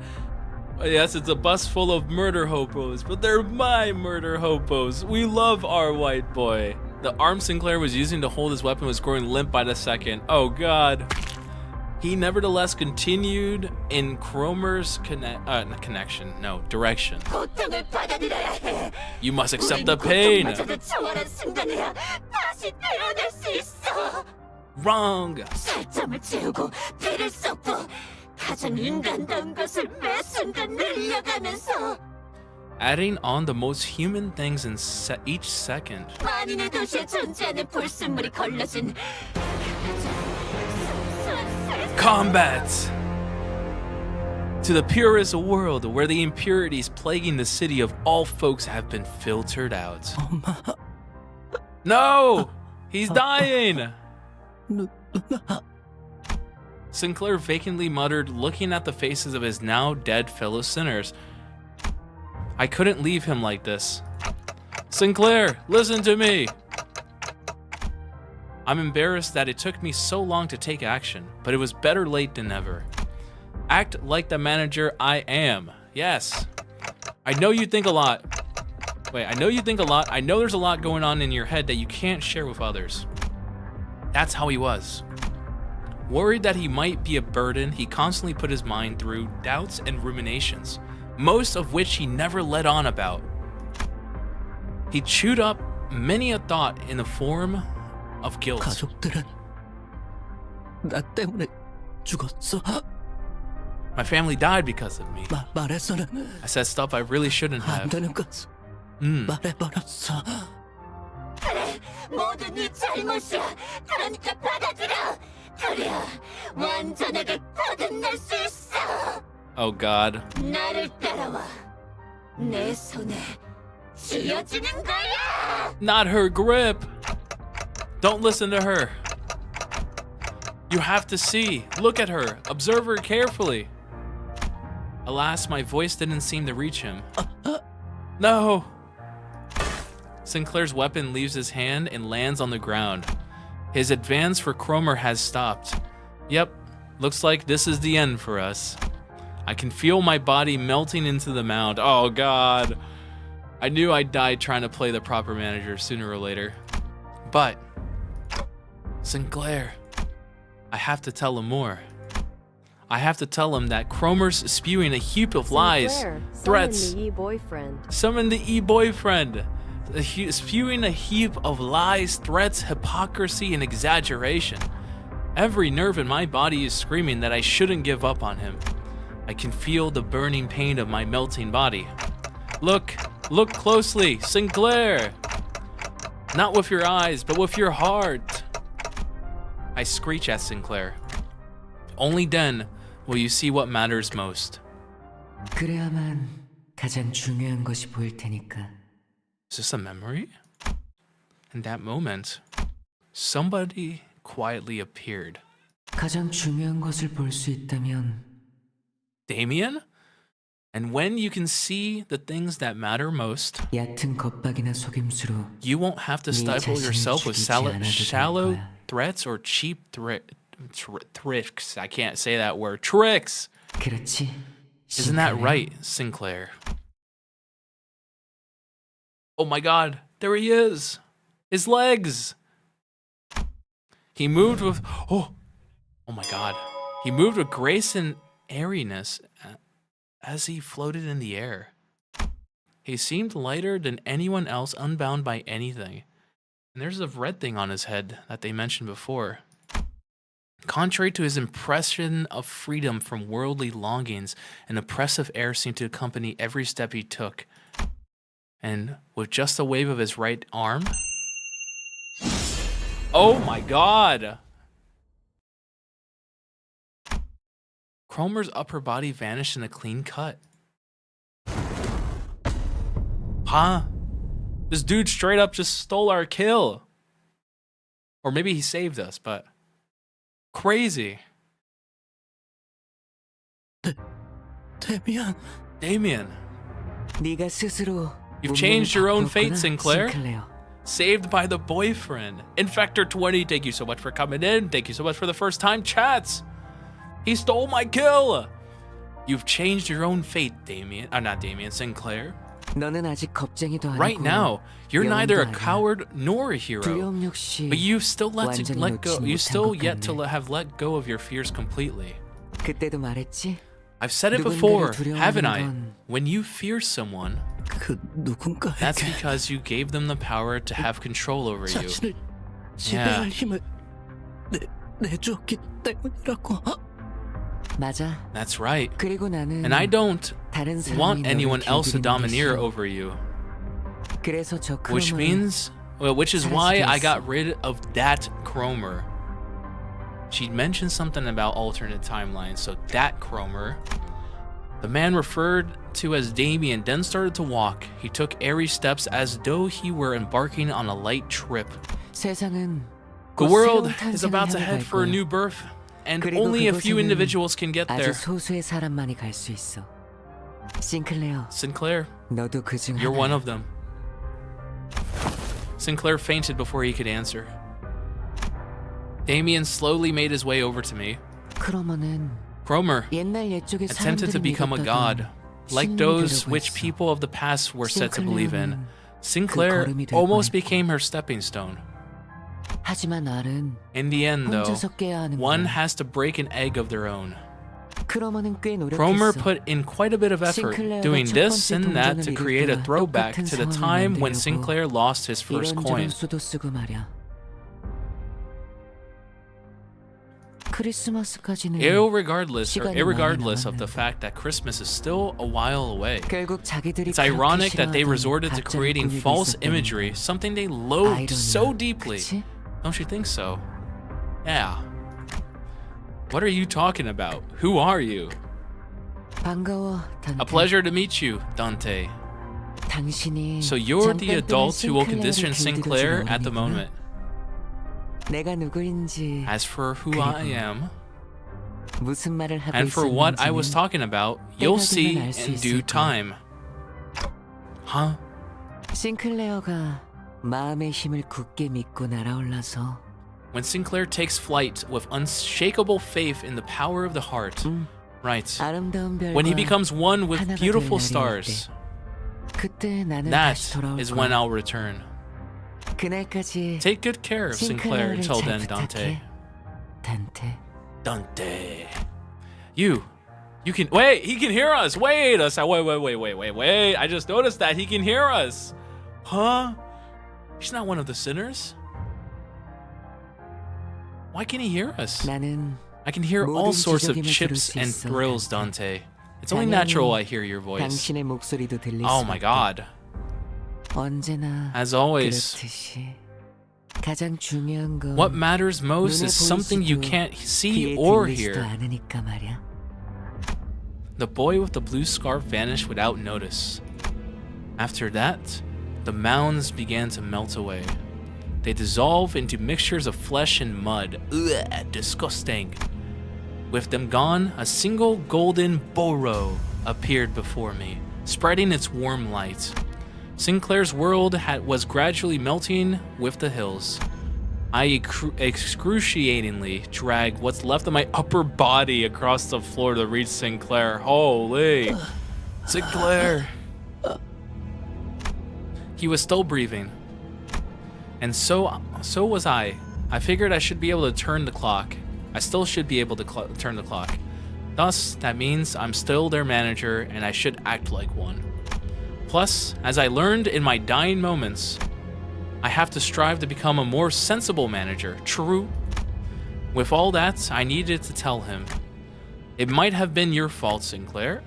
Yes, it's a bus full of murder hopos, but they're my murder hopos. We love our white boy. The arm Sinclair was using to hold his weapon was growing limp by the second. Oh god. He nevertheless continued in Cromer's direction. 고통을 받아들여야 해. You must accept the pain. 고통마저도 초월한 순간에야 다시 태어날 수 있어. Wrong. 살점을 채우고 피를 쏟고 가장 인간다운 것을 매 순간 늘려가면서 Adding on the most human things in each second. 만인의 도시에 존재하는 불순물이 걸러진 Combat! To the purest world where the impurities plaguing the city of all folks have been filtered out. No! He's dying! Sinclair vacantly muttered, looking at the faces of his now dead fellow sinners. I couldn't leave him like this. Sinclair, listen to me! I'm embarrassed that it took me so long to take action, but it was better late than never. Act like the manager I am. Yes. I know you think a lot. Wait, I know you think a lot. I know there's a lot going on in your head that you can't share with others. That's how he was. Worried that he might be a burden, he constantly put his mind through doubts and ruminations, most of which he never let on about. He chewed up many a thought in the form of guilt. 가족들은 나 때문에 죽었어. My family died because of me. 말해서는 I said stuff I really shouldn't 안 have. 되는 것을 말해버렸어. 그래, 모두 네 잘못이야. 그러니까 받아들여. 그래야 완전하게 거듭날 수 있어. Oh God. 나를 따라와. 내 손에 쥐어지는 거야. Not her grip. Don't listen to her. You have to see. Look at her. Observe her carefully. Alas, my voice didn't seem to reach him. No. Sinclair's weapon leaves his hand and lands on the ground. His advance for Cromer has stopped. Yep, looks like this is the end for us. I can feel my body melting into the mound. Oh God. I knew I'd die trying to play the proper manager sooner or later. But Sinclair, I have to tell him more. I have to tell him that Cromer's spewing a heap of lies, Sinclair, threats. Summon the e-boyfriend. Summon the e-boyfriend. Spewing a heap of lies, threats, hypocrisy, and exaggeration. Every nerve in my body is screaming that I shouldn't give up on him. I can feel the burning pain of my melting body. Look closely, Sinclair. Not with your eyes, but with your heart. I screech at Sinclair. Only then will you see what matters most. 그래야만 가장 중요한 것이 보일 테니까. Is this a memory? In that moment, somebody quietly appeared. 가장 중요한 것을 볼 수 있다면 Damien? And when you can see the things that matter most, 얕은 겁박이나 속임수로 you won't have to stifle yourself with shallow threats or cheap tricks. I can't say that word. Tricks! 그렇지? Isn't that right, Sinclair? Oh my God, there he is! His legs! He moved with, oh my God. He moved with grace and airiness as he floated in the air. He seemed lighter than anyone else, unbound by anything. And there's a red thing on his head that they mentioned before. Contrary to his impression of freedom from worldly longings, an oppressive air seemed to accompany every step he took. And with just a wave of his right arm... Oh my God! Cromer's upper body vanished in a clean cut. Huh? This dude straight up just stole our kill. Or maybe he saved us, but... Crazy. Damien, 네가 스스로 you've changed your own fate, 바꾸었구나, Sinclair. 싱클레어. Saved by the boyfriend. Infector20, thank you so much for coming in. Thank you so much for the first time chats. He stole my kill. You've changed your own fate, Damien. Not Damien, Sinclair. 너는 아직 겁쟁이도 아니고 Right now, you're neither a 영웅도 아니야. coward nor a hero. 두려움 역시 But you've still 완전히 let go. 놓지는 You 못한 still 것 yet to 같네. have let go of your fears completely. 그때도 말했지? I've said it 누군가를 before, 두려워하는 haven't I? 건 When you fear someone, 그 누군가에게 that's because you gave them the power to have control over you. 자신을 지배할 힘을 내주었기 때문이라고. 맞아. That's right. 그리고 나는 And I don't 다른 사람이 want 너를 anyone else to 길들이는 게 domineer 싫어. over you. 그래서 저 Which is why I got rid of that Cromer. She mentioned something about alternate timelines, so that Cromer. The man referred to as Damien then started to walk. He took airy steps as though he were embarking on a light trip. 세상은 The 곧 world 새로운 is 탄생을 about to 향해 head 갈 for a 거야. new birth, and 그리고 only a few 그곳에는 individuals can get 아주 there. 소수의 사람만이 갈 수 있어. 싱클레어, Sinclair, 너도 그중 you're one 하나야. of them. Sinclair fainted before he could answer. Damien slowly made his way over to me. 크로머는 Cromer 옛날 옛적의 attempted to 사람들이 become a god, 믿었다던 like 신이 those 되려고 which 했어. people of the past were said to believe in. 싱클레어는 Sinclair 그 걸음이 될 almost 뻔했고. became her stepping stone. 하지만 알은 In the end, though, 혼자서 깨야 하는 one 거야. has to break an egg of their own. 크로머는 꽤 Cromer 노력했어. put in quite a bit of effort, 싱클레어가 doing 첫 this 번째 and that to 동전을 create a 잃을 때와 throwback 똑같은 to the 상황을 time when 만들려고 Sinclair lost his first coin. 이런저런 수도 쓰고 말이야. 크리스마스까지는 Irregardless 시간이 많이 of the 남았는데. fact that Christmas is still a while away. 결국 자기들이 It's ironic that they 그렇게 resorted to 싫어하던 creating 가짜를 false 꾸미고 imagery, 있었다는 something they loathed so 아이러니야. deeply. 그치? Don't you think so? Yeah. What are you talking about? Who are you? 반가워, 단테. A pleasure to meet you, Dante. 당신이 So you're the 잠깐 동안 adult who will 싱클레어를 condition Sinclair 길들여준 at the 어른이구나. moment. 내가 누구인지 As for who I am, 무슨 말을 하고 and for what I was 있었는지는 talking about, you'll 때가 see 되면 알수 in 있을 due 거야. time. Huh? 싱클레어가 마음의 힘을 굳게 믿고 날아올라서 When Sinclair takes flight with unshakable faith in the power of the heart, right? 아름다운 별과 When he becomes one with 하나가 beautiful 될 날이 올 stars, 때, 그때 나는 that 다시 돌아올 is when 거야. I'll return. 그날까지 Take good care of Sinclair 싱클레어를 until 잘 then, 부탁해. Dante. 단테. Dante. You can wait. He can hear us. Wait a sec. Wait. I just noticed that he can hear us. Huh? He's not one of the sinners. Why can't he hear us? 나는 I can hear all 모든 sorts of 지적임을 chips 들을 수 and 있어, thrills, Dante. Dante. It's only natural I hear your voice. 당신의 목소리도 들릴 Oh 수 my 있고. god. 언제나 As always, 그렇듯이 가장 중요한 건 what matters most 눈에 is something you 보이지도 can't see 귀에 or 들리지도 hear. 않으니까 말이야. The boy with the blue scarf vanished without notice. After that, the mounds began to melt away. They dissolve into mixtures of flesh and mud. Ugh, disgusting. With them gone, a single golden boro appeared before me, spreading its warm light. Sinclair's world was gradually melting with the hills. I excruciatingly dragged what's left of my upper body across the floor to reach Sinclair. Holy! Sinclair! He was still breathing. And so was I. I figured I should be able to turn the clock. I still should be able to turn the clock. Thus, that means I'm still their manager and I should act like one. Plus, as I learned in my dying moments, I have to strive to become a more sensible manager. True. With all that, I needed to tell him. It might have been your fault, Sinclair.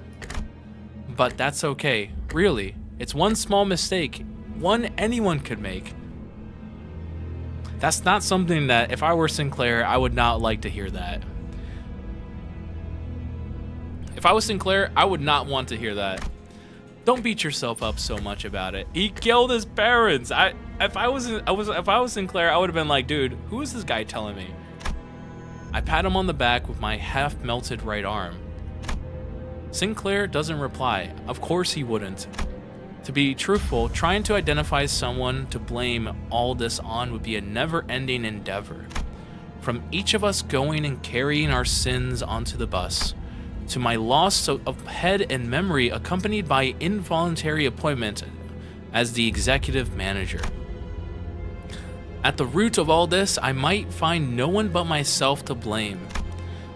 But that's okay. Really. It's one small mistake. One anyone could make. That's not something that, if I were Sinclair, I would not like to hear that. If I was Sinclair, I would not want to hear that. Don't beat yourself up so much about it. He killed his parents. If I was Sinclair, I would have been like, dude, who is this guy telling me? I pat him on the back with my half-melted right arm. Sinclair doesn't reply. Of course he wouldn't. To be truthful, trying to identify someone to blame all this on would be a never-ending endeavor. From each of us going and carrying our sins onto the bus, to my loss of head and memory accompanied by involuntary appointment as the executive manager. At the root of all this, I might find no one but myself to blame.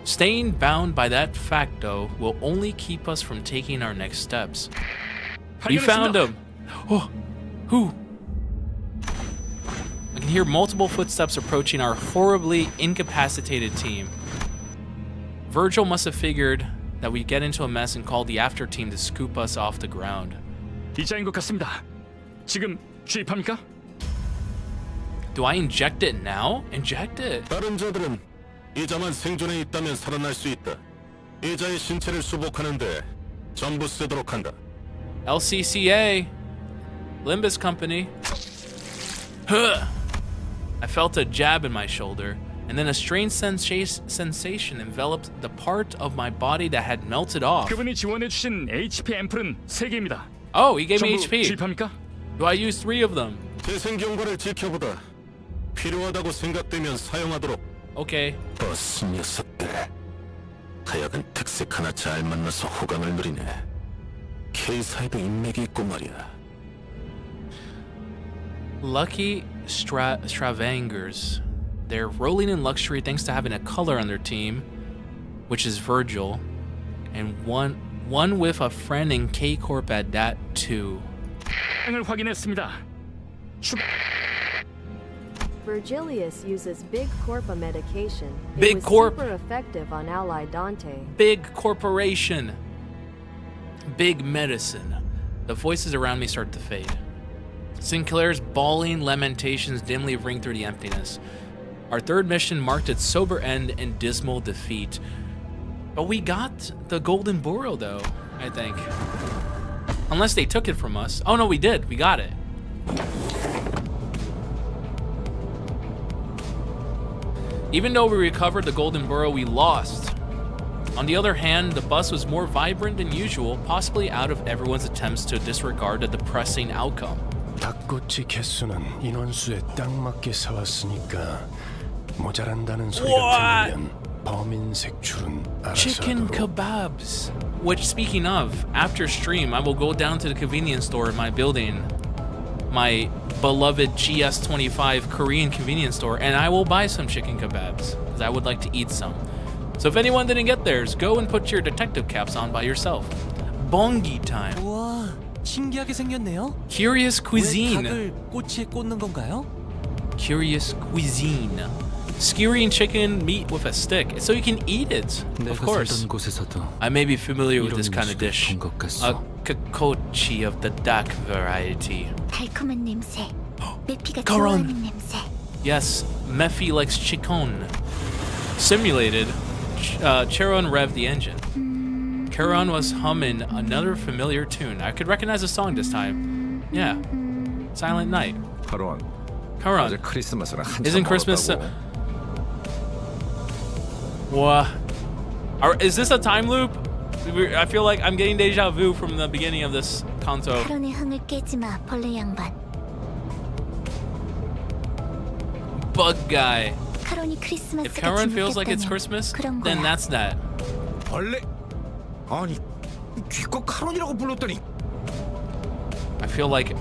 Staying bound by that fact, though, will only keep us from taking our next steps. We found him! Oh, who? I can hear multiple footsteps approaching our horribly incapacitated team. Virgil must have figured that we'd get into a mess and called the after team to scoop us off the ground. 이자인 것 같습니다. 지금 주입합니까? Do I inject it now? Inject it. 다른 자들은 이자만 생존해 있다면 살아날 수 있다. 이자의 신체를 수복하는데 전부 쓰도록 한다. LCCA. Limbus Company. Huh. I felt a jab in my shoulder, and then a strange sensation enveloped the part of my body that had melted off. 그분이 지원해 주신 HP 앰플은 3개입니다. Oh, he gave me 전부 HP. 주입합니까? Do I use 3 of them? 재생 경과를 지켜보다. 필요하다고 생각되면 사용하도록. Okay. 버스 녀석들. 하여간 특색 하나 잘 만나서 호강을 누리네. K사에도 인맥이 있고 말이야. Lucky Stravangers. They're rolling in luxury thanks to having a color on their team, which is Virgil, and one with a friend in K Corp at that too. 을 확인했습니다. Virgilius uses Big Corpa medication. Big it was Corp. super effective on ally Dante. Big corporation. Big medicine. The voices around me start to fade. Sinclair's bawling lamentations dimly ring through the emptiness. Our third mission marked its sober end in dismal defeat. But we got the Golden Burrow though, I think. Unless they took it from us. Oh no, we did. We got it. Even though we recovered the Golden Burrow, we lost. On the other hand, the bus was more vibrant than usual, possibly out of everyone's attempts to disregard the depressing outcome. 닭꼬치 개수는 인원수에 딱 맞게 사왔으니까 모자란다는 소리가 들리면 범인 색출은 알아서 Chicken 하도록. kebabs. Which, speaking of, after stream, I will go down to the convenience store in my building, my beloved GS25 Korean convenience store, and I will buy some chicken kebabs, because I would like to eat some. So if anyone didn't get theirs, go and put your detective caps on by yourself. Bongi time. 우와, 신기하게 생겼네요. Curious 왜 cuisine. 닭을 꼬치에 꽂는 건가요? Curious cuisine. Skewering chicken meat with a stick, so you can eat it. Of course. I may be familiar with this kind of dish. A kakochi of the dak variety. 달콤한 냄새. 메피가 Karan. 좋아하는 냄새. Yes, Mephi likes chicken. Simulated, Charon revved the engine. Charon was humming another familiar tune. I could recognize the song this time. Yeah, Silent Night. 하루한. Charon. 어제 크리스마스는 한참 Isn't Christmas? 멀었다고. What? Is this a time loop? I feel like I'm getting deja vu from the beginning of this canto. 카론의 흥을 깨지 마, 벌레 양반. Bug guy. 카론이 If 크리스마스가 Charon feels like it's 지목됐다면 Christmas, 그런 then 거야. that's that. 벌레? 아니 귀껏 카론이라고 불렀더니 I feel like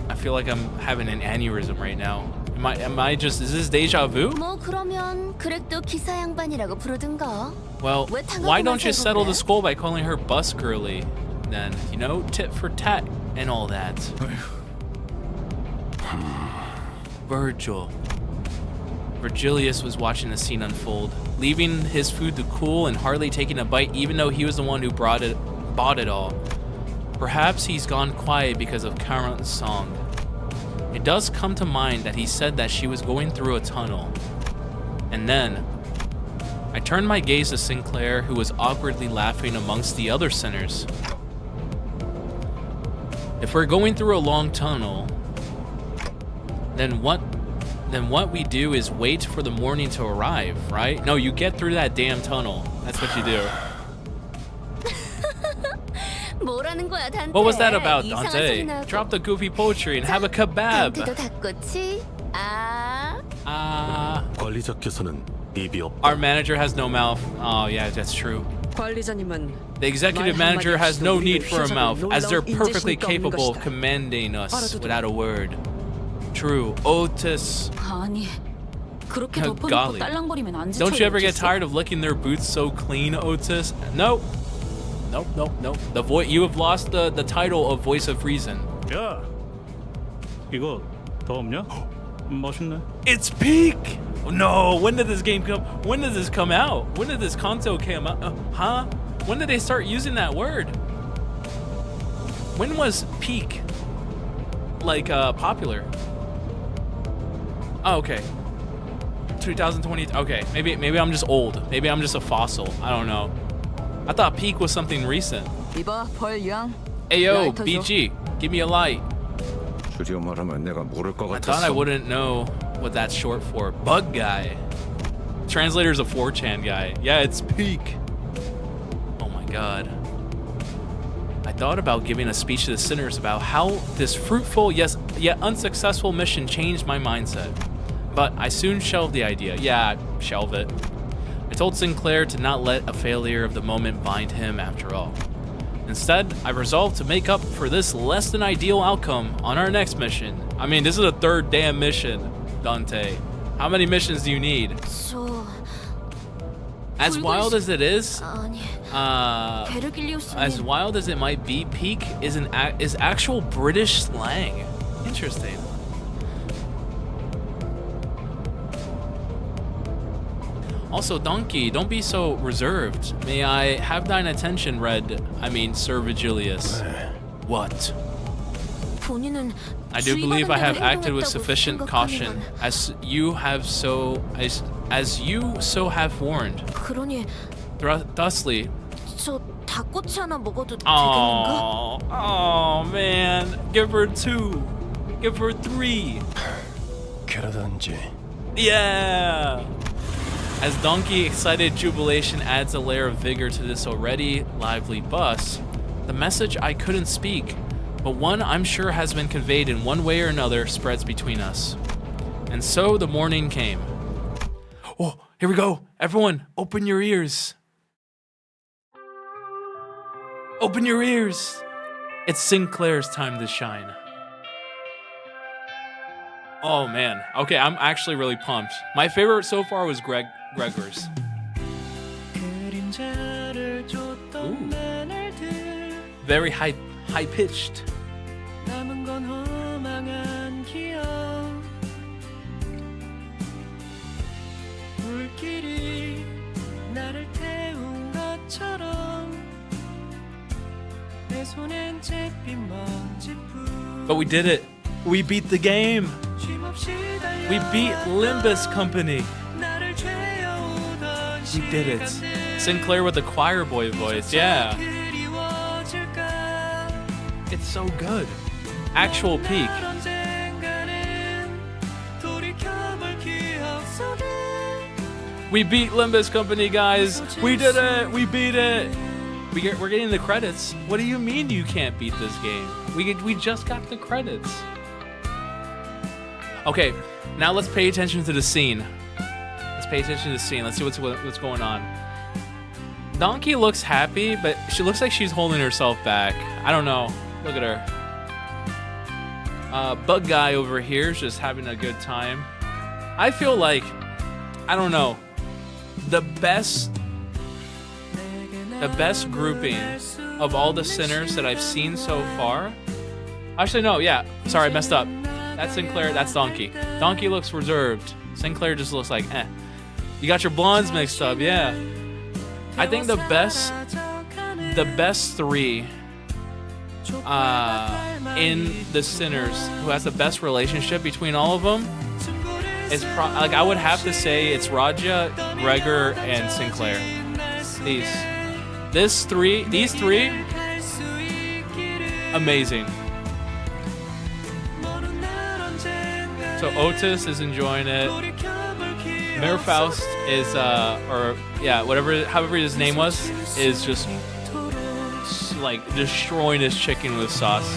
I'm having an aneurysm right now. Is this deja vu? 뭐 그러면 그렉도 기사 양반이라고 부르든가. Well, 왜 why don't you 당하고만 settle the 살고 score by calling her bus girly? Then, you know, tit for tat and all that. Virgil. Virgilius was watching the scene unfold, leaving his food to cool and hardly taking a bite, even though he was the one who bought it all. Perhaps he's gone quiet because of Charon's song. It does come to mind that he said that she was going through a tunnel. And then, I turned my gaze to Sinclair, who was awkwardly laughing amongst the other sinners. If we're going through a long tunnel, then what we do is wait for the morning to arrive, right? No, you get through that damn tunnel. That's what you do. 거야, 단테? What was that about, 이상한 Dante? 소리 나고. Drop the goofy poetry and have a kebab. 단테도 닭꼬치? 관리자 께서는 입이 없다. Our manager has no mouth. Oh yeah, that's true. 관리자님은 The executive manager has no need for a mouth, as they're perfectly capable of commanding us without a word. True. Otis. 아니, 그렇게 덮어놓고 Golly. 딸랑거리면 안 지쳐요. Don't you ever get tired of licking their boots so clean, Otis? Nope. Nope, nope, nope. You have lost the title of voice of reason. 야, 이거 더 없냐? 멋있네. It's peak. No, when did this game come? When did this come out? When did this canto come out? Huh? When did they start using that word? When was peak like popular? Oh, okay. 2020. Okay, maybe I'm just old. Maybe I'm just a fossil. I don't know. I thought peak was something recent. 이봐 벌양. Ayo, BG, give me a light. 줄여 말하면 내가 모를 것 I thought I wouldn't know what that's short for. Bug guy. Translator's a 4chan guy. Yeah, it's peak. Oh my god. I thought about giving a speech to the sinners about how this fruitful, yes, yet unsuccessful mission changed my mindset. But I soon shelved the idea. Yeah, shelve it. I told Sinclair to not let a failure of the moment bind him after all. Instead, I resolved to make up for this less than ideal outcome on our next mission. I mean, this is the third damn mission, Dante. How many missions do you need? As wild as it is, as wild as it might be, peak is actual British slang. Interesting. Also, Donkey, don't be so reserved. May I have thine attention, Sir Vigilius? What? I do believe I have acted with sufficient caution, as you so have warned. Thusly. Oh man, give her 2, give her 3. 그러던지. Yeah. As Donkey excited jubilation adds a layer of vigor to this already lively bus, the message I couldn't speak, but one I'm sure has been conveyed in one way or another, spreads between us. And so the morning came. Oh, here we go. Everyone, open your ears. Open your ears. It's Sinclair's time to shine. Oh man. Okay, I'm actually really pumped. My favorite so far was Gregor's. Ooh. Very high pitched. But we did it. We beat the game. We beat Limbus Company. We did it. Sinclair with the choir boy voice, yeah. It's so good. Actual peak. We beat Limbus Company, guys. We did it. We beat it. We're getting the credits. What do you mean you can't beat this game? We just got the credits. Okay, now let's pay attention to the scene. Let's pay attention to the scene. Let's see what's going on. Donkey looks happy, but she looks like she's holding herself back. I don't know. Look at her. Bug guy over here is just having a good time. I feel like, I don't know, the best grouping of all the sinners that I've seen so far. Actually, no, yeah. Sorry, I messed up. That's Sinclair, that's Donkey. Donkey looks reserved. Sinclair just looks like, eh. You got your blondes mixed up, yeah. I think the best 3 in the sinners who has the best relationship between all of them is like I would have to say it's Raja, Gregor, and Sinclair. These three, amazing. So Otis is enjoying it. Mayor Faust is, however his name was, is just like destroying his chicken with sauce.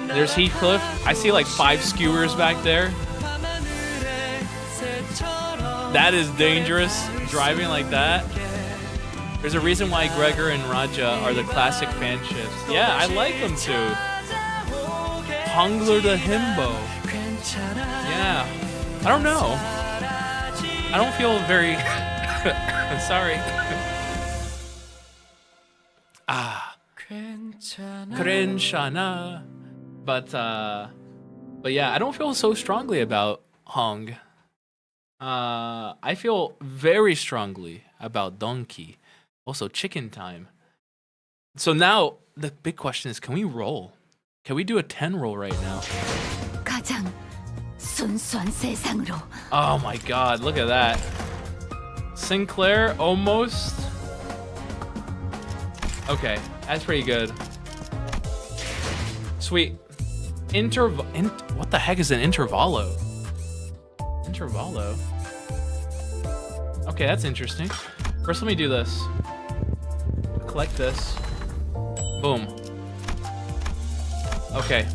There's Heathcliff. I see like 5 skewers back there. That is dangerous, driving like that. There's a reason why Gregor and Raja are the classic fanships. Yeah, I like them too. Hungler the Himbo. Yeah. I don't know. I don't feel very... sorry. Krenshana. But yeah, I don't feel so strongly about Hong. I feel very strongly about Donkey. Also, chicken time. So now, the big question is, can we roll? Can we do a 10 roll right now? 가장 순수한 세상으로. Oh my god, look at that. Sinclair, almost. Okay, that's pretty good. Sweet. What the heck is an intervallo? Intervallo? Okay, that's interesting. First, let me do this. Collect this. Boom. Okay.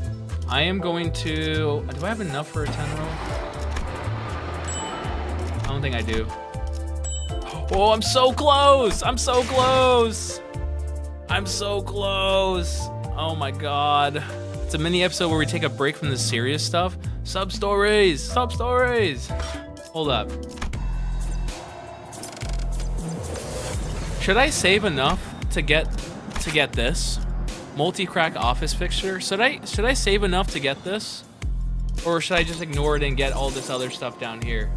I am going to... Do I have enough for a 10 roll? I don't think I do. Oh, I'm so close! I'm so close! I'm so close! Oh my god. It's a mini episode where we take a break from the serious stuff. Sub-stories! Sub-stories! Hold up. Should I save enough to get this? Multi-crack office fixture? Should I save enough to get this? Or should I just ignore it and get all this other stuff down here?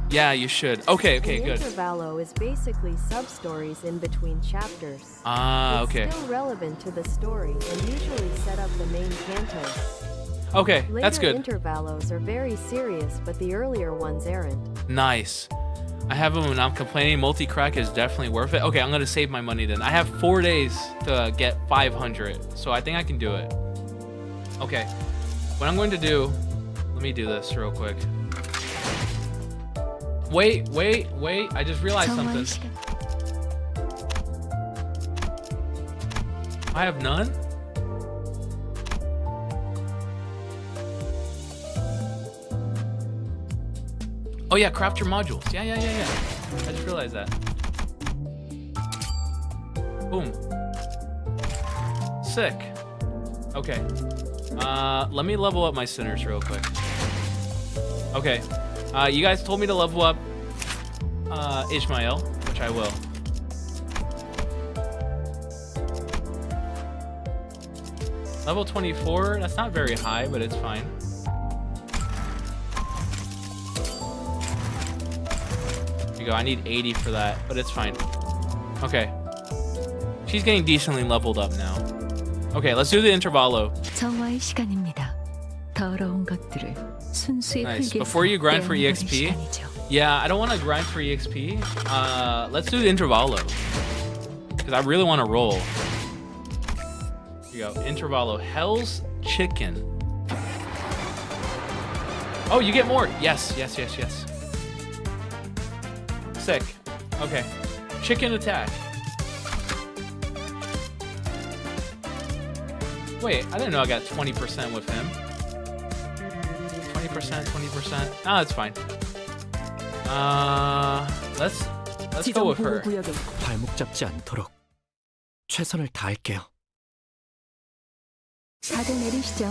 Yeah, you should. Okay, good. Intervallo is basically sub-stories in between chapters. Ah, okay. It's still relevant to the story and usually set up the main canto. Okay, that's good. Later intervallos are very serious, but the earlier ones aren't. Nice. I have them and I'm complaining. Multi-crack is definitely worth it. Okay, I'm gonna save my money then. I have 4 days to get 500, so I think I can do it. Okay, what I'm going to do, let me do this real quick. Wait, I just realized something. I have none? Oh yeah, craft your modules. Yeah. I just realized that. Boom. Sick. Okay. Let me level up my sinners real quick. Okay. You guys told me to level up Ishmael, which I will. Level 24, that's not very high, but it's fine. There you go, I need 80 for that, but it's fine. Okay. She's getting decently leveled up now. Okay, let's do the intervallo. 정화의 시간입니다. 더러운 것들을 순수히 Nice. Before you grind for EXP, yeah, I don't want to grind for EXP. Let's do the intervallo because I really want to roll. Here you go, intervallo. Hell's Chicken. Oh, you get more. Yes. Sick. Okay. Chicken attack. Wait, I didn't know I got 20% with him. 20%. Ah, it's fine. Let's go with her. 발목 잡지 않도록 최선을 다할게요. 다들 내리시죠.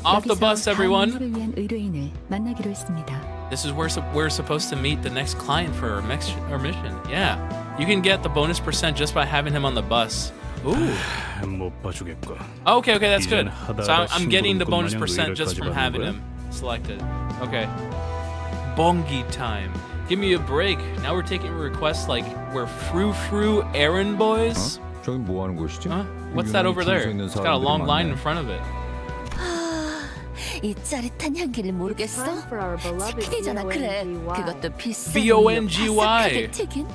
Off the bus, everyone. 다음 위한 의뢰인을 만나기로 했습니다. This is where we're supposed to meet the next client for our mission. Yeah, you can get the bonus % just by having him on the bus. Ooh. 못 봐주겠고. Okay, that's good. So I'm getting the bonus % just from having him selected. Okay. Bongi time. Give me a break. Now we're taking requests like we're frou errand boys. 저기 뭐 하는 곳이지? Huh? What's that over there? It's got a long line in front of it. 이 짜릿한 향기를 모르겠어? Time for our beloved 치킨이잖아, 그래. BONGY. 그것도 비싼 BONGY. 튀긴?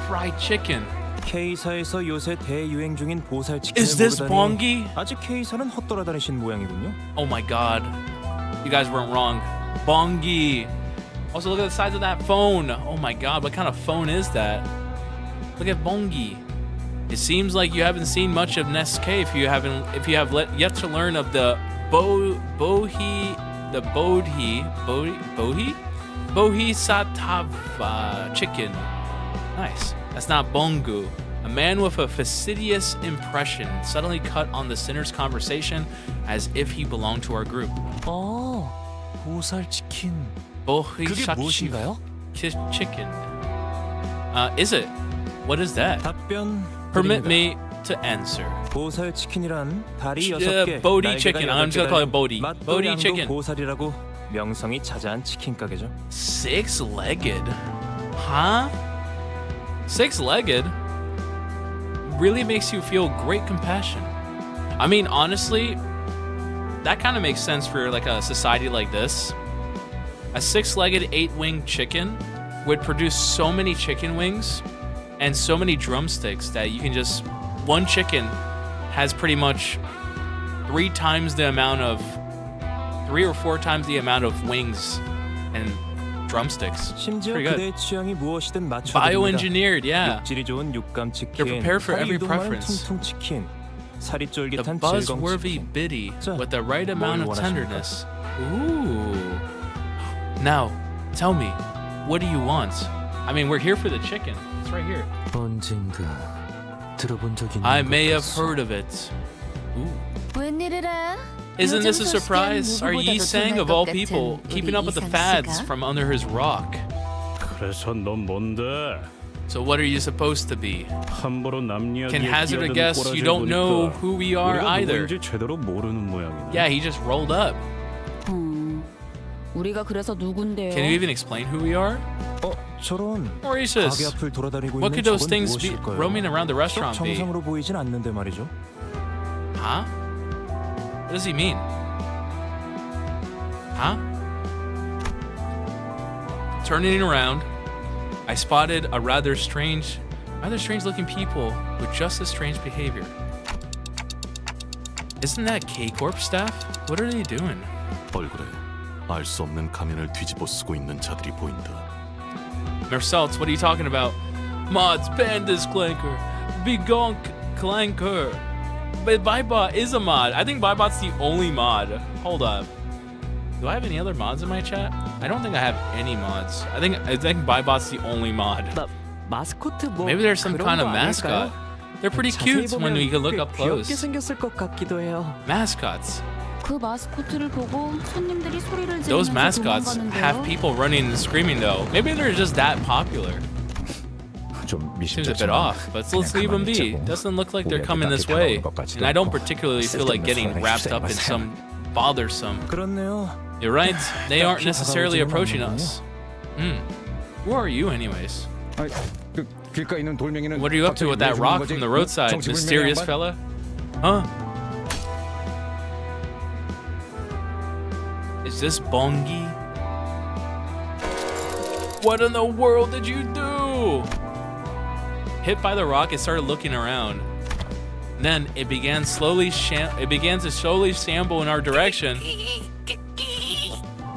Fried chicken. K사에서 요새 대유행 중인 보살 치킨을 Is this 모르다니 Bongi? 아직 K사는 헛돌아다니신 모양이군요. Oh my god. You guys weren't wrong. Bongi. Also, look at the size of that phone. Oh my god, what kind of phone is that? Look at Bongi. It seems like you haven't seen much of Nescafe if you have yet to learn of the Bodhisatava chicken. Nice. That's not Bongu. A man with a fastidious impression suddenly cut on the sinner's conversation as if he belonged to our group. 보살 치킨. 그게 무엇인가요? Chicken. Is it? What is that? 답변. Permit me to answer. 보살 치킨이란 다리 Bodhi chicken. I'm just gonna call it Bodhi. 맛도 Bodhi 양도 chicken. 보살이라고 명성이 자자한 치킨 가게죠. Six-legged? Huh? Six-legged? Really makes you feel great compassion. I mean, honestly, that kind of makes sense for like a society like this. A six-legged, eight-winged chicken would produce so many chicken wings and so many drumsticks that you can just... One chicken has pretty much 3 or 4 times the amount of wings and drumsticks. 심지어 Pretty good. 그대의 취향이 무엇이든 맞춰드립니다. Bioengineered, yeah. 육질이 좋은 육감 치킨, They're prepared for 살이 every 이동하는 preference. 퉁퉁 치킨, 살이 The 쫄깃한 질감 buzzworthy 치킨. biddy 자, with the right 뭘 amount of 원하십니까? tenderness. Ooh. Now, tell me, what do you want? I mean, we're here for the chicken. It's right here. 언젠가 들어본 적이 있는 I 것 may have 같소. heard of it. Ooh. 웬일이래? Isn't this a 요즘 surprise? Are 소식엔 Yi Sang, 누구보다도 of all 똑같은 people, 우리 keeping up with the 이상 fads 씨가? from under his rock? 그래서 넌 뭔데? So what are you supposed to be? 함부로 남 이야기에 Can hazard a 끼어드는 guess you 꼬라지를 don't know 보니까 who we are 우리가 either. 누구인지 제대로 모르는 모양이네. Yeah, he just rolled up. 우리가 그래서 누군데요? Can you even explain who we are? 저런 가게 Mauritius. 앞을 돌아다니고 What 있는 could those 저건 things be 무엇일까요? roaming around the 썩 restaurant be? 정상으로 보이진 않는데 말이죠. Huh? What does he mean? Huh? Turning around, I spotted a rather strange looking people with just as strange behavior. Isn't that K-Corp staff? What are they doing? 얼굴에 알 수 없는 가면을 뒤집어 쓰고 있는 자들이 보인다. Mercelts, what are you talking about? Mods, ban this clanker. Begone clanker. But Bybot is a mod. I think Bybot's the only mod. Hold up. Do I have any other mods in my chat? I don't think I have any mods. I think Bybot's the only mod. 마스코트 뭐 Maybe there's some 그런 kind of 거 mascot. 아닐까요? They're pretty 자세히 cute when we can look 꽤 up 귀엽게 close. 생겼을 것 같기도 해요. Mascots. 그 마스코트를 보고 손님들이 소리를 Those 지르면서 mascots have 도망가는데요. people running and screaming though. Maybe they're just that popular. 좀 Seems a bit off, but let's leave them be. Doesn't look like they're coming this way. And I don't particularly feel like getting wrapped up in some bothersome. 그렇네요. You're right, they aren't necessarily approaching us. Who are you anyways? 길가에 있는 돌멩이는 What are you up to with that rock from the roadside, mysterious fella? Huh? Is this Bongi? What in the world did you do? Hit by the rock, it started looking around. Then it began to slowly shamble in our direction.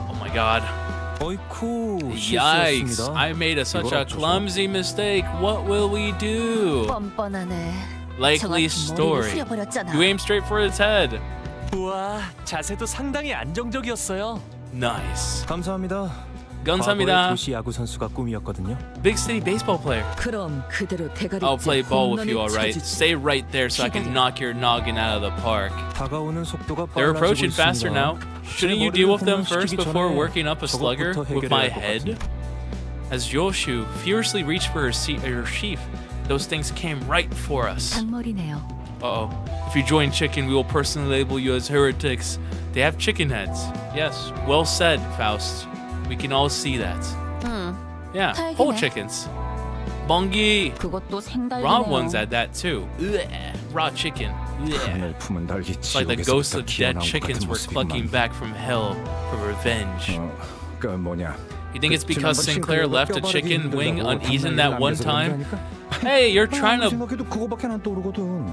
Oh my god. 어이쿠, Yikes, 실수였습니다. I made such a 이걸 어쩌죠? clumsy mistake. What will we do? 뻔뻔하네. Likely 정확히 story. 머리를 후려버렸잖아. You aim straight for its head. 우와, 자세도 상당히 안정적이었어요. Nice. 감사합니다. 감사합니다. 과거의 도시 야구 선수가 꿈이었거든요. Big city baseball player. 그럼 그대로 대가리 I'll play ball with you, alright? Stay right there so I can knock your noggin out of the park. 다가오는 속도가 They're 빨라지고 approaching faster 있습니다. now. Shouldn't you deal with them first before working up a slugger with my head? As Yoshu fiercely reached for her sheath, those things came right for us. 닭머리네요. Uh-oh. If you join chicken, we will personally label you as heretics. They have chicken heads. Yes, well said, Faust. We can all see that. Yeah, whole 딸기네. chickens. Bongi. 그것도 Raw 생달기네요. ones had that too. Ugh, raw chicken. Ugh. 하늘 품은 달기 It's like the ghosts of dead 기어나온 것 chickens 같은 were clucking 모습이구만. back from hell for revenge. 그 뭐냐? You think it's because Sinclair left a chicken wing uneaten that one time? 하니까 Hey, you're trying to... 생각해도 그거밖에 안 떠오르거든.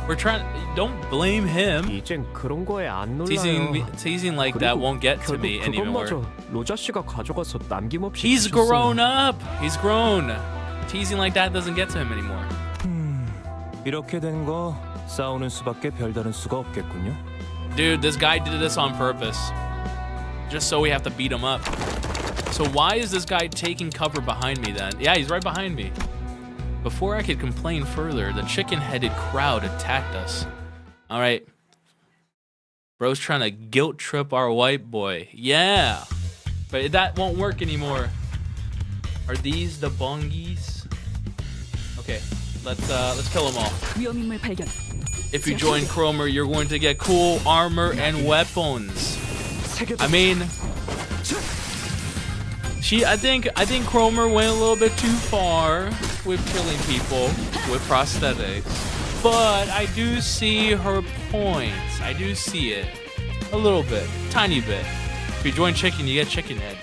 We're trying. Don't blame him. 이젠 그런 거에 안 놀라요. Teasing like that won't get to 결국 me anymore. 그것마저 로자 씨가 가져가서 남김없이 He's 드셨어요. grown up. He's grown. Teasing like that doesn't get to him anymore. 이렇게 된 거 싸우는 수밖에 별다른 수가 없겠군요. Dude, this guy did this on purpose. Just so we have to beat him up. So why is this guy taking cover behind me then? Yeah, he's right behind me. Before I could complain further, the chicken-headed crowd attacked us. All right. Bro's trying to guilt trip our white boy. Yeah. But that won't work anymore. Are these the bongies? Okay. Let's kill them all. 위험인물 발견. If you join Cromer, you're going to get cool armor and weapons. I mean, I think Cromer went a little bit too far with killing people with prosthetics, but I do see her points. I do see it a little bit, tiny bit. If you join Chicken, you get Chicken Head.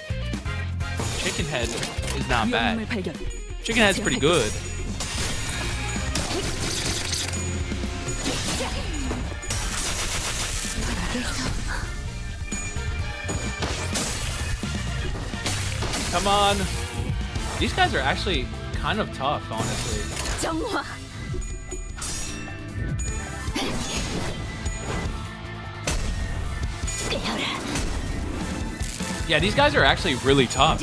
Chicken Head is not bad. 위험인물 발견. Chicken Head's pretty good. Come on. These guys are actually kind of tough, honestly. 정화. Yeah, these guys are actually really tough.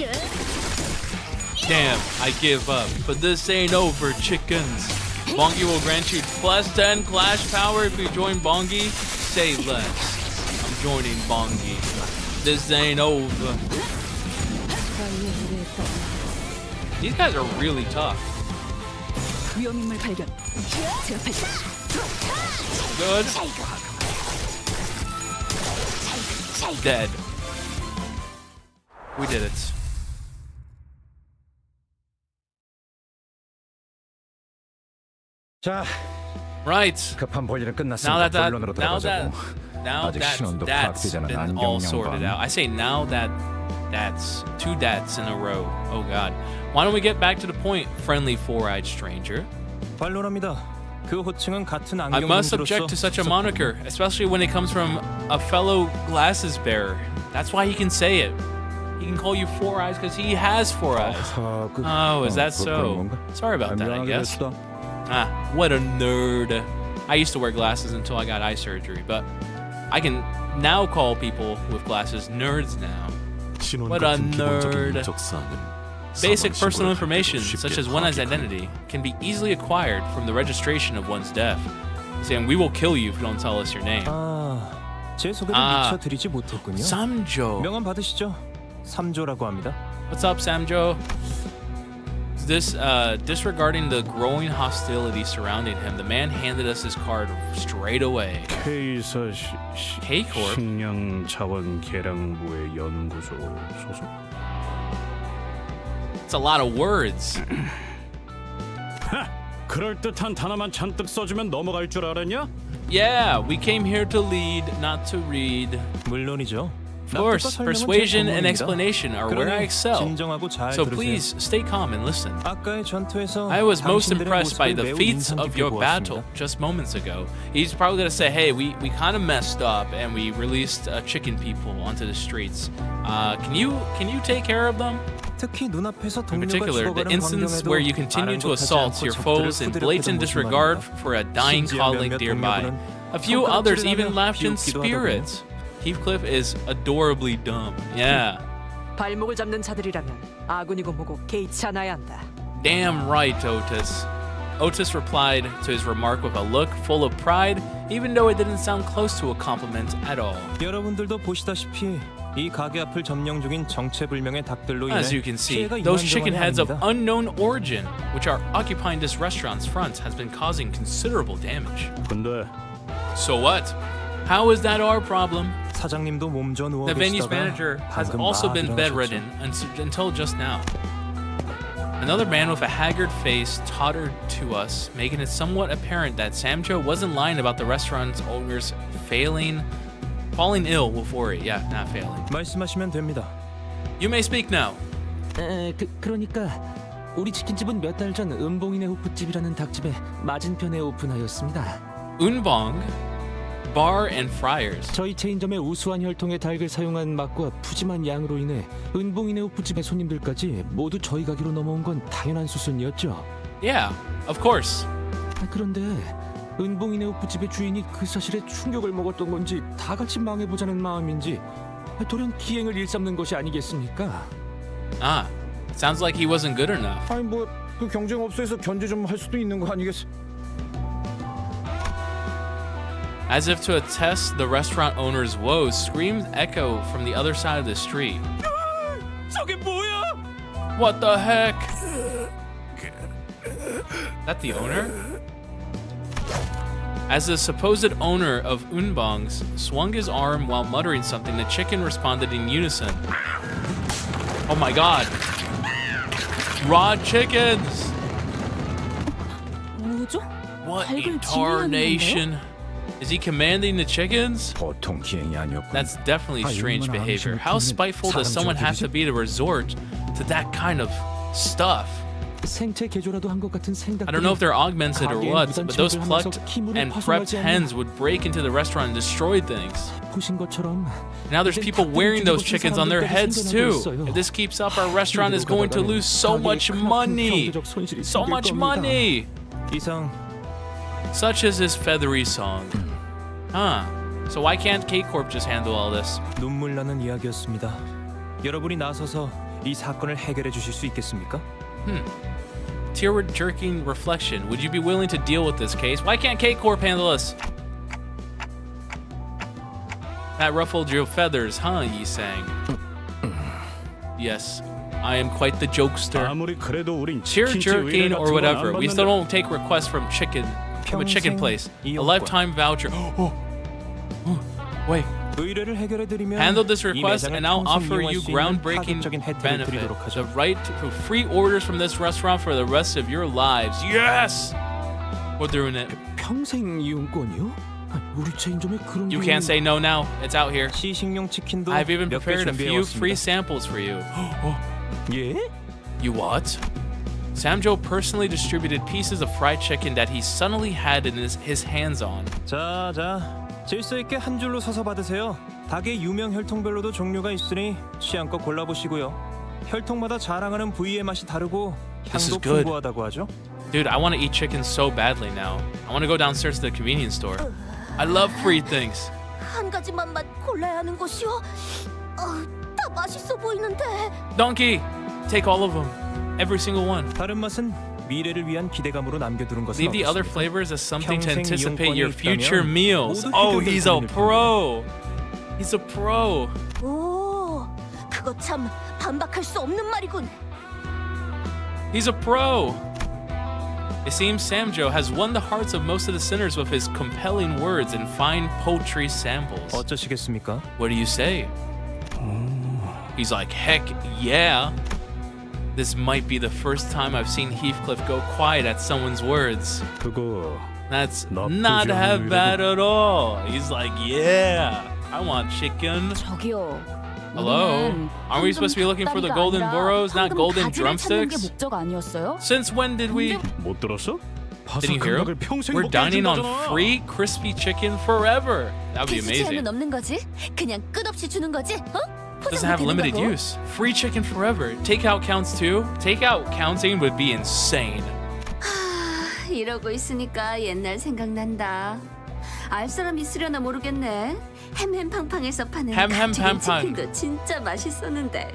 Damn, I give up. But this ain't over, chickens. Bongi will grant you plus 10 clash power if you join Bongi. Say less. I'm joining Bongi. This ain't over. These guys are really tough. 위험인물 발견. 제압했다. Good. Dead. We did it. 자, Right. 급한 볼일은 Now 끝났으니까 that 본론으로 now 들어가자고. that 아직 신원도 that's 파악되지 않은 been all 안경 sorted 양반. out. I say now that's two that's in a row. Oh God. Why don't we get back to the point, friendly four-eyed stranger? 반론합니다. 그 호칭은 같은 I must 안경놈으로서 object to such a moniker, especially when it comes from a fellow glasses bearer. That's why he can say it. He can call you Four Eyes because he has four eyes. Oh, is that so? Sorry about that, I guess. Ah, what a nerd. I used to wear glasses until I got eye surgery, but I can now call people with glasses nerds now. What a nerd. Basic personal information, such as one's identity, can be easily acquired from the registration of one's death. Saying, we will kill you if you don't tell us your name. 제 소개를 미처 드리지 못했군요. Samjo. 명함 받으시죠? 삼조라고 합니다. What's up, Samjo? This, disregarding the growing hostility surrounding him, the man handed us his card straight away. Kcorp 식량자원계량부의 연구소 소속. It's a lot of words. 그럴듯한 단어만 잔뜩 써주면 넘어갈 줄 알았냐? Yeah, we came here to lead, not to read. 물론이죠. Of course, persuasion and explanation are where I excel. 진정하고 잘 So 들으세요. please stay calm and listen. 아까의 전투에서 I was most 당신들의 impressed by 모습을 the 매우 feats 인상 of 깊게 your battle 보았습니다. just moments ago. He's probably gonna say, hey, we kind of messed up and we released chicken people onto the streets. Can you take care of them? 특히 눈앞에서 In 동료가 particular, the 죽어가는 instance 광경에도 where you continue to assault your foes in blatant disregard for a dying colleague nearby. A few others even laughed in spirit. Heathcliff is adorably dumb. Yeah. 발목을 잡는 자들이라면 아군이고 뭐고 개의치 않아야 한다. Damn right, Otis. Otis replied to his remark with a look full of pride, even though it didn't sound close to a compliment at all. 여러분들도 보시다시피 이 가게 앞을 점령 중인 정체불명의 닭들로 인해 As you can see, 피해가 those chicken 이만저만이 heads of 아닙니다. unknown origin, which are occupying this restaurant's front, has been causing considerable damage. 근데 So what? How is that our problem? 사장님도 몸져 누워 The venue's 계시다가 manager has 방금 also 막 been 일어나셨죠. bedridden until just now. Another man with a haggard face tottered to us, making it somewhat apparent that Samjo wasn't lying about the restaurant's owners falling ill with worry. Yeah, not failing. 말씀하시면 됩니다. You may speak now. 그러니까 우리 치킨집은 몇 달 전 은봉이네 호프집이라는 닭집의 맞은편에 오픈하였습니다. Unbong, bar, and friars. 저희 체인점의 우수한 혈통의 닭을 사용한 맛과 푸짐한 양으로 인해 은봉이네 우프집의 손님들까지 모두 저희 가게로 넘어온 건 당연한 수순이었죠. Yeah, of course. 그런데 은봉이네 우프집의 주인이 그 사실에 충격을 먹었던 건지 다 같이 망해보자는 마음인지 돌연 기행을 일삼는 것이 아니겠습니까? Ah, sounds like he wasn't good enough. 아니 뭐 그 경쟁 업소에서 견제 좀 할 수도 있는 거 아니겠어? As if to attest the restaurant owner's woes, screams echo from the other side of the street. 저게 뭐야? What the heck? That the owner? As the supposed owner of Unbongs swung his arm while muttering something, the chicken responded in unison. Oh my god. Raw chickens! 뭐죠? What 닭을 in 지휘하는 tarnation? Is he commanding the chickens? 보통 기행이 아니었고. That's definitely strange behavior. How spiteful does someone have to be to resort to that kind of stuff? 생체 개조라도 한 것 같은 생닭. I don't know if they're augmented or what, but those plucked and prepped hens would break into the restaurant and destroy things. 보신 것처럼 Now there's people wearing those chickens on their heads too. If this keeps up, our restaurant is going to lose so much money. So much money. 이상 Such is his feathery song. Huh. So why can't K-Corp just handle all this? 눈물 나는 이야기였습니다. 여러분이 나서서 이 사건을 해결해 주실 수 있겠습니까? Tear-jerking reflection. Would you be willing to deal with this case? Why can't K-Corp handle us? That ruffled your feathers, huh? Yi sang. Yes, I am quite the jokester. 아무리 그래도 우린 Tear-jerking or whatever. We still don't take requests from a chicken place. A lifetime voucher. Wait. 의뢰를 해결해 드리면 Handle this request and I'll offer you groundbreaking benefit. The right to free orders from this restaurant for the rest of your lives. Yes! We're doing it. 평생 이용권이요? 우리 체인점에 그런 You can't say no now. It's out here. 시식용 치킨도 I've even 몇 개 prepared a few free 준비해 samples for you. 예? You what? Samjo personally distributed pieces of fried chicken that he suddenly had in his hands on. 자, 질서 있게 한 줄로 서서 받으세요. 닭의 유명 혈통별로도 종류가 있으니 취향껏 골라보시고요. 혈통마다 자랑하는 부위의 맛이 다르고 This is 향도 good. 풍부하다고 하죠. Dude, I want to eat chicken so badly now. I want to go downstairs to the convenience store. I love free things. 한 가지만 골라야 하는 것이요? 다 맛있어 보이는데. Donkey, take all of them. Every single one. 다른 맛은 미래를 위한 기대감으로 남겨두는 것은 Leave the other 어떻습니까? flavors as something to 평생 anticipate 이용권이 your future 있다면 meals. 모두 Oh, 해결될 he's a 고민일 pro. He's a pro. 오, 그거 참 반박할 수 없는 말이군. He's a pro. It seems Samjo has won the hearts of most of the sinners with his compelling words and fine poultry samples. 어쩌시겠습니까? What do you say? He's like, heck yeah. This might be the first time I've seen Heathcliff go quiet at someone's words. 그거 That's 나쁘지 not half 않은 bad at all. He's like, yeah, I want chicken. 저기요. Hello? Aren't we supposed to be looking for the golden burrows, not golden drumsticks? 목적 아니었어요? Since when did we? 못 들었어? Didn't you hear him? We're dining on free crispy chicken forever. That would be amazing. 없는 거지? 그냥 끝없이 주는 거지? Doesn't have limited use. Free chicken forever. Takeout counts too. Takeout counting would be insane. 이러고 있으니까 옛날 생각난다. 알 사람 있으려나 모르겠네. 햄햄팡팡에서 파는 햄햄팡팡. 치킨도 진짜 맛있었는데.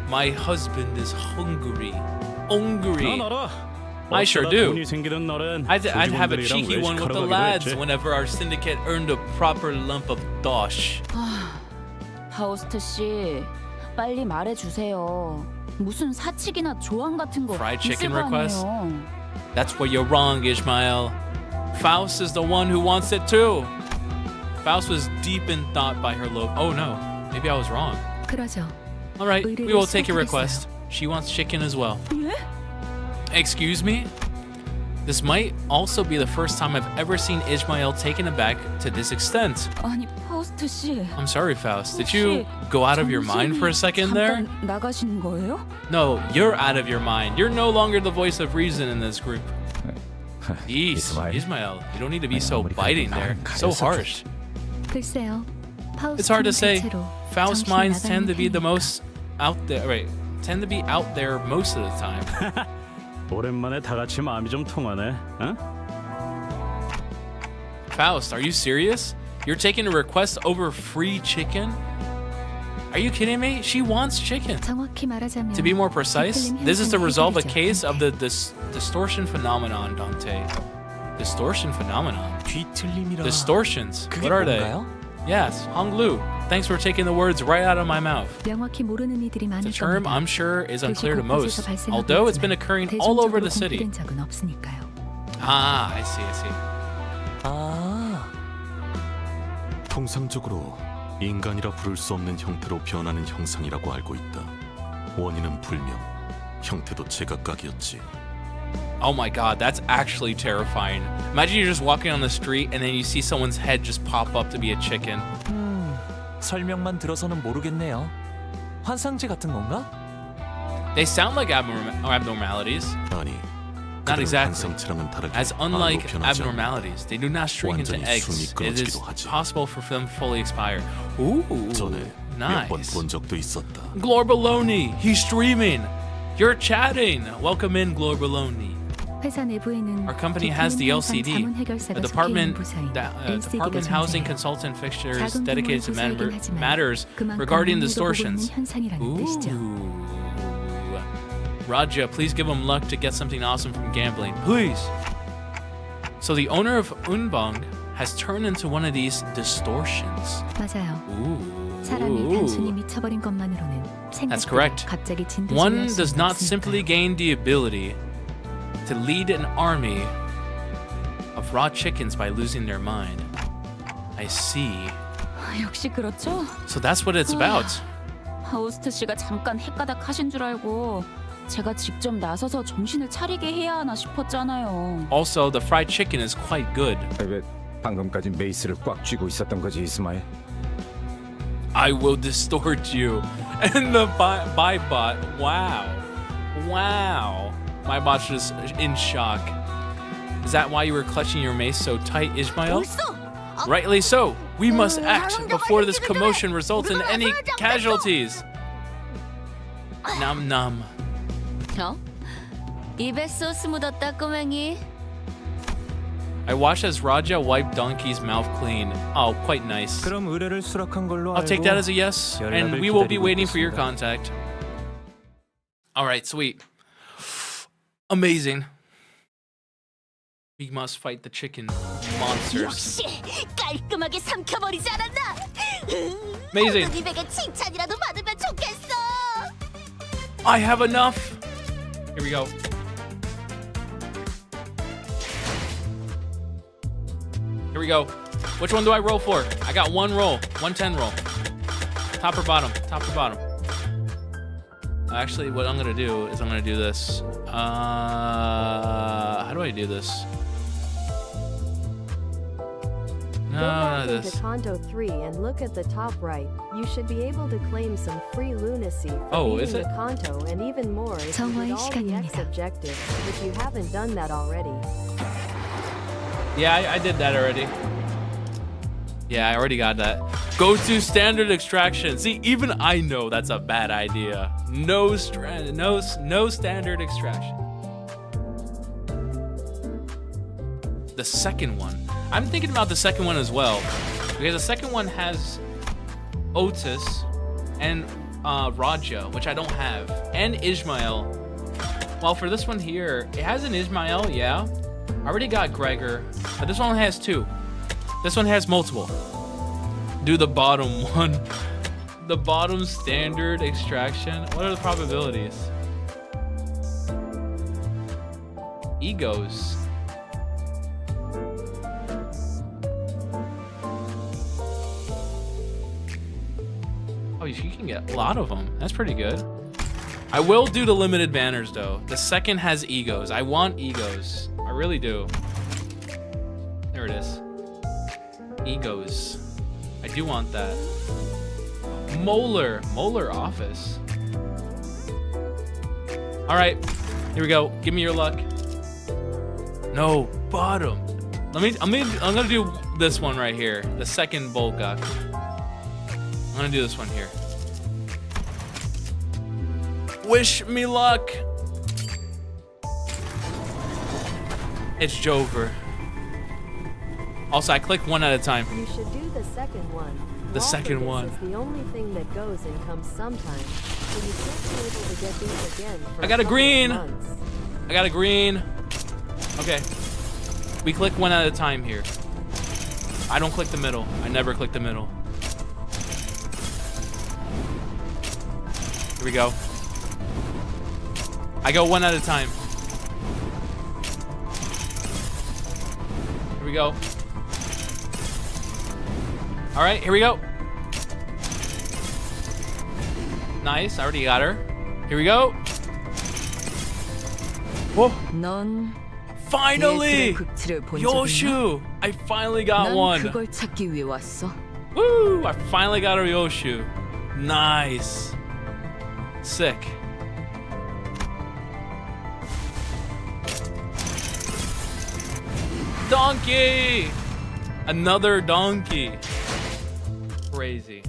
My husband is hungry. Hungry. 난 알아. I sure 어쩌다 do. 돈이 생기는 날엔 I'd have a 조직원들이랑 cheeky one with the 외식하러 가기로 lads 했지. whenever our syndicate earned a proper lump of dosh. 하우스트 씨, 빨리 말해주세요. 무슨 사칙이나 조항 같은 거 Fried chicken 있을 거 request? 아니에요. That's where you're wrong, Ishmael. Faust is the one who wants it too. Faust was deep in thought by her lobe. Oh no, maybe I was wrong. 그러죠. All right, we will take your 시작하겠어요. request. She wants chicken as well. 예? Excuse me? This might also be the first time I've ever seen Ishmael taken aback to this extent. 아니, 하우스트 씨. I'm sorry, Faust. Did you go out of your mind for a second there? 잠깐 나가시는 거예요? No, you're out of your mind. You're no longer the voice of reason in this group. Ismael, you don't need to be so biting there. So harsh. 글쎄요. It's hard to say. Faust minds tend to be the most out there. Right, tend to be out there most of the time. 오랜만에 다 같이 마음이 좀 통하네. 어? Faust, are you serious? You're taking a request over free chicken? Are you kidding me? She wants chicken. 정확히 말하자면 To be more precise, this is to resolve a case of the distortion phenomenon, Dante. Distortion phenomenon. 뒤틀림이라. Distortions. 그게 What are they? 뭔가요? Yes, Honglu. Thanks for taking the words right out of my mouth. 명확히 모르는 이들이 많을 The term, 겁니다. I'm sure, is unclear to 그것이 most, 곳곳에서 although it's 발생하고 been 있지만 occurring all over the 대중적으로 city. 공개된 적은 없으니까요. Ah, I see, I see. 아, 통상적으로 인간이라 부를 수 없는 형태로 변하는 형상이라고 알고 있다. 원인은 불명, 형태도 제각각이었지. Oh my god, that's actually terrifying. Imagine you're just walking on the street and then you see someone's head just pop up to be a chicken. 설명만 들어서는 모르겠네요. 환상제 같은 건가? They sound like abnormalities. 아니, Not exactly. 환상체랑은 다르게 As unlike 안으로 변하지 않아. abnormalities, they do not shrink into 완전히 eggs. 숨이 It is 끊어지기도 하지. possible for them to fully expire. Ooh, 전에 몇 번 nice. 본 적도 있었다. Glorbaloni, he's streaming. You're chatting. Welcome in, Glorbaloni. 회사 내부에는 Our company has the LCD, 자문 해결사가 the 적혀 있는 department, 부서인 department housing LCD가 consultant fixtures 작은 dedicated to 규모의 소설이긴 하지만 matters 그만큼 regarding 흥미도 보고 distortions. 있는 현상이라는 뜻이죠. Raja, please give him luck to get something awesome from gambling, please. So the owner of Unbong has turned into one of these distortions. 맞아요. Ooh. 사람이 단순히 미쳐버린 것만으로는 That's correct. 갑자기 진도를 One does not simply gain the ability to lead an army of raw chickens by losing their mind. I see. 역시 그렇죠. So that's what it's about. 하우스트 씨가 잠깐 헷가닥 하신 줄 알고 제가 직접 나서서 정신을 차리게 해야 하나 싶었잖아요. Also, the fried chicken is quite good. 왜 방금까지 메이스를 꽉 쥐고 있었던 거지, 이스마엘? I will distort you. And the buy bot. Wow. Wow. My bot's just in shock. Is that why you were clutching your mace so tight, Ismael? Rightly so. We must act before this commotion results in any casualties. Nom nom. 어? 입에 소스 묻었다 꼬맹이. I watched as Raja wiped Donkey's mouth clean. Oh, quite nice. 그럼 의뢰를 수락한 걸로 I'll take that as a yes, and we will be waiting for your 기다리고 contact. All right, sweet. Amazing. We must fight the chicken monsters. 역시 깔끔하게 삼켜버리지 않았나? Amazing. 모든 입에게 칭찬이라도 받으면 좋겠어. I have enough. Here we go. Here we go. Which one do I roll for? I got one roll. 110 roll. Top or bottom? Top or bottom? Actually, what I'm gonna do is I'm gonna do this. How do I do this? Go No, back not into this. Canto 3 and look at the top right. You should be able to claim some free lunacy for Oh, is beating it? the Canto and even more if you 정화의 did all the X 시간입니다. objectives, if you haven't done that already. Yeah, I did that already. Yeah, I already got that. Go to standard extraction. See, even I know that's a bad idea. No standard extraction. The second one. I'm thinking about the second one as well, because the second one has Otis and Raja, which I don't have, and Ismael. Well, for this one here, it has an Ismael, yeah. I already got Gregor, but this one only has two. This one has multiple. Do the bottom one. The bottom standard extraction. What are the probabilities? Egos. Oh, you can get a lot of them. That's pretty good. I will do the limited banners though. The second has egos. I want egos. I really do. There it is. Egos. I do want that. Molar office. All right, here we go. Give me your luck. No, bottom. I'm gonna do this one right here. The second Volga. I'm gonna do this one here. Wish me luck. It's Jover. Also, I click one at a time. You should do the second one. The second one. Is the only thing that goes and comes sometimes, so you can't be able to get these again for I got a green. months. I got a green. Okay. We click one at a time here. I don't click the middle. I never click the middle. Here we go. I go one at a time. Here we go. All right, here we go. Nice, I already got her. Here we go. Whoa. 넌 Finally! Yoshu! I finally got one. 그걸 찾기 위해 왔어. Woo! I finally got a Yoshu. Nice. Sick. Donkey! Another donkey. Crazy.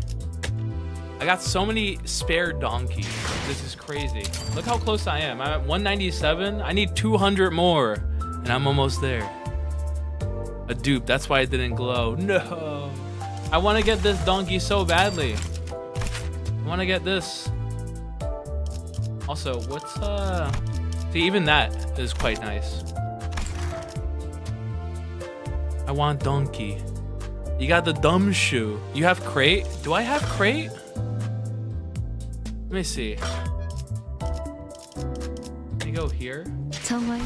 I got so many spare donkeys. This is crazy. Look how close I am. I'm at 197. I need 200 more. And I'm almost there. A dupe. That's why it didn't glow. No. I want to get this donkey so badly. I want to get this. Also, what's see, even that is quite nice. I want donkey. You got the dumb shoe. You have crate? Do I have crate? Let me see. Let me go here. 정말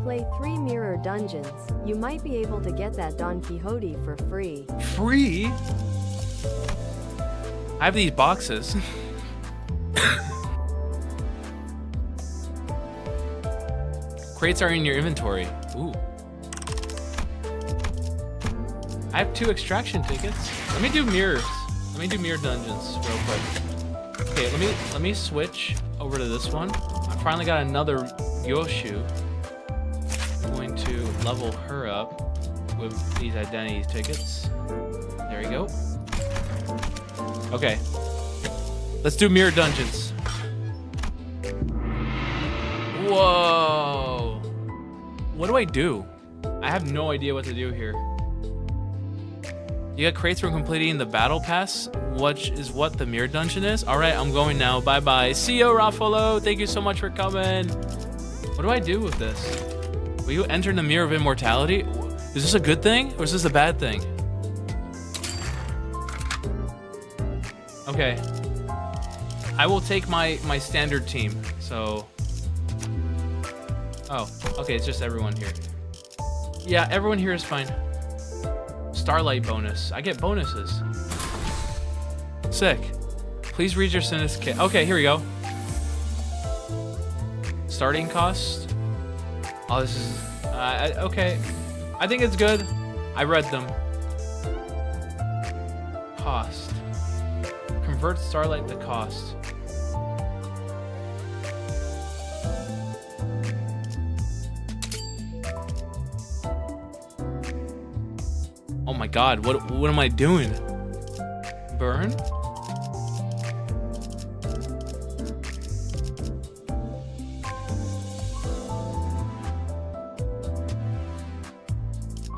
Play 3 mirror dungeons. You might be able to get that Don Quixote for free. Free? I have these boxes. Crates are in your inventory. Ooh. I have 2 extraction tickets. Let me do mirrors. Let me do mirror dungeons real quick. Okay, let me switch over to this one. I finally got another Yoshu. I'm going to level her up with these identity tickets. There we go. Okay. Let's do mirror dungeons. Whoa. What do I do? I have no idea what to do here. You got crates from completing the battle pass, which is what the mirror dungeon is. All right, I'm going now. Bye bye. See you, Raffalo. Thank you so much for coming. What do I do with this? Will you enter in the mirror of immortality? Is this a good thing or is this a bad thing? Okay. I will take my standard team. So. Oh, okay. It's just everyone here. Yeah, everyone here is fine. Starlight bonus. I get bonuses. Sick. Please read your certificate. Okay, here we go. Starting cost. Oh, this is okay. I think it's good. I read them. Cost. Convert Starlight to cost. Oh my god, what am I doing? Burn?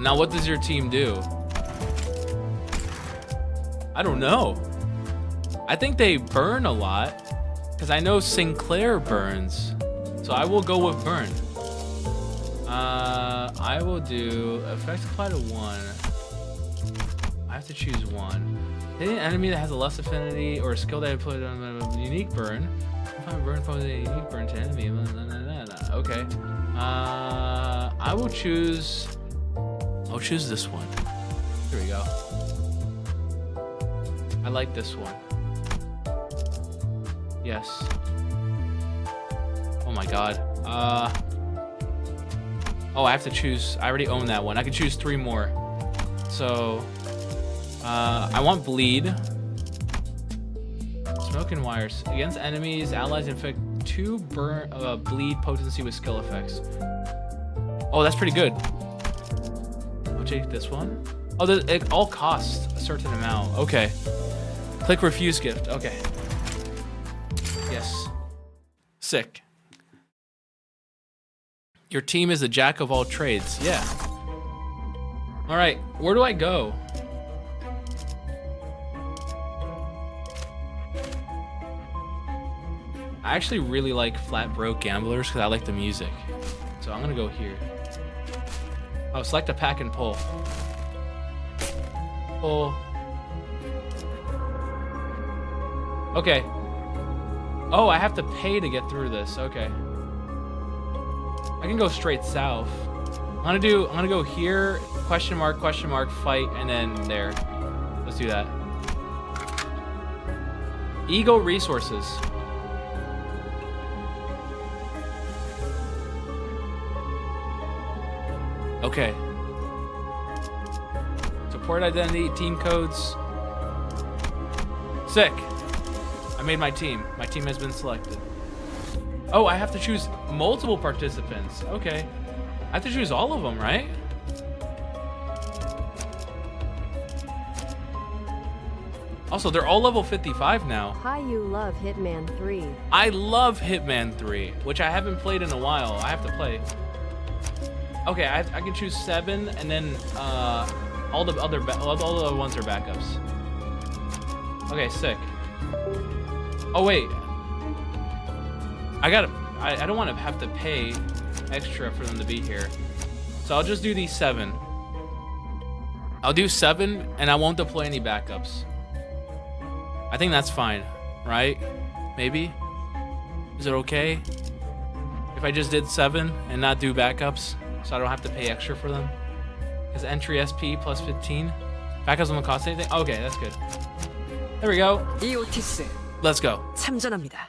Now what does your team do? I don't know. I think they burn a lot because I know Sinclair burns. So I will go with burn. I will do effects apply to 1. I have to choose 1. Hit an enemy that has a less affinity or a skill that I put on a unique burn. If I burn poses a unique burn to enemy. Okay. I will choose. I'll choose this one. Here we go. I like this one. Yes. Oh my god. Oh, I have to choose. I already own that one. I can choose 3 more. So, I want bleed. Smoke and wires. Against enemies, allies inflict 2 bleed potency with skill effects. Oh, that's pretty good. I'll take this one. Oh, it all costs a certain amount. Okay. Click refuse gift. Okay. Yes. Sick. Your team is a jack of all trades. Yeah. All right. Where do I go? I actually really like Flat Broke Gamblers because I like the music. So I'm gonna go here. Oh, select a pack and pull. Pull. Okay. Oh, I have to pay to get through this. Okay. I can go straight south. I'm gonna go here, question mark, fight, and then there. Let's do that. Ego resources. Okay. Support identity, team codes. Sick. I made my team. My team has been selected. Oh, I have to choose multiple participants. Okay. I have to choose all of them, right? Also, they're all level 55 now. Hi, you love Hitman 3. I love Hitman 3, which I haven't played in a while. I have to play. Okay, I can choose 7, and then all the other ones are backups. Okay, sick. Oh wait, I don't want to have to pay extra for them to be here, so I'll just do these 7. I'll do 7, and I won't deploy any backups. I think that's fine, right? Maybe? Is it okay if I just did 7 and not do backups? So I don't have to pay extra for them. Is entry SP plus 15? Backups don't cost anything? Okay, that's good. There we go. Let's go. 참전합니다.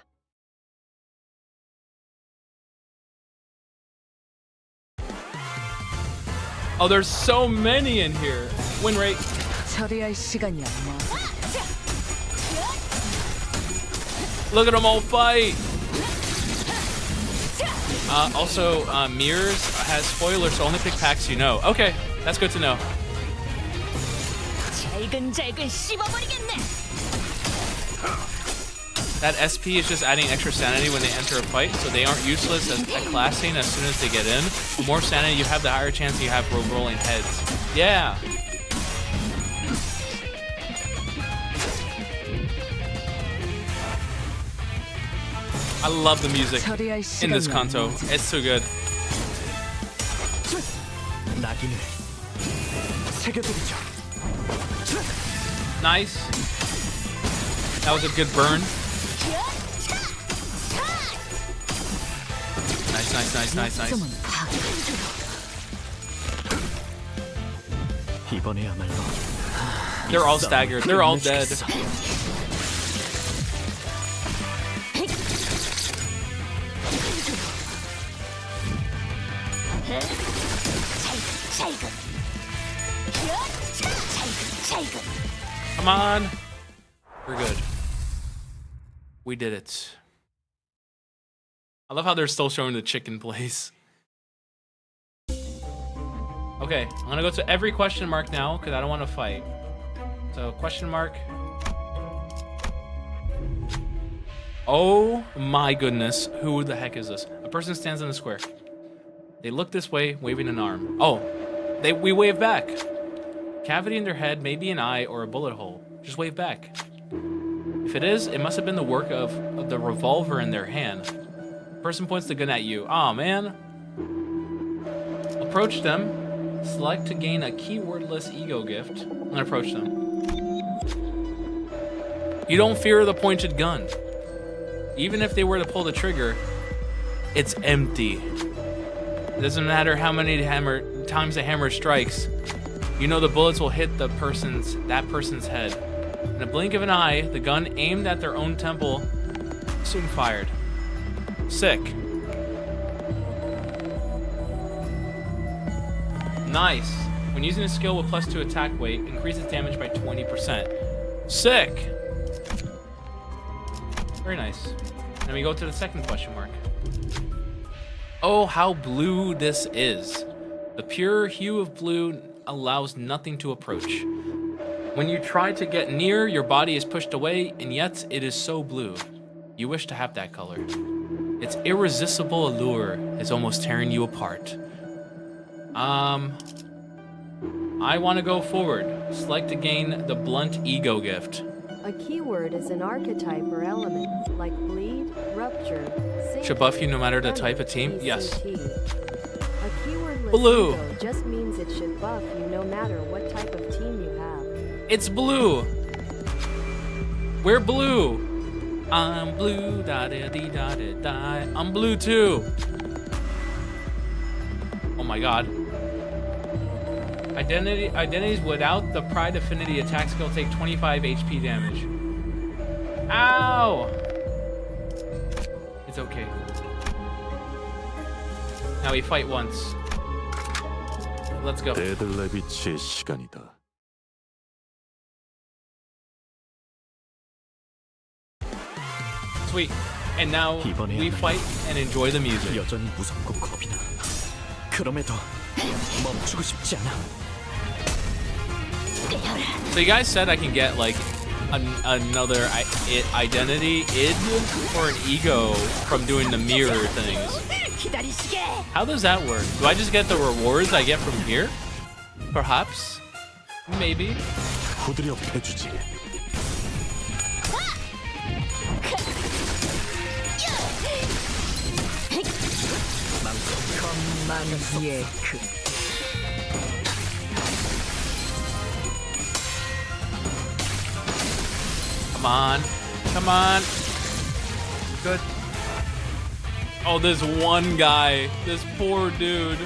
Oh, there's so many in here. Win rate. 처리할 시간이 없나? Look at them all fight. Also, Mirrors has spoilers, so only pick packs you know. Okay, that's good to know. That SP is just adding extra sanity when they enter a fight, so they aren't useless at classing as soon as they get in. The more sanity you have, the higher chance you have for rolling heads. Yeah. I love the music in this canto. It's so good. Nice. That was a good burn. Nice. They're all staggered. They're all dead. Come on. We're good. We did it. I love how they're still showing the chicken place. Okay, I'm gonna go to every question mark now because I don't want to fight. So question mark. Oh my goodness, who the heck is this? A person stands in a square. They look this way, waving an arm. Oh, we wave back. Cavity in their head, maybe an eye or a bullet hole. Just wave back. If it is, it must have been the work of the revolver in their hand. The person points the gun at you. Aw, man. Approach them. Select to gain a keywordless ego gift. I'm gonna approach them. You don't fear the pointed gun. Even if they were to pull the trigger, it's empty. It doesn't matter how many times the hammer strikes. You know the bullets will hit that person's head. In a blink of an eye, the gun aimed at their own temple soon fired. Sick. Nice. When using a skill with +2 attack weight, increases damage by 20%. Sick. Very nice. Then we go to the second question mark. Oh, how blue this is. The pure hue of blue allows nothing to approach. When you try to get near, your body is pushed away, and yet it is so blue. You wish to have that color. Its irresistible allure is almost tearing you apart. I want to go forward. Select to gain the blunt ego gift. A keyword is an archetype or element, like bleed, rupture, Should buff you no matter the type of team? Yes. A keywordless Blue. ego just means it should buff you no matter what type of team you have. It's blue. We're blue. I'm blue. Da da dee da da da. I'm blue too. Oh my god. Identities without the Pride Affinity attack skill take 25 HP damage. Ow! It's okay. Now we fight once. Let's go. 데들레비치의 시간이다. Sweet. And now we fight and enjoy the music. 여전히 무섭고 겁이 나. 그럼에도 멈추고 싶지 않아. So you guys said I can get like another identity, id, or an ego from doing the mirror things. How does that work? Do I just get the rewards I get from here? Perhaps? Maybe. 후드려 패주지. Come on. Come on. Good. Oh, this one guy. This poor dude.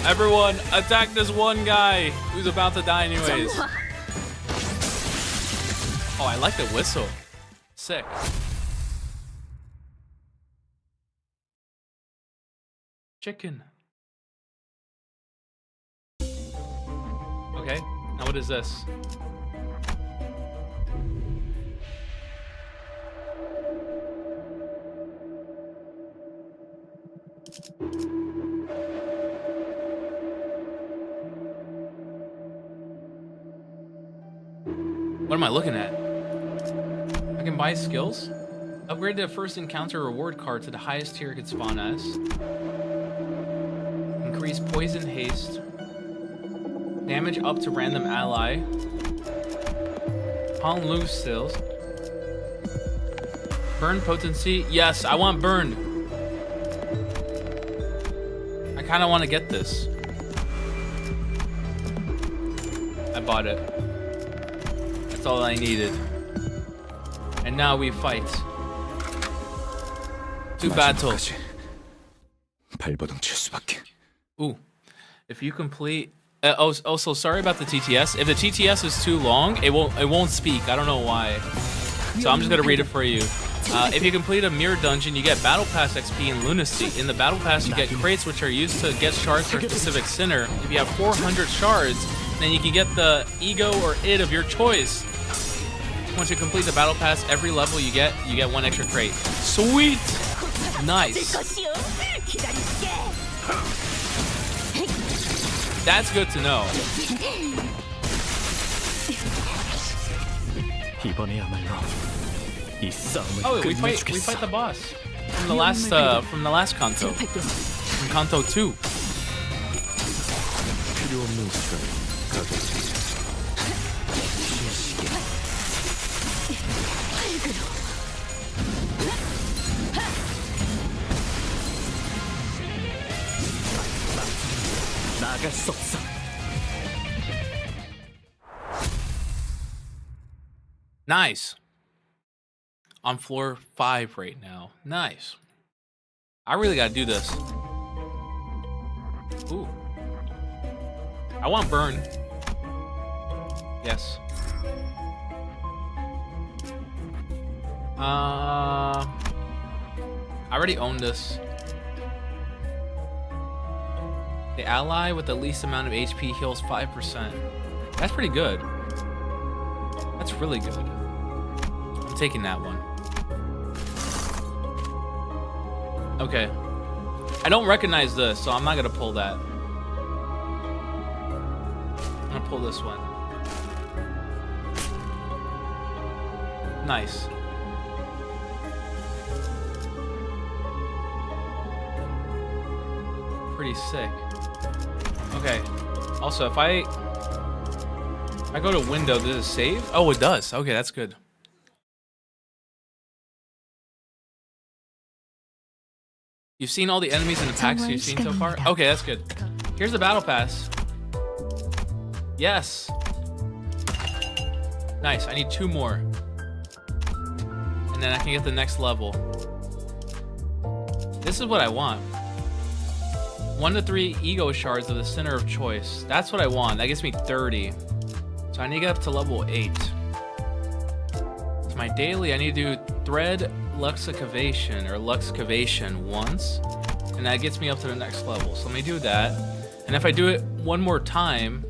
Everyone, attack this one guy who's about to die anyways. Oh, I like the whistle. Sick. Chicken. Okay, now what is this? What am I looking at? I can buy skills? Upgrade the first encounter reward card to the highest tier it could spawn as. Increase poison haste. Damage up to random ally. Pawn loose stills. Burn potency. Yes, I want burned. I kind of want to get this. I bought it. That's all I needed. And now we fight. To battle. 발버둥 칠 수밖에. Ooh. If you complete also sorry about the TTS. If the TTS is too long, it won't speak. I don't know why. So I'm just gonna read it for you. If you complete a mirror dungeon, you get Battle Pass XP and Lunacy. In the Battle Pass, you get crates which are used to get shards for a specific sinner. If you have 400 shards, then you can get the ego or id of your choice. Once you complete the Battle Pass, every level you get 1 extra crate. Sweet! Nice. That's good to know. Oh, we fight the boss from the last canto, from canto 2. Nice. On floor 5 right now. Nice. I really gotta do this. Ooh. I want burn. Yes. I already own this. The ally with the least amount of HP heals 5%. That's pretty good. That's really good. I'm taking that one. Okay. I don't recognize this, so I'm not gonna pull that. I'm gonna pull this one. Nice. Pretty sick. Okay. Also, if I go to window, does it save? Oh, it does. Okay, that's good. You've seen all the enemies in the packs you've seen so far? Okay, that's good. Here's the battle pass. Yes. Nice. I need 2 more. And then I can get the next level. This is what I want. 1 to 3 ego shards of the center of choice. That's what I want. That gets me 30. So I need to get up to level 8. To my daily, I need to do thread luxcavation once. And that gets me up to the next level. So let me do that. And if I do it one more time...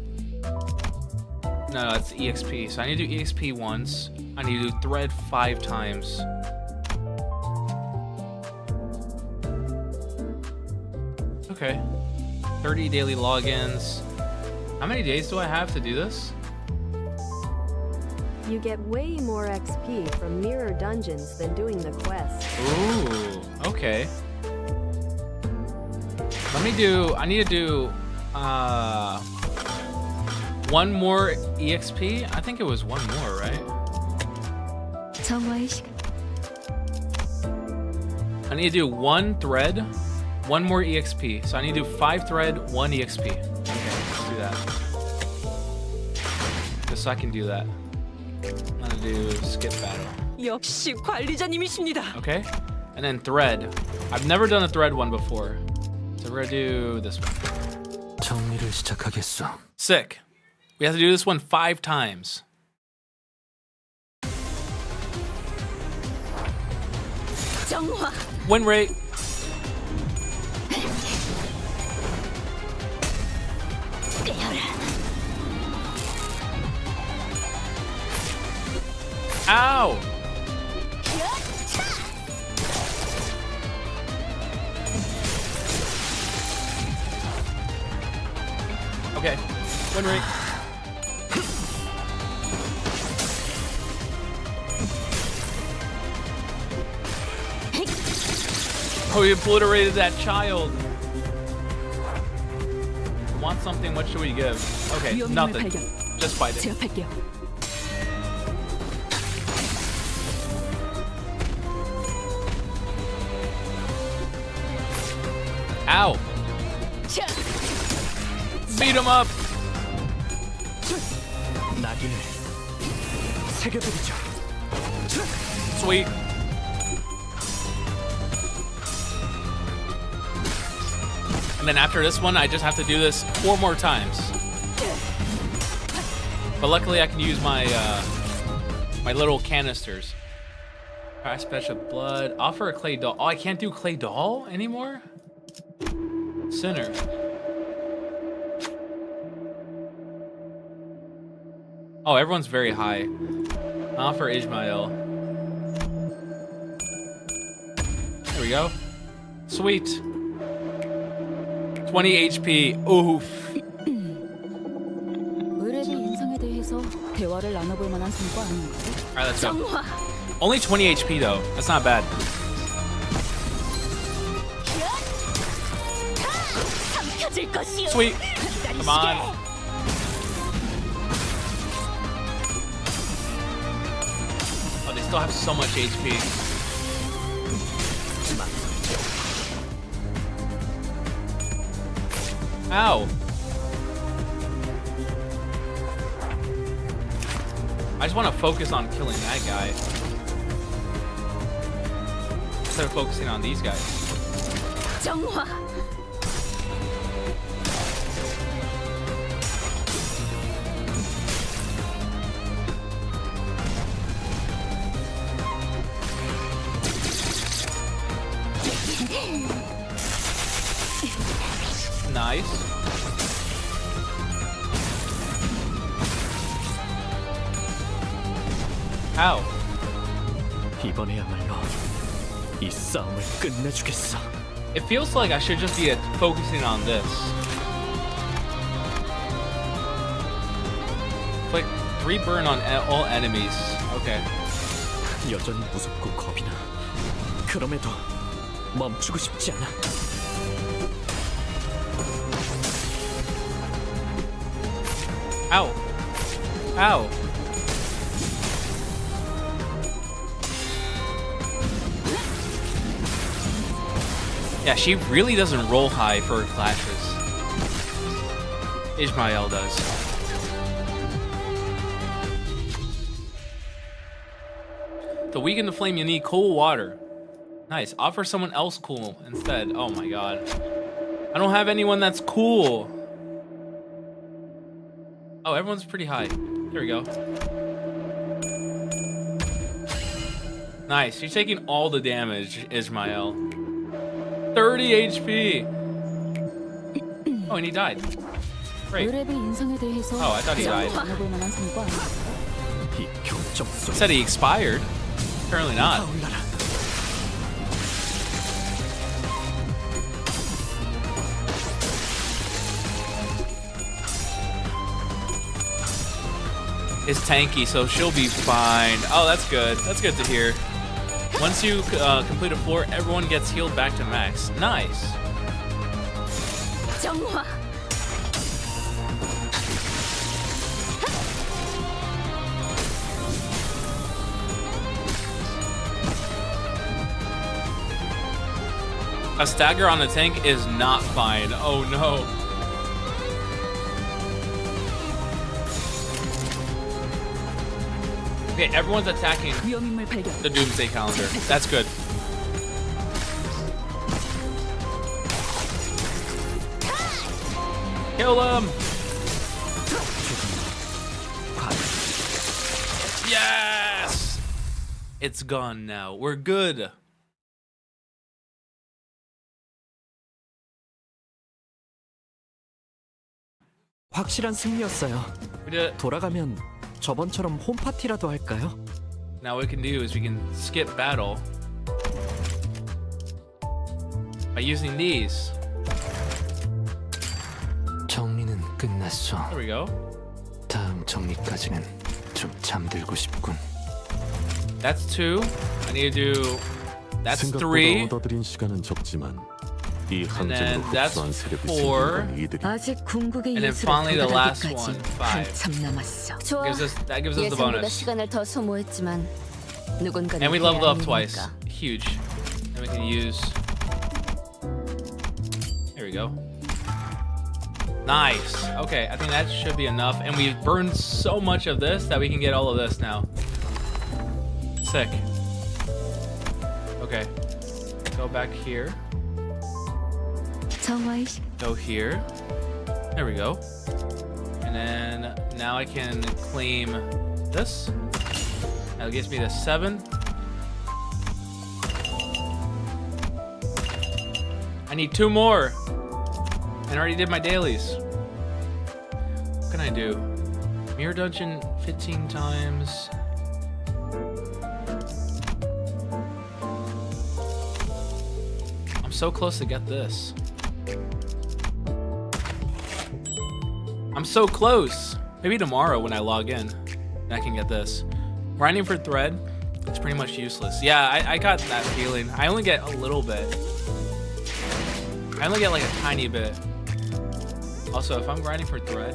No, that's EXP. So I need to do EXP once. I need to do thread 5 times. Okay. 30 daily logins. How many days do I have to do this? You get way more XP from mirror dungeons than doing the quest. Ooh, okay. Let me do, I need to do 1 more EXP. I think it was 1 more, right? I need to do 1 thread, 1 more EXP. So I need to do 5 thread, 1 EXP. Okay, let's do that. Just so I can do that. I'm gonna do skip battle. 역시 관리자님이십니다. Okay, and then thread. I've never done a thread one before. So we're gonna do this one. 정리를 시작하겠어. Sick. We have to do this one 5 times. Win rate. Ow! Okay, win rate. Oh, we obliterated that child. Want something? What should we give? Okay, nothing. Just fight it. Ow! Beat him up! Sweet. And then after this one, I just have to do this 4 more times. But luckily, I can use my my little canisters. Alright, special blood. Offer a clay doll. Oh, I can't do clay doll anymore? Sinner. Oh, everyone's very high. Offer Ishmael. There we go. Sweet. 20 HP. Oof. 의뢰비 인상에 대해서 대화를 나눠볼 만한 성과 아닌가요? Alright, let's go. Only 20 HP though. That's not bad. Sweet. Come on. Oh, they still have so much HP. Ow. I just want to focus on killing that guy instead of focusing on these guys. Nice. How? 이번에야말로 이 싸움을 끝내주겠어. It feels like I should just be focusing on this. Like 3 burn on all enemies. Okay. 여전히 무섭고 겁이 나. 그럼에도 멈추고 싶지 않아. Ow. Ow. Yeah, she really doesn't roll high for her clashes. Ishmael does. To weaken the flame, you need cool water. Nice. Offer someone else cool instead. Oh my god. I don't have anyone that's cool. Oh, everyone's pretty high. There we go. Nice. You're taking all the damage, Ishmael. 30 HP. Oh, and he died. Great. Oh, I thought he died. It said he expired. Apparently not. Is tanky, so she'll be fine. Oh, that's good. That's good to hear. Once you complete a floor, everyone gets healed back to max. Nice. 정화. A stagger on the tank is not fine. Oh no. Okay, everyone's attacking the Doomsday Calendar. That's good. Kill him! Yes! It's gone now. We're good. 확실한 승리였어요. We did it. 돌아가면 저번처럼 홈파티라도 할까요? Now what we can do is we can skip battle by using these. 정리는 끝났어. There we go. 다음 정리까지는 좀 잠들고 싶군. That's 2. I need to do. That's 3. 생각보다 얻어들인 시간은 적지만 이 And then 함정으로 that's 흡수한 세력이 4. 생기는 이들이 아직 궁극의 And then 예술에 finally the last 도달하기까지 one, 5. 한참 남았어. 좋아. That gives us the 예상보다 bonus. 시간을 더 소모했지만 누군가는 And we leveled up 해야 twice. 하니까. Huge. And we can use. Here we go. Nice. Okay, I think that should be enough. And we've burned so much of this that we can get all of this now. Sick. Okay. Go back here. 정화의 시 Go here. There we go. And then now I can claim this. That gives me the 7. I need 2 more. And I already did my dailies. What can I do? Mirror dungeon 15 times. I'm so close to get this. I'm so close. Maybe tomorrow when I log in, I can get this. Grinding for thread, it's pretty much useless. Yeah, I got that feeling. I only get a little bit. I only get like a tiny bit. Also, if I'm grinding for thread,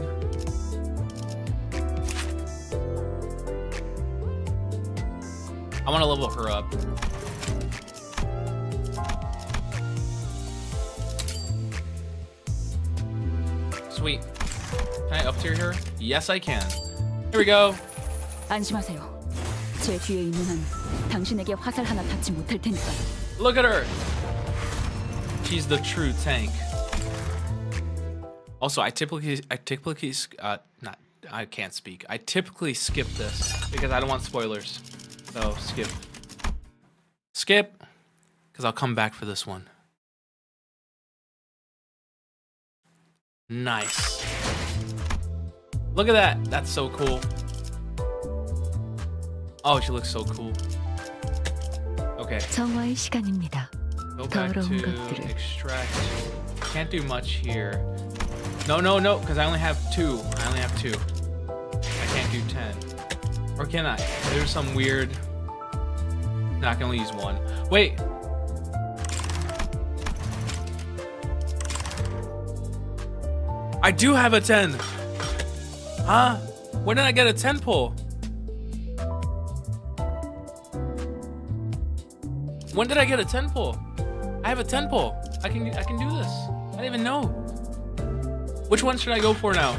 I want to level her up. Sweet. Can I up tier her? Yes, I can. Here we go. 안심하세요. 제 뒤에 있는 한 당신에게 화살 하나 닿지 못할 테니까요. Look at her. She's the true tank. Also, I typically skip this because I don't want spoilers. So skip, because I'll come back for this one. Nice. Look at that. That's so cool. Oh, she looks so cool. Okay. 정화의 시간입니다. Go back to extract. Can't do much here. No, because I only have 2. I can't do 10. Or can I? There's some weird... No, I can only use 1. Wait! I do have a 10! Huh? When did I get a 10 pull? When did I get a 10 pull? I have a 10 pull. I can do this. I didn't even know. Which one should I go for now?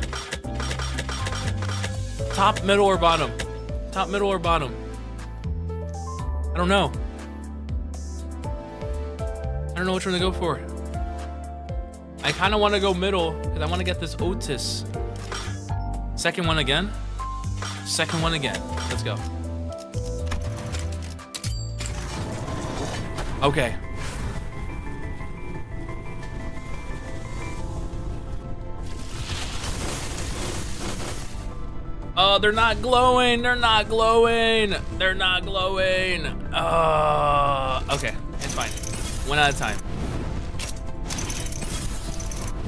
Top, middle, or bottom? Top, middle, or bottom? I don't know. I don't know which one to go for. I kind of want to go middle because I want to get this Otis. Second one again. Second one again. Let's go. Okay. Oh, they're not glowing. They're not glowing. They're not glowing. Okay, it's fine. One at a time.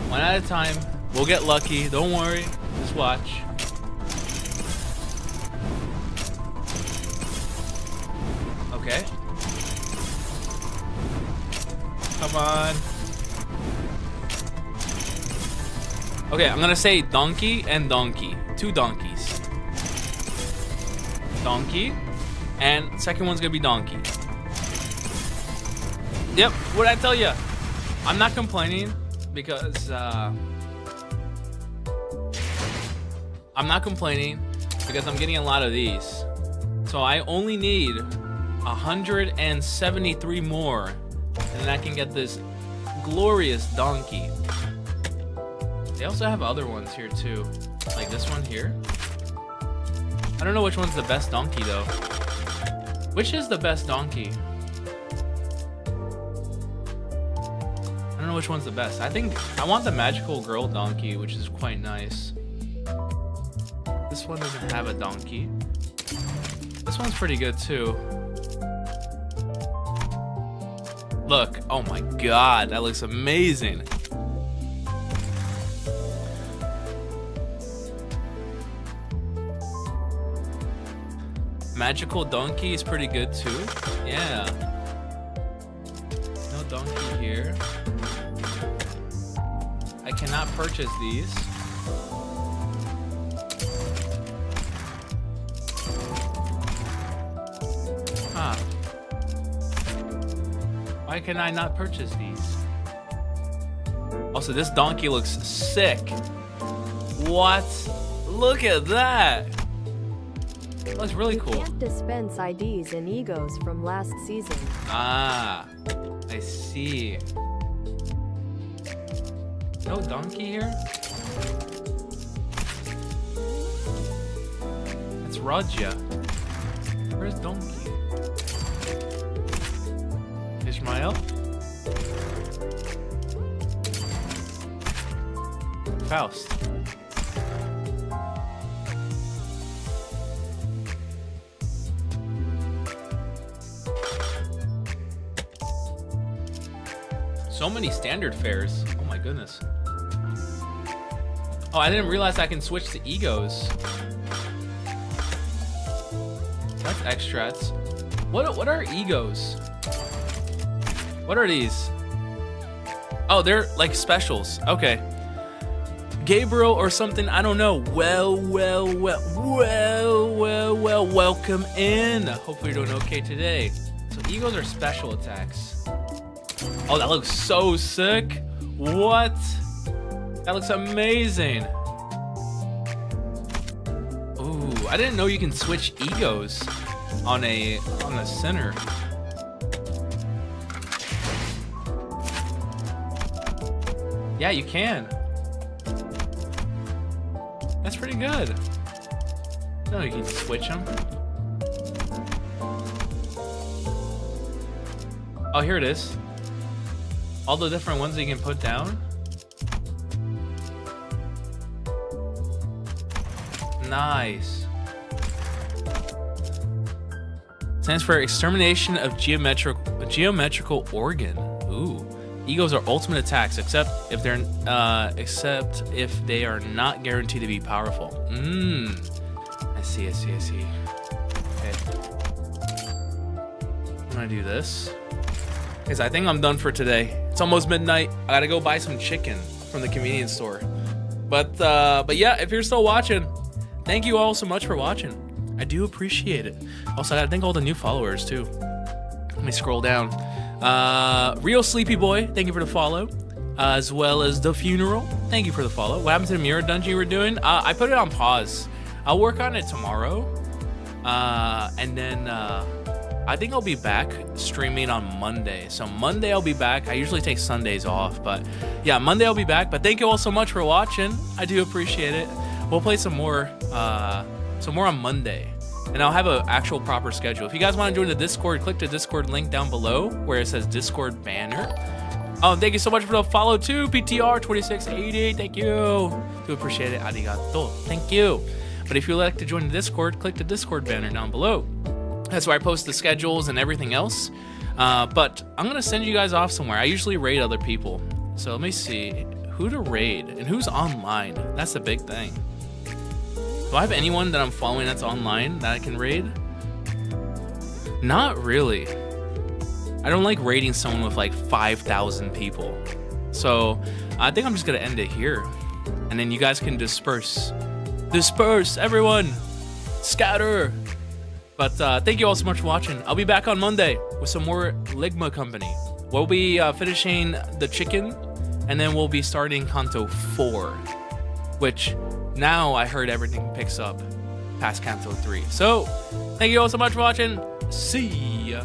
One at a time. We'll get lucky. Don't worry. Just watch. Okay. Come on. Okay, I'm gonna say donkey and donkey. 2 donkeys. Donkey. And second one's gonna be donkey. Yep, what'd I tell you? I'm not complaining because I'm getting a lot of these. So I only need 173 more, and then I can get this glorious donkey. They also have other ones here too, like this one here. I don't know which one's the best donkey though. Which is the best donkey? I don't know which one's the best. I think I want the magical girl donkey, which is quite nice. This one doesn't have a donkey. This one's pretty good too. Look, oh my god, that looks amazing. Magical donkey is pretty good too. Yeah. No donkey here. I cannot purchase these. Huh. Why can I not purchase these? Also, this donkey looks sick. What? Look at that. That looks really cool. You can't dispense IDs and egos from last season. Ah, I see. No donkey here? It's Raja. Where's donkey? Ishmael? Faust. So many standard fares. Oh my goodness. Oh, I didn't realize I can switch to egos. That's extras. What are egos? What are these? Oh, they're like specials. Okay. Gabriel or something, I don't know. Well, welcome in. Hopefully you're doing okay today. So egos are special attacks. Oh, that looks so sick. What? That looks amazing. Ooh, I didn't know you can switch egos on a center. Yeah, you can. That's pretty good. No, you can switch them. Oh, here it is. All the different ones that you can put down. Nice. Stands for extermination of geometrical organ. Ooh. Egos are ultimate attacks, except if they are not guaranteed to be powerful. I see. Okay. I'm gonna do this. Because I think I'm done for today. It's almost midnight. I gotta go buy some chicken from the convenience store. But yeah, if you're still watching, thank you all so much for watching. I do appreciate it. Also, I gotta thank all the new followers too. Let me scroll down. Real Sleepy Boy, thank you for the follow. As well as The Funeral, thank you for the follow. What happened to the mirror dungeon you were doing? I put it on pause. I'll work on it tomorrow. And then I think I'll be back streaming on Monday. So Monday I'll be back. I usually take Sundays off, but yeah, Monday I'll be back. But thank you all so much for watching. I do appreciate it. We'll play some more on Monday. And I'll have an actual proper schedule. If you guys want to join the Discord, click the Discord link down below where it says Discord banner. Oh, thank you so much for the follow too, PTR2680. Thank you. Do appreciate it. Arigato. Thank you. But if you'd like to join the Discord, click the Discord banner down below. That's where I post the schedules and everything else. But I'm going to send you guys off somewhere. I usually raid other people. So let me see who to raid and who's online. That's the big thing. Do I have anyone that I'm following that's online that I can raid? Not really. I don't like raiding someone with like 5,000 people. So I think I'm just gonna end it here. And then you guys can disperse. Disperse, everyone! Scatter! But thank you all so much for watching. I'll be back on Monday with some more Ligma Company. We'll be finishing the chicken, and then we'll be starting Canto 4. Which, now I heard everything picks up past Canto 3. So, thank you all so much for watching. See ya.